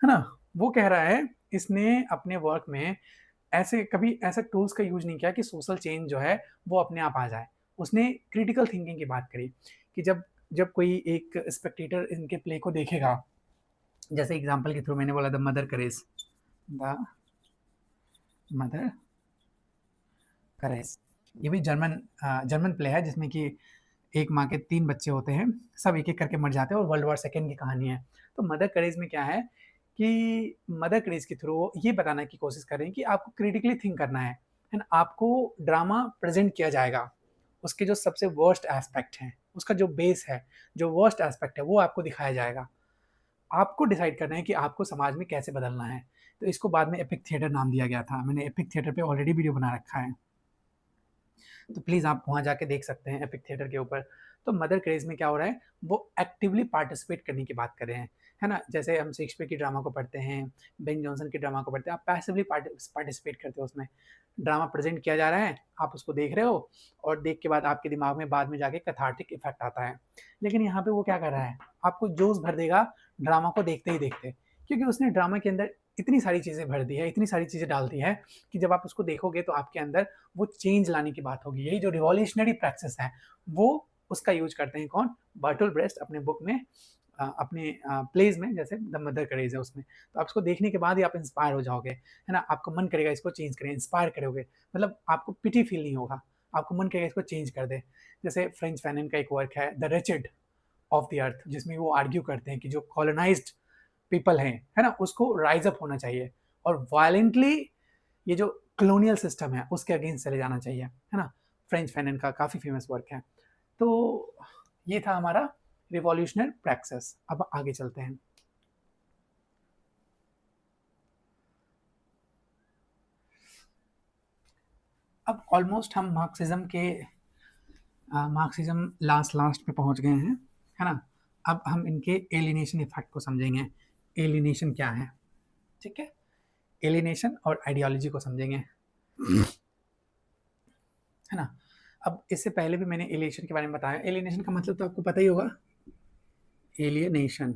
ना, वो कह रहा है, इसने अपने वर्क में ऐसे कभी ऐसे टूल्स का यूज नहीं किया कि सोशल चेंज जो है वो अपने आप आ जाए। उसने क्रिटिकल थिंकिंग की बात करी कि जब जब कोई एक स्पेक्टेटर इनके प्ले को देखेगा, जैसे एग्जांपल के थ्रू मैंने बोला the Mother Courage, the Mother Courage, ये भी जर्मन प्ले है, जिसमें कि एक माँ के 3 बच्चे होते हैं, सब एक-एक करके मर जाते हैं, और वर्ल्ड वॉर सेकंड की कहानी है। तो मदर करेज में क्या है कि मदर करेज के थ्रू वो ये बताने की कोशिश कर रहे हैं कि आपको क्रिटिकली थिंक करना है ना? आपको ड्रामा प्रेज़ेंट किया जाएगा, उसके जो सबसे वर्स्ट एस्पेक्ट हैं, उसका जो बेस है, जो वर्स्ट एस्पेक्ट है, वो आपको दिखाया जाएगा। आपको डिसाइड करना है कि आपको समाज में कैसे बदलना है। तो इसको बाद में एपिक थिएटर नाम दिया गया था। मैंने एपिक थिएटर पे ऑलरेडी वीडियो बना रखा है। तो प्लीज़ आप वहाँ जाके देख सकते हैं एपिक थिएटर के ऊपर। तो मदर क्रेज़ में क्या हो रहा है, वो एक्टिवली पार्टिसिपेट करने की बात कर रहे हैं, है ना? जैसे हम शेक्सपियर की ड्रामा को पढ़ते हैं, बेन जॉनसन की ड्रामा को पढ़ते हैं, आप पैसिवली पार्टिसिपेट करते हो उसमें। ड्रामा प्रेज़ेंट किया जा रहा है, आप उसको देख रहे हो, और देख के बाद आपके दिमाग में बाद में जाके कैथार्टिक इफ़ेक्ट आता है। लेकिन यहाँ पे वो क्या कर रहा है, आपको जोश भर देगा ड्रामा को देखते ही देखते, क्योंकि उसने ड्रामा के अंदर इतनी सारी चीज़ें भर दी है, इतनी सारी चीज़ें डाल दी है कि जब आप उसको देखोगे तो आपके अंदर वो चेंज लाने की बात होगी। यही जो रिवॉल्यूशनरी प्रैक्टिस है, वो उसका यूज़ करते हैं कौन? बर्टोल्ड ब्रेस्ट अपने बुक में, अपने प्लेज़ में, जैसे द मदर करेज़ है उसमें। तो आप इसको देखने के बाद ही आप इंस्पायर हो जाओगे, है ना? आपको मन करेगा इसको चेंज करें, इंस्पायर करोगे, मतलब आपको पिटी फील नहीं होगा, आपको मन करेगा इसको चेंज कर दें। जैसे फ्रेंच फैनन का एक वर्क है the Richard, of the earth, जिसमें वो आर्ग्यू करते हैं कि जो कॉलोनाइज्ड पीपल हैं, है ना, उसको राइज अप होना चाहिए और वायलेंटली ये जो कॉलोनियल सिस्टम है उसके अगेंस्ट चले जाना चाहिए, है ना। फ्रेंच फैनन का काफ़ी फेमस वर्क है। तो ये था हमारा रिवॉल्यूशनरी प्रैक्टिस। अब आगे चलते हैं। अब ऑलमोस्ट हम मार्क्सिज्म लास्ट पे पहुंच गए हैं, है ना। अब हम इनके एलिनेशन इफेक्ट को समझेंगे। एलिनेशन क्या है, ठीक है, एलिनेशन और आइडियोलॉजी को समझेंगे, है ना। अब इससे पहले भी मैंने एलिनेशन के बारे में बताया। एलिनेशन का मतलब तो आपको पता ही होगा, एलियनेशन।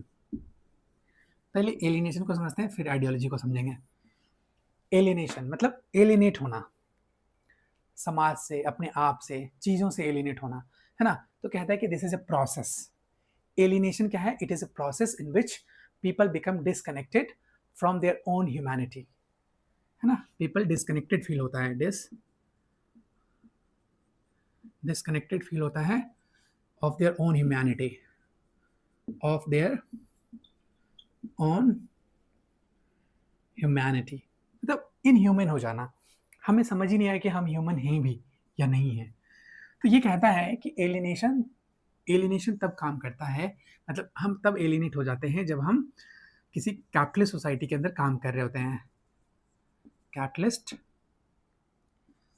पहले एलिनेशन को समझते हैं, फिर आइडियोलॉजी को समझेंगे। एलिनेशन मतलब एलिनेट होना, समाज से, अपने आप से, चीज़ों से एलिनेट होना, है ना। तो कहता है कि this is a process. Alienation क्या है? It is a process in which people become disconnected from their own humanity, है ना। पीपल डिसकनेक्टेड फील होता है, डिसकनेक्टेड फील होता है of their own humanity, of their own humanity, मतलब inhuman हो जाना। हमें समझ ही नहीं आया कि हम ह्यूमन हैं भी या नहीं है। तो ये कहता है कि एलिनेशन तब काम करता है, मतलब हम तब एलिनेट हो जाते हैं जब हम किसी कैपिटलिस्ट सोसाइटी के अंदर काम कर रहे होते हैं, कैपिटलिस्ट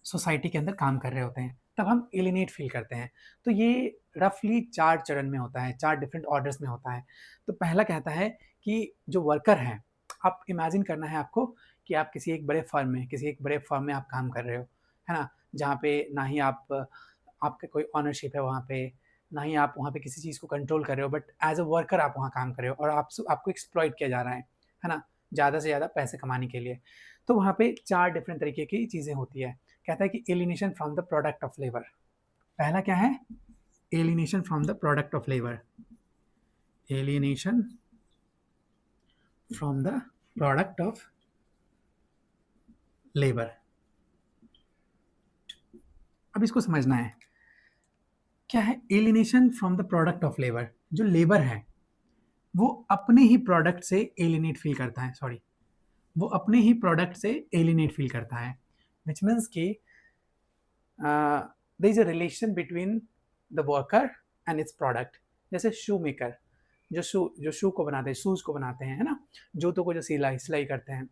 सोसाइटी के अंदर काम कर रहे होते हैं, तब हम एलिनेट फील करते हैं। तो ये रफली 4 चरण में होता है, 4 डिफरेंट ऑर्डर्स में होता है। तो पहला कहता है कि जो वर्कर हैं, आप इमेजिन करना है आपको कि आप किसी एक बड़े फर्म में आप काम कर रहे हो, है ना। जहाँ पे ना ही आपका कोई ऑनरशिप है वहाँ पे, ना ही आप वहाँ पे किसी चीज़ को कंट्रोल कर रहे हो, बट एज अ वर्कर आप वहाँ काम कर रहे हो और आपको एक्सप्लॉइट किया जा रहा है ना, ज़्यादा से ज़्यादा पैसे कमाने के लिए। तो वहाँ पे 4 डिफरेंट तरीके की चीज़ें होती है। कहता है कि alienation from the product of labour. पहला क्या है? Alienation from the product of labour, alienation from the product of labour. अब इसको समझना है, क्या है alienation from the product of labour. जो लेबर है वो अपने ही प्रोडक्ट से एलिनेट फील करता है, सॉरी, वो अपने ही प्रोडक्ट से एलिनेट फील करता है, विच मीन्स कि there is a relation between the worker and its product. जैसे शू मेकर, जो शू को बनाते हैं, शूज़ को बनाते हैं, है ना, जूतों को जो सिलाई करते हैं।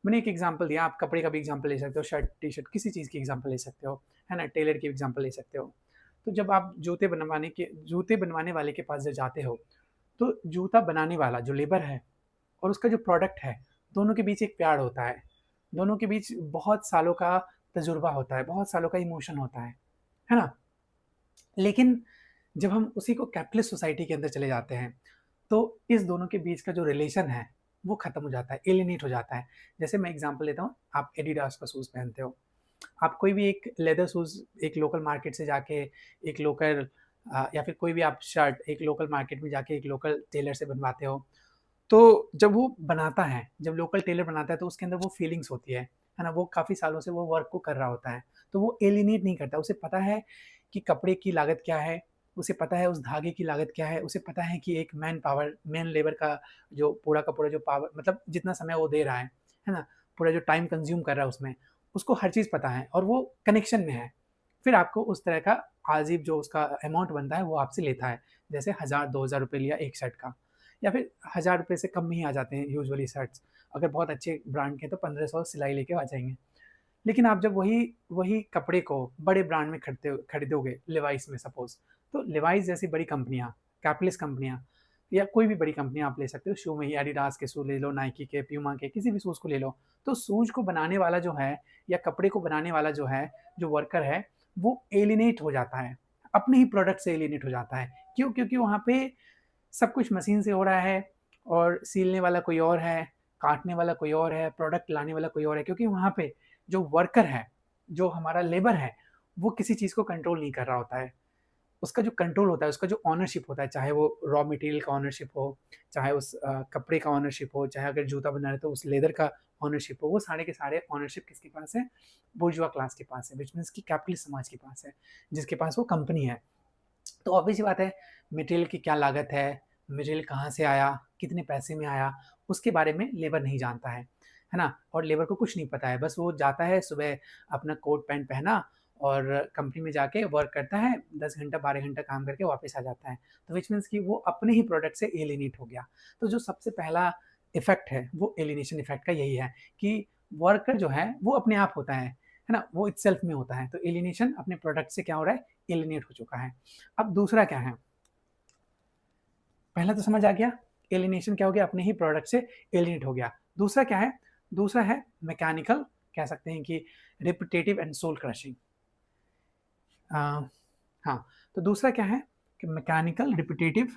मैंने एक एग्जांपल दिया, आप कपड़े का भी एग्जांपल ले सकते हो, शर्ट टी शर्ट किसी चीज़ की एग्जांपल ले सकते हो, है ना, टेलर की एग्जांपल ले सकते हो। तो जब आप जूते बनवाने वाले के पास जब जाते हो, तो जूता बनाने वाला जो लेबर है और उसका जो प्रोडक्ट है, दोनों के बीच एक प्यार होता है, दोनों के बीच बहुत सालों का तजुर्बा होता है, बहुत सालों का इमोशन होता है ना। लेकिन जब हम उसी को कैपिटलिस्ट सोसाइटी के अंदर चले जाते हैं, तो इस दोनों के बीच का जो रिलेशन है वो खत्म हो जाता है, एलिनेट हो जाता है। जैसे मैं एग्जांपल लेता हूँ, आप एडिडास का शूज़ पहनते हो, आप कोई भी एक लेदर शूज़ एक लोकल मार्केट से जाके एक लोकल या फिर कोई भी आप शर्ट एक लोकल मार्केट में जाके एक लोकल टेलर से बनवाते हो, तो जब वो बनाता है, जब लोकल टेलर बनाता है तो उसके अंदर वो फीलिंग्स होती है ना, वो काफ़ी सालों से वो वर्क को कर रहा होता है, तो वो एलिनेट नहीं करता। उसे पता है कि कपड़े की लागत क्या है, उसे पता है उस धागे की लागत क्या है, उसे पता है कि एक मैन लेबर का जो पूरा का पूरा जो पावर, मतलब जितना समय वो दे रहा है ना, पूरा जो टाइम कंज़्यूम कर रहा है उसमें, उसको हर चीज़ पता है और वो कनेक्शन में है। फिर आपको उस तरह का आज़िब जो उसका अमाउंट बनता है वो आपसे लेता है। जैसे 1000-2000 रुपए लिया एक शर्ट का, या फिर 1000 रुपए से कम में ही आ जाते हैं यूजुअली शर्ट्स। अगर बहुत अच्छे ब्रांड के हैं तो 1500 सिलाई लेके आ जाएँगे। लेकिन आप जब वही वही कपड़े को बड़े ब्रांड में खरीदोगे, लिवाइस में सपोज़, तो लिवाइस जैसी बड़ी कंपनियाँ, कैपिटलिस्ट कंपनियाँ या कोई भी बड़ी कंपनियाँ आप ले सकते हो, शू में ही एडिडास के शू ले लो, नाइकी के, प्यूमा के, किसी भी शूज़ को ले लो। तो शूज़ को बनाने वाला जो है या कपड़े को बनाने वाला जो है, जो वर्कर है, वो एलिनेट हो जाता है, अपने ही प्रोडक्ट से एलिनेट हो जाता है। क्यों? क्योंकि वहाँ पे सब कुछ मशीन से हो रहा है और सीलने वाला कोई और है, काटने वाला कोई और है, प्रोडक्ट लाने वाला कोई और है, क्योंकि वहाँ पे जो वर्कर है, जो हमारा लेबर है, वो किसी चीज़ को कंट्रोल नहीं कर रहा होता है। उसका जो कंट्रोल होता है, उसका जो ओनरशिप होता है, चाहे वो रॉ मटेरियल का ओनरशिप हो, चाहे उस कपड़े का ओनरशिप हो, चाहे अगर जूता बना रहे हैं तो उस लेदर का ओनरशिप हो, वो सारे के सारे ओनरशिप किसके पास है? बुर्जुआ क्लास के पास है, व्हिच मीन्स कि कैपिटलिस्ट समाज के पास है, जिसके पास वो कंपनी है। तो ऑब्वियस सी बात है, मटेरियल की क्या लागत है, मटेरियल कहाँ से आया, कितने पैसे में आया, उसके बारे में लेबर नहीं जानता है ना? और लेबर को कुछ नहीं पता है, बस वो जाता है सुबह अपना कोट पैंट पहना और कंपनी में जाके वर्क करता है, 10 घंटा 12 घंटा काम करके वापस आ जाता है। तो व्हिच मीन्स कि वो अपने ही प्रोडक्ट से एलिनेट हो गया। तो जो सबसे पहला इफ़ेक्ट है, वो एलिनेशन इफ़ेक्ट का यही है कि वर्कर जो है, वो अपने आप होता है ना? वो इटसेल्फ में होता है। तो एलिनेशन अपने प्रोडक्ट से क्या हो रहा है, एलिनेट हो चुका है। अब दूसरा क्या है? पहला तो समझ आ गया, एलिनेशन क्या हो गया, अपने ही प्रोडक्ट से एलिनेट हो गया। दूसरा क्या है? दूसरा है मैकेनिकल, कह सकते हैं कि रिपिटेटिव एंड सोल क्रशिंग। हाँ, तो दूसरा क्या है कि मैकेनिकल रिपिटेटिव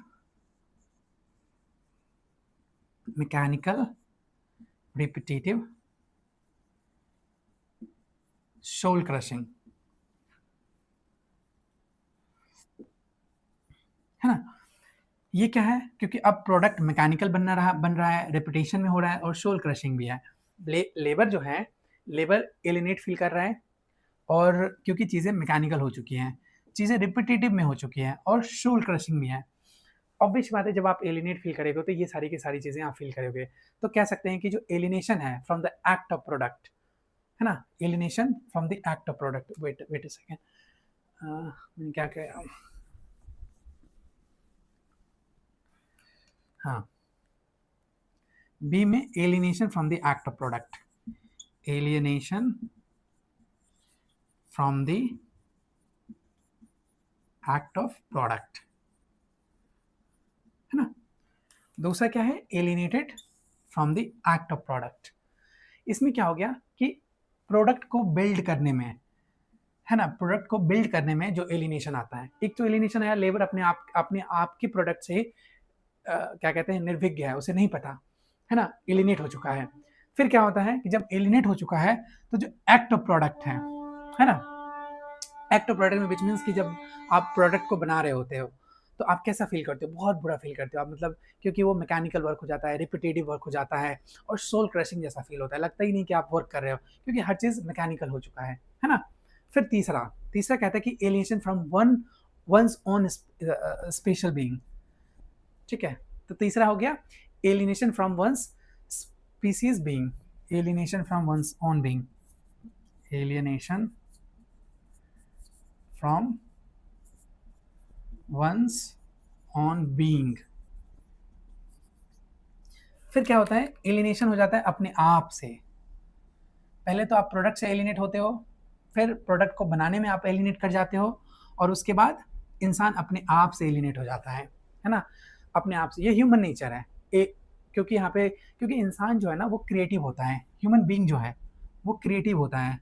सोल क्रशिंग, है ना? ये क्या है? क्योंकि अब प्रोडक्ट मैकेनिकल बन रहा है, रेपुटेशन में हो रहा है और सोल क्रशिंग भी है। लेबर जो है, लेबर एलिनेट फील कर रहा है और क्योंकि चीज़ें मैकेनिकल हो चुकी हैं, चीज़ें रिपिटेटिव में हो चुकी हैं और सोल क्रशिंग भी है। ऑब्वियस बात है, जब आप एलिनेट फील करेंगे तो ये सारी की सारी चीज़ें आप फील करोगे। तो कह सकते हैं कि जो एलिनेशन है from the act of product, है ना? Alienation from the act of product. Wait wait a second, मैंने क्या कहा? हाँ, बी में alienation from the act of product, alienation from the act of product, है ना? दूसरा क्या है? Alienated from the act of product. इसमें क्या हो गया कि प्रोडक्ट को बिल्ड करने में, है ना? प्रोडक्ट को बिल्ड करने में जो एलिनेशन आता है, एक तो एलिनेशन आया, लेबर अपने आप के प्रोडक्ट से क्या कहते हैं, निर्विज्ञ है, उसे नहीं पता, है ना? एलिनेट हो चुका है। फिर क्या होता है कि जब एलिनेट हो चुका है तो जो एक्ट ऑफ प्रोडक्ट है ना? एक्ट ऑफ प्रोडक्ट में विच मीन्स कि जब आप प्रोडक्ट को बना रहे होते हो तो आप कैसा फील करते हो? बहुत बुरा फील करते हो आप, मतलब क्योंकि वो मैकेनिकल वर्क हो जाता है, रिपीटेटिव वर्क हो जाता है और सोल क्रशिंग जैसा फील होता है, लगता ही नहीं कि आप वर्क कर रहे हो क्योंकि हर चीज़ मैकेनिकल हो चुका है ना? फिर तीसरा तीसरा कहता है कि alienation from one's own special being, ठीक है? तो तीसरा हो गया alienation from one's species being, alienation from one's own being, alienation from one's own being. फिर क्या होता है? एलिनेशन हो जाता है अपने आप से। पहले तो आप प्रोडक्ट से एलिनेट होते हो, फिर प्रोडक्ट को बनाने में आप एलिनेट कर जाते हो और उसके बाद इंसान अपने आप से एलिनेट हो जाता है ना? अपने आप से। ये ह्यूमन नेचर है। क्योंकि यहाँ पे क्योंकि इंसान जो है ना वो क्रिएटिव होता है, ह्यूमन बीइंग जो है वो क्रिएटिव होता है।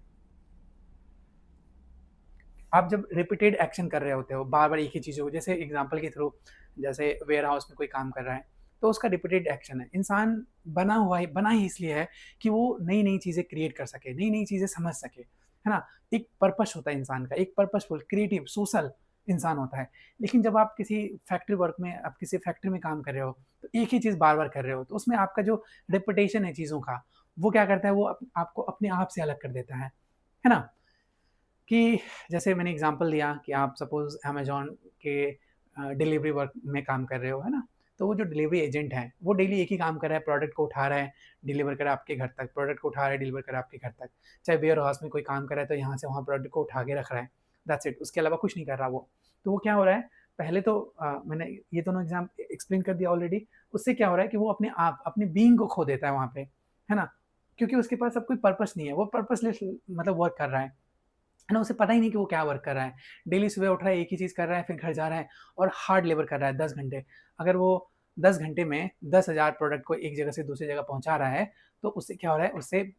आप जब रिपीटेड एक्शन कर रहे होते हो, बार-बार एक ही चीज़ों को, जैसे एग्ज़ाम्पल के थ्रू, जैसे वेयरहाउस में कोई काम कर रहा है, तो उसका रिपीटेड एक्शन है। इंसान बना ही इसलिए है कि वो नई-नई चीज़ें क्रिएट कर सके, नई-नई चीज़ें समझ सके, है ना? एक पर्पस होता है इंसान का, एक पर्पसफुल, क्रिएटिव, सोशल इंसान होता है। लेकिन जब आप किसी फैक्ट्री वर्क में, आप किसी फैक्ट्री में काम कर रहे हो, तो एक ही चीज़ बार-बार कर रहे हो, तो उसमें आपका जो रेपुटेशन है चीज़ों का, वो क्या करता है, वो आपको अपने आप से अलग कर देता है ना? कि जैसे मैंने एग्जांपल दिया कि आप सपोज़ अमेज़न के डिलीवरी वर्क में काम कर रहे हो, है ना? तो वो जो डिलीवरी एजेंट है, वो डेली एक ही काम कर रहा है, प्रोडक्ट को उठा रहा है, डिलीवर कर रहा है आपके घर तक, प्रोडक्ट को उठा रहा है, डिलीवर कर रहा है आपके घर तक। चाहे वेयरहाउस में कोई काम कर रहा है, तो यहाँ से वहाँ प्रोडक्ट को उठा के रख रहा है, दैट्स इट, उसके अलावा कुछ नहीं कर रहा वो। तो वो क्या हो रहा है, पहले तो मैंने ये दोनों एक्सप्लेन कर दिया ऑलरेडी। उससे क्या हो रहा है कि वो अपने आप, अपनी बीइंग को खो देता है वहाँ पे, है ना? क्योंकि उसके पास अब कोई पर्पस नहीं है, वो पर्पसलेस मतलब वर्क कर रहा है ना? उसे पता ही नहीं कि वो क्या वर्क कर रहा है। डेली सुबह उठ रहा है, एक ही चीज़ कर रहा है, फिर घर जा रहा है और हार्ड लेबर कर रहा है 10 घंटे। अगर वो 10 घंटे में 10,000 प्रोडक्ट को एक जगह से दूसरी जगह पहुँचा रहा है, तो उससे क्या हो रहा है, उससे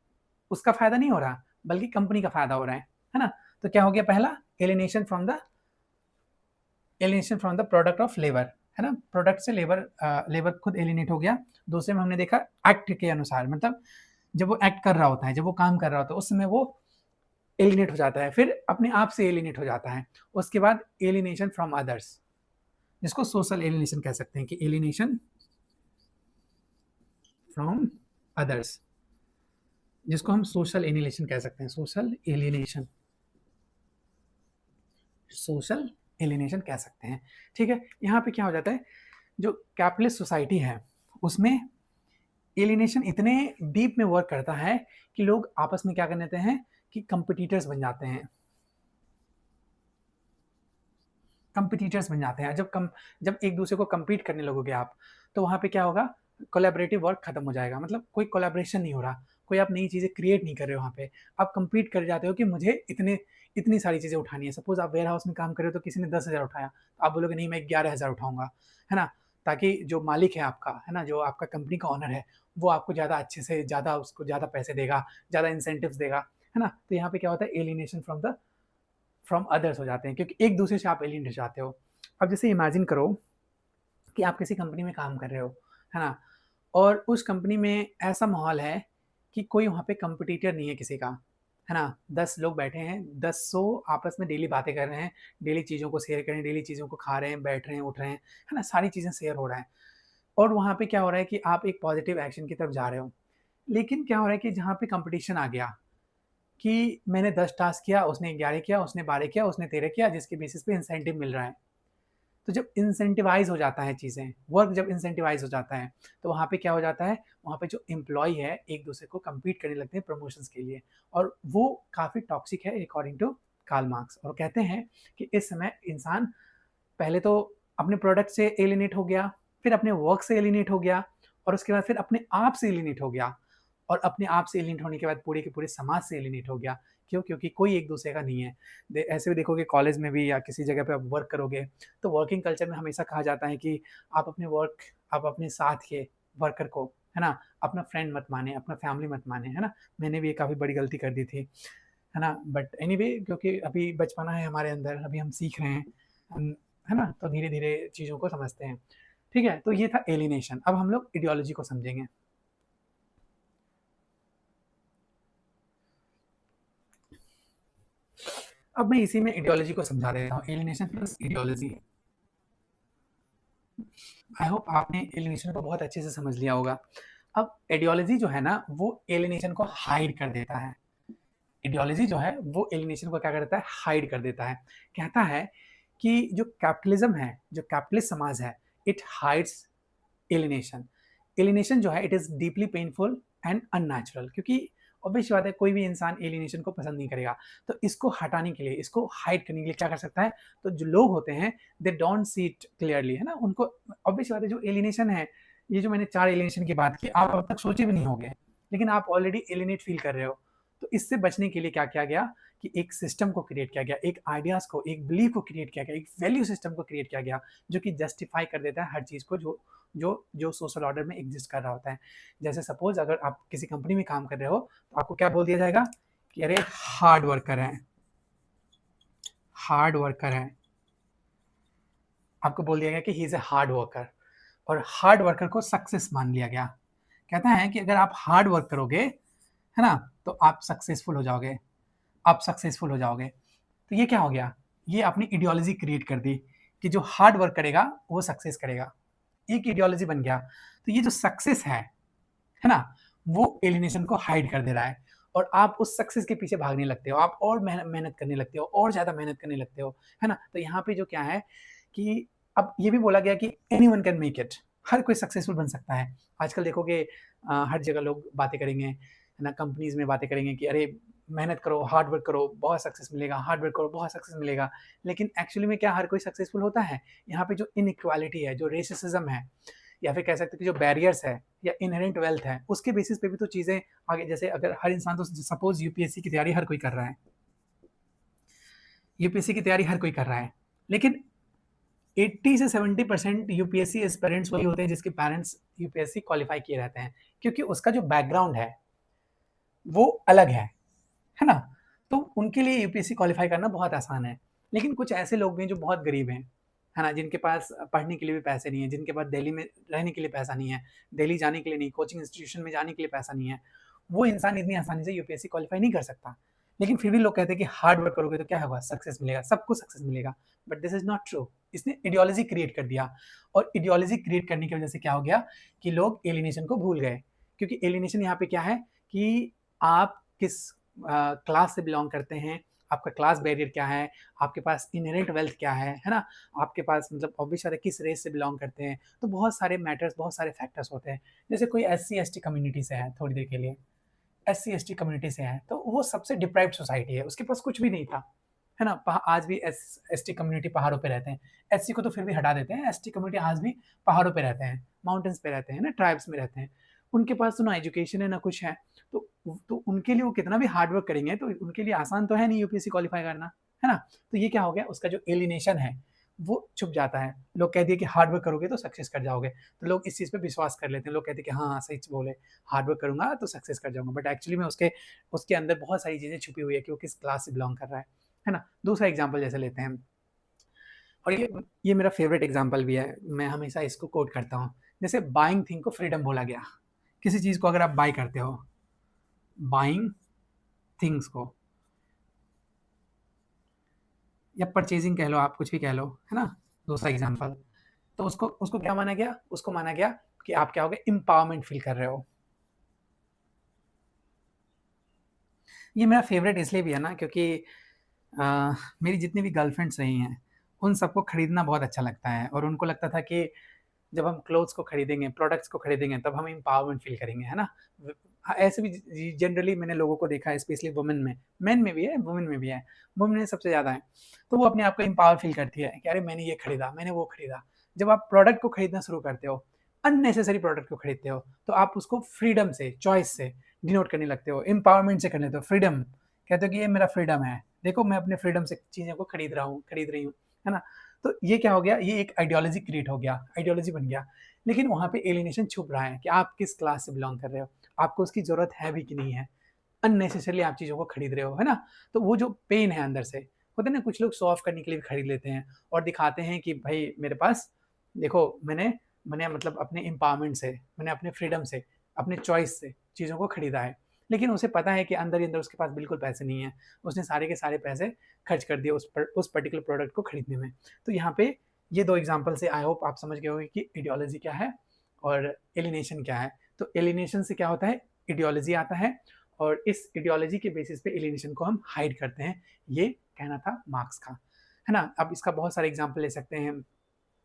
उसका फ़ायदा नहीं हो रहा, बल्कि कंपनी का फ़ायदा हो रहा है ना? तो क्या हो गया पहला, alienation from the product of labour, है ना? प्रोडक्ट से लेबर खुद एलिनेट हो गया। दूसरे में हमने देखा एक्ट के अनुसार, मतलब जब वो एक्ट कर रहा होता है, जब वो काम कर रहा होता है, उस समय वो एलिनेट हो जाता है, फिर अपने आप से एलिनेट हो जाता है। उसके बाद एलिनेशन फ्रॉम अदर्स, जिसको सोशल एलिनेशन कह सकते हैं, कि एलिनेशन फ्रॉम अदर्स, जिसको हम सोशल एलिनेशन कह सकते हैं, सोशल एलिनेशन, सोशल एलिनेशन कह सकते हैं। ठीक है, यहाँ पे क्या हो जाता है, जो कैपिटलिस्ट सोसाइटी है उसमें एलिनेशन इतने डीप में वर्क करता है कि लोग आपस में क्या कर लेते हैं कि कंपटीटर्स बन जाते हैं। कंपटीटर्स बन जाते हैं। जब एक दूसरे को compete करने लगोगे आप, तो वहाँ पे क्या होगा, कोलैबोरेटिव वर्क खत्म हो जाएगा। मतलब कोई कोलैबोरेशन नहीं हो रहा, कोई आप नई चीज़ें क्रिएट नहीं कर रहे हो वहाँ पे। आप compete कर जाते हो कि मुझे इतनी सारी चीज़ें उठानी है। सपोज़ आप वेयरहाउस में काम कर रहे हो तो किसी ने 10,000 उठाया, तो आप बोलोगे नहीं मैं 11,000 उठाऊँगा, है ना? ताकि जो मालिक है आपका, है ना? जो आपका कंपनी का ओनर है, वो आपको ज़्यादा अच्छे से ज़्यादा उसको ज़्यादा पैसे देगा, ज़्यादा इंसेंटिव्स देगा, है ना? तो यहाँ पे क्या होता है, एलिनेशन फ्रॉम अदर्स हो जाते हैं, क्योंकि एक दूसरे से आप एलियन हो जाते हो। अब जैसे इमेजिन करो कि आप किसी कंपनी में काम कर रहे हो, है ना? और उस कंपनी में ऐसा माहौल है कि कोई वहाँ पे कंपटीटर नहीं है किसी का, है ना? 10 लोग बैठे हैं, 10 आपस में डेली बातें कर रहे हैं, डेली चीज़ों को शेयर कर रहे हैं, डेली चीज़ों को खा रहे हैं, बैठ रहे हैं, उठ रहे हैं, है ना? सारी चीज़ें शेयर हो रहा है और वहाँ पे क्या हो रहा है कि आप एक पॉजिटिव एक्शन की तरफ जा रहे हो। लेकिन क्या हो रहा है कि जहाँ पे कॉम्पिटिशन आ गया कि मैंने 10 टास्क किया, उसने 11 किया, उसने 12 किया, उसने 13 किया, जिसके बेसिस पे इंसेंटिव मिल रहा है। तो जब इंसेंटिवाइज़ हो जाता है चीज़ें, वर्क जब इंसेंटिवाइज़ हो जाता है, तो वहाँ पे क्या हो जाता है, वहाँ पे जो एम्प्लॉयी है, एक-दूसरे को कम्पीट करने लगते हैं प्रमोशंस के लिए और वो काफ़ी टॉक्सिक है अकॉर्डिंग टू कार्ल मार्क्स और कहते हैं कि इस समय इंसान पहले तो अपने प्रोडक्ट से एलिनेट हो गया, फिर अपने वर्क से एलिनेट हो गया और उसके बाद फिर अपने आप से एलिनेट हो गया और अपने आप से एलिनेट होने के बाद पूरे के पूरे समाज से एलिनेट हो गया। क्यों? क्योंकि कोई एक दूसरे का नहीं है। ऐसे भी देखोगे कॉलेज में भी या किसी जगह पे आप वर्क करोगे, तो वर्किंग कल्चर में हमेशा कहा जाता है कि आप अपने साथ के वर्कर को, है ना? अपना फ्रेंड मत माने, अपना फैमिली मत माने, है ना? मैंने भी ये काफ़ी बड़ी गलती कर दी थी, है ना? बट एनीवे क्योंकि अभी बचपना है हमारे अंदर, अभी हम सीख रहे हैं, हम है ना? तो धीरे-धीरे चीज़ों को समझते हैं। ठीक है? तो ये था एलिनेशन। अब हम लोग आइडियोलॉजी को समझेंगे। अब मैं इसी में आइडियोलॉजी को समझा देता हूँ, alienation plus ideology. I hope आपने एलिनेशन को बहुत अच्छे से समझ लिया होगा। अब आइडियोलॉजी जो है ना, वो एलिनेशन को हाइड कर देता है। आइडियोलॉजी जो है, वो एलिनेशन को क्या कर देता है, हाइड कर देता है। कहता है कि जो कैपिटलिज़्म है, जो कैपिटलिस्ट समाज है, इट हाइड्स एलिनेशन। एलिनेशन जो है, it is deeply painful and unnatural क्योंकि ऑब्वियस सी बात है, कोई भी इंसान एलिनेशन को पसंद नहीं करेगा। तो इसको हटाने के लिए, इसको हाइड करने के लिए क्या कर सकता है, तो जो लोग होते हैं, they don't see it clearly, है ना? उनको ऑब्वियस सी बात है, जो एलिनेशन है, ये जो मैंने 4 एलिनेशन की बात की, आप अब तक सोचे भी नहीं होंगे, लेकिन आप ऑलरेडी एलिनेट फ़ील कर रहे हो। तो इससे बचने के लिए क्या किया गया कि एक सिस्टम को क्रिएट किया गया, एक आइडियाज़ को, एक बिलीफ को क्रिएट किया गया, एक वैल्यू सिस्टम को क्रिएट किया गया, जो कि जस्टिफ़ाई कर देता है हर चीज़ को जो सोशल ऑर्डर में एग्ज़िस्ट कर रहा होता है। जैसे सपोज़ अगर आप किसी कंपनी में काम कर रहे हो, तो आपको क्या बोल दिया जाएगा कि अरे हार्ड वर्कर हैं, हार्ड वर्कर हैं। आपको बोल दिया गया कि he is a hard worker और हार्ड वर्कर को सक्सेस मान लिया गया। कहता है कि अगर आप हार्ड वर्क करोगे, है ना? तो आप सक्सेसफुल हो जाओगे, आप सक्सेसफुल हो जाओगे। तो ये क्या हो गया? ये आपने आइडियोलॉजी क्रिएट कर दी कि जो हार्ड वर्क करेगा, वो सक्सेस करेगा। एक आइडियोलॉजी बन गया। तो ये जो सक्सेस है ना? वो एलिनेशन को हाइड कर दे रहा है और आप उस सक्सेस के पीछे भागने लगते हो। आप और मेहनत करने लगते हो और ज़्यादा मेहनत करने लगते हो, है ना? तो यहाँ पे जो क्या है कि अब ये भी बोला गया कि एनीवन कैन मेक इट, हर कोई सक्सेसफुल बन सकता है। आजकल देखोगे हर जगह लोग बातें करेंगे, है ना? कंपनीज़ में बातें करेंगे कि अरे मेहनत करो, हार्ड वर्क करो, बहुत सक्सेस मिलेगा, हार्ड वर्क करो, बहुत सक्सेस मिलेगा। लेकिन एक्चुअली में क्या हर कोई सक्सेसफुल होता है? यहाँ पे जो इनइक्वालिटी है, जो रेसिज़्म है या फिर कह सकते हैं कि जो बैरियर्स है या इनहेरेंट वेल्थ है, उसके बेसिस पे भी तो चीज़ें आगे जैसे अगर हर इंसान तो सपोज़ यूपीएससी की तैयारी हर कोई कर रहा है। यूपीएससी की तैयारी हर कोई कर रहा है। लेकिन 80 से 70% यूपीएससी एस्पिरेंट्स वही होते हैं जिसके पेरेंट्स यूपीएससी क्वालीफाई किए रहते हैं। क्योंकि उसका जो बैकग्राउंड है, वो अलग है ना? तो उनके लिए यूपीएससी क्वालीफाई करना बहुत आसान है। लेकिन कुछ ऐसे लोग भी हैं जो बहुत गरीब हैं, है ना? जिनके पास पढ़ने के लिए भी पैसे नहीं है, जिनके पास दिल्ली में रहने के लिए पैसा नहीं है, दिल्ली जाने के लिए नहीं, कोचिंग इंस्टीट्यूशन में जाने के लिए पैसा नहीं है। वो इंसान इतनी आसानी से यूपीएससी क्वालीफाई नहीं कर सकता। लेकिन फिर भी लोग कहते हैं कि हार्ड वर्क करोगे तो क्या होगा? सक्सेस मिलेगा, सबको सक्सेस मिलेगा। But this is not true. इसने आइडियोलॉजी क्रिएट कर दिया और आइडियोलॉजी क्रिएट करने की वजह से क्या हो गया कि लोग एलिनेशन को भूल गए। क्योंकि एलिनेशन यहाँ पे क्या है कि आप किस क्लास से बिलॉन्ग करते हैं, आपका क्लास बैरियर क्या है, आपके पास इनहेरेंट वेल्थ क्या है ना? आपके पास मतलब ऑब्वियस बात है किस रेस से बिलॉन्ग करते हैं, तो बहुत सारे मैटर्स, बहुत सारे फैक्टर्स होते हैं। जैसे कोई एससी-एसटी कम्युनिटी से है थोड़ी देर के लिए, एससी-एसटी कम्युनिटी से है, तो वो सबसे डिप्राइव्ड सोसाइटी है, उसके पास कुछ भी नहीं था, है ना? आज भी एसटी कम्युनिटी पहाड़ों पे रहते हैं। एससी को तो फिर भी हटा देते हैं, एसटी कम्युनिटी आज भी पहाड़ों पे रहते हैं, माउंटेन्स पे रहते हैं ना, ट्राइब्स में रहते हैं। उनके पास तो ना एजुकेशन है, ना कुछ है, तो उनके लिए वो कितना भी हार्ड वर्क करेंगे, तो उनके लिए आसान तो है नहीं यूपीएससी क्वालीफाई करना, है ना? तो ये क्या हो गया, उसका जो एलिनेशन है, वो छुप जाता है। लोग कह दिए कि हार्ड वर्क करोगे तो सक्सेस कर जाओगे, तो लोग इस चीज़ पे विश्वास कर लेते हैं। लोग कहते हैं कि हाँ, हाँ, सच बोले, हार्ड वर्क करूँगा तो सक्सेस कर जाऊँगा, बट एक्चुअली में उसके उसके अंदर बहुत सारी चीज़ें छुपी हुई है कि वो किस क्लास से बिलॉन्ग कर रहा है ना? दूसरा एग्ज़ाम्पल जैसे लेते हैं, और ये मेरा फ़ेवरेट एग्ज़ाम्पल भी है, मैं हमेशा इसको कोट करता हूँ। जैसे बाइंग थिंग को फ्रीडम बोला गया। किसी चीज़ को अगर आप बाय करते हो, बाइंग थिंग्स को या परचेज़िंग कह लो, आप कुछ भी कह लो, है ना? दूसरा एग्ज़ाम्पल, तो उसको उसको क्या माना गया? उसको माना गया कि आप क्या हो गए, एम्पावरमेंट फ़ील कर रहे हो। ये मेरा फ़ेवरेट इसलिए भी है ना, क्योंकि अ, मेरी जितनी भी गर्लफ्रेंड्स रही हैं, उन सबको खरीदना बहुत अच्छा लगता है, और उनको लगता था कि जब हम क्लोथ्स को खरीदेंगे, प्रोडक्ट्स को खरीदेंगे, तब हम एम्पावरमेंट फ़ील करेंगे, है ना? ऐसे भी जनरली मैंने लोगों को देखा है, स्पेशली वुमेन में, मेन में भी है, वुमेन में भी है, वुमेन में सबसे ज़्यादा है। तो वो अपने आप को एम्पावर फ़ील करती है कि अरे मैंने ये खरीदा, मैंने वो खरीदा। जब आप प्रोडक्ट को खरीदना शुरू करते हो, अननेसेसरी प्रोडक्ट को खरीदते हो, तो आप उसको फ्रीडम से, चॉइस से डिनोट करने लगते हो, एम्पावरमेंट से करने लगते हो, फ्रीडम। कहते हो कि ये मेरा फ्रीडम है, देखो मैं अपने फ्रीडम से चीज़ों को खरीद रहा हूँ, खरीद रही हूँ, है ना? तो ये क्या हो गया, ये एक आइडियोलॉजी क्रिएट हो गया, आइडियोलॉजी बन गया। लेकिन वहाँ पे एलिनेशन छुप रहा है कि आप किस क्लास से बिलॉन्ग कर रहे हो, आपको उसकी ज़रूरत है भी कि नहीं है। अननेसेसरली आप चीज़ों को खरीद रहे हो, है ना? तो वो जो पेन है अंदर से, होता है ना, कुछ लोग शो ऑफ करने के लिए भी खरीद लेते हैं और दिखाते हैं कि भाई मेरे पास देखो, मैंने मैंने मतलब अपने एम्पावरमेंट से, मैंने अपने फ्रीडम से, अपने चॉइस से चीज़ों को खरीदा है। लेकिन उसे पता है कि अंदर ही अंदर उसके पास बिल्कुल पैसे नहीं है। उसने सारे के सारे पैसे खर्च कर दिए उस पर्टिकुलर प्रोडक्ट को खरीदने में। तो यहाँ पे ये 2 एग्ज़ाम्पल से आई होप आप समझ गए होंगे कि आइडियोलॉजी क्या है और एलिनेशन क्या है। तो एलिनेशन से क्या होता है, आइडियोलॉजी आता है, और इस आइडियोलॉजी के बेसिस पे एलिनेशन को हम हाइड करते हैं। ये कहना था मार्क्स का, है ना? अब इसका बहुत सारे एग्ज़ाम्पल ले सकते हैं।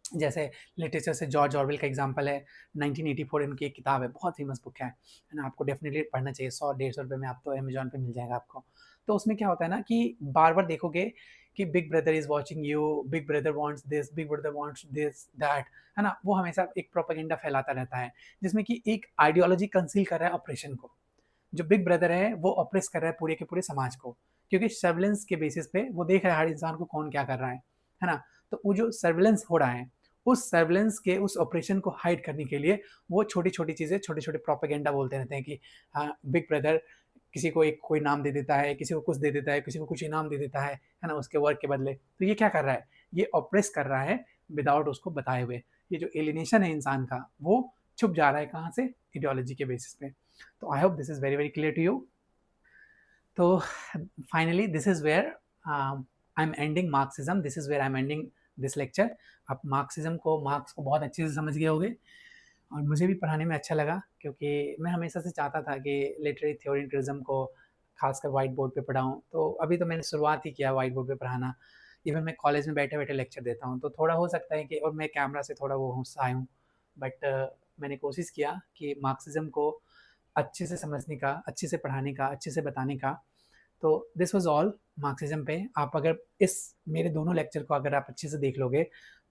जैसे लिटरेचर से जॉर्ज ऑरवेल का एग्जांपल है, 1984 इनकी एक किताब है, बहुत फेमस बुक है ना? आपको डेफ़िनिटली पढ़ना चाहिए, 100-150 रुपए में आपको अमेज़न पे मिल जाएगा आपको। तो उसमें क्या होता है ना कि बार-बार देखोगे कि big brother is watching you, big brother wants this, big brother wants this, that, है ना? वो हमेशा एक प्रोपेगेंडा फैलाता रहता है, जिसमें कि एक आइडियोलॉजी कंसील कर रहा है ऑपरेशन को। जो बिग ब्रदर है, वो ऑप्रेस कर रहा है पूरे के पूरे समाज को, क्योंकि सर्विलेंस के बेसिस पे वो देख रहा है हर इंसान को कौन क्या कर रहा है ना? तो वो जो सर्विलेंस हो रहा है, उस सर्विलेंस के उस ऑपरेशन को हाइड करने के लिए वो छोटी-छोटी चीज़ें, छोटे-छोटे प्रोपेगेंडा बोलते रहते हैं कि हाँ, बिग ब्रदर किसी को एक कोई नाम दे देता है, किसी को कुछ दे देता है, किसी को कुछ इनाम दे देता है ना? उसके वर्क के बदले। तो ये क्या कर रहा है? ये ऑप्रेस कर रहा है विदाउट उसको बताए हुए। ये जो एलिनेशन है इंसान का, वो छुप जा रहा है कहाँ से? आइडियोलॉजी के बेसिस पे। तो I hope this is very, very clear to you. तो finally this is where I am ending Marxism, this is where I am ending this lecture. आप मार्क्स को बहुत अच्छे से समझ गए होंगे, और मुझे भी पढ़ाने में अच्छा लगा, क्योंकि मैं हमेशा से चाहता था कि लिटरेरी थ्योरी एंड क्रिटिसिज्म को खासकर व्हाइट बोर्ड पे पढ़ाऊँ। तो अभी तो मैंने शुरुआत ही किया व्हाइट बोर्ड पे पढ़ाना। इवन मैं कॉलेज में बैठे-बैठे लेक्चर देता हूँ, तो थोड़ा हो सकता है कि, और मैं कैमरा से थोड़ा वो गुस्साए हूँ, बट मैंने कोशिश किया कि मार्क्सिज्म को अच्छे से समझने का, अच्छे से पढ़ाने का, अच्छे से बताने का। तो दिस वाज़ ऑल मार्क्सिज्म पे। आप अगर इस मेरे दोनों लेक्चर को अगर आप अच्छे से देख लोगे,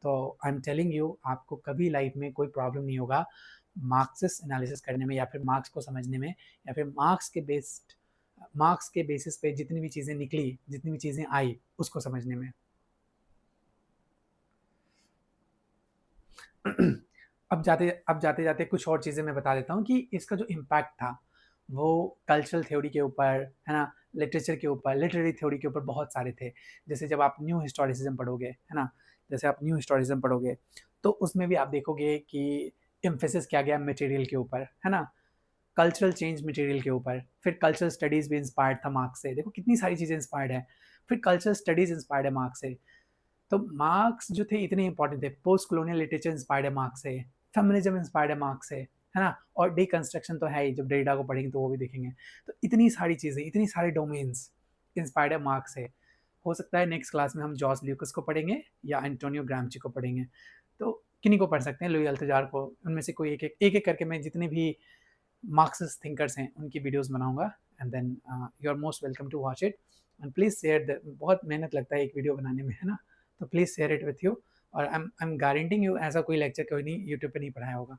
तो आई एम टेलिंग यू, आपको कभी लाइफ में कोई प्रॉब्लम नहीं होगा मार्क्सिस्ट एनालिसिस करने में, या फिर मार्क्स को समझने में, या फिर मार्क्स के बेसिस पे जितनी भी चीज़ें निकली, जितनी भी चीज़ें आई, उसको समझने में। अब जाते-जाते कुछ और चीज़ें मैं बता देता हूँ कि इसका जो इम्पैक्ट था, वो कल्चरल थ्योरी के ऊपर, है ना? लिटरेचर के ऊपर, लिटरेरी थ्योरी के ऊपर बहुत सारे थे। जैसे जब आप न्यू हिस्टोरिसिज़्म पढ़ोगे, है ना? जैसे आप न्यू हिस्टोरिसिज़्म पढ़ोगे, तो उसमें भी आप देखोगे कि एम्फेसिस किया गया मटेरियल के ऊपर, है ना? कल्चरल चेंज मटेरियल के ऊपर, फिर कल्चरल स्टडीज़ भी इंस्पायर्ड था मार्क्स से। देखो कितनी सारी चीज़ें इंस्पायर्ड हैं। फिर कल्चरल स्टडीज़ इंस्पायर्ड है मार्क्स से। तो मार्क्स जो थे इतने इंपॉर्टेंट थे, पोस्ट कॉलोनियल लिटरेचर इंस्पायर्ड है मार्क्स से, फेमिनिज्म इंस्पायर्ड है मार्क्स से, है ना? और डिकंस्ट्रक्शन तो है ही, जब डेरिडा को पढ़ेंगे तो वो भी देखेंगे। तो इतनी सारी चीज़ें, इतनी सारे डोमेन्स इंस्पायर्ड है मार्क्स से। हो सकता है नेक्स्ट क्लास में हम जॉर्ज ल्यूकास को पढ़ेंगे या एंटोनियो ग्रामची को पढ़ेंगे। तो किन्हीं को पढ़ सकते हैं, लुई अल्थाजार को, उनमें से कोई एक-एक करके मैं जितने भी मार्क्सिस्ट थिंकर्स हैं उनकी वीडियोज़ बनाऊँगा, and then you are most welcome to watch it and please share the बहुत मेहनत लगता है एक वीडियो बनाने में, है ना? तो please share it with you, और आई एम गारंटीइंग यू ऐसा कोई लेक्चर कोई नहीं यूट्यूब पे नहीं पढ़ाया होगा।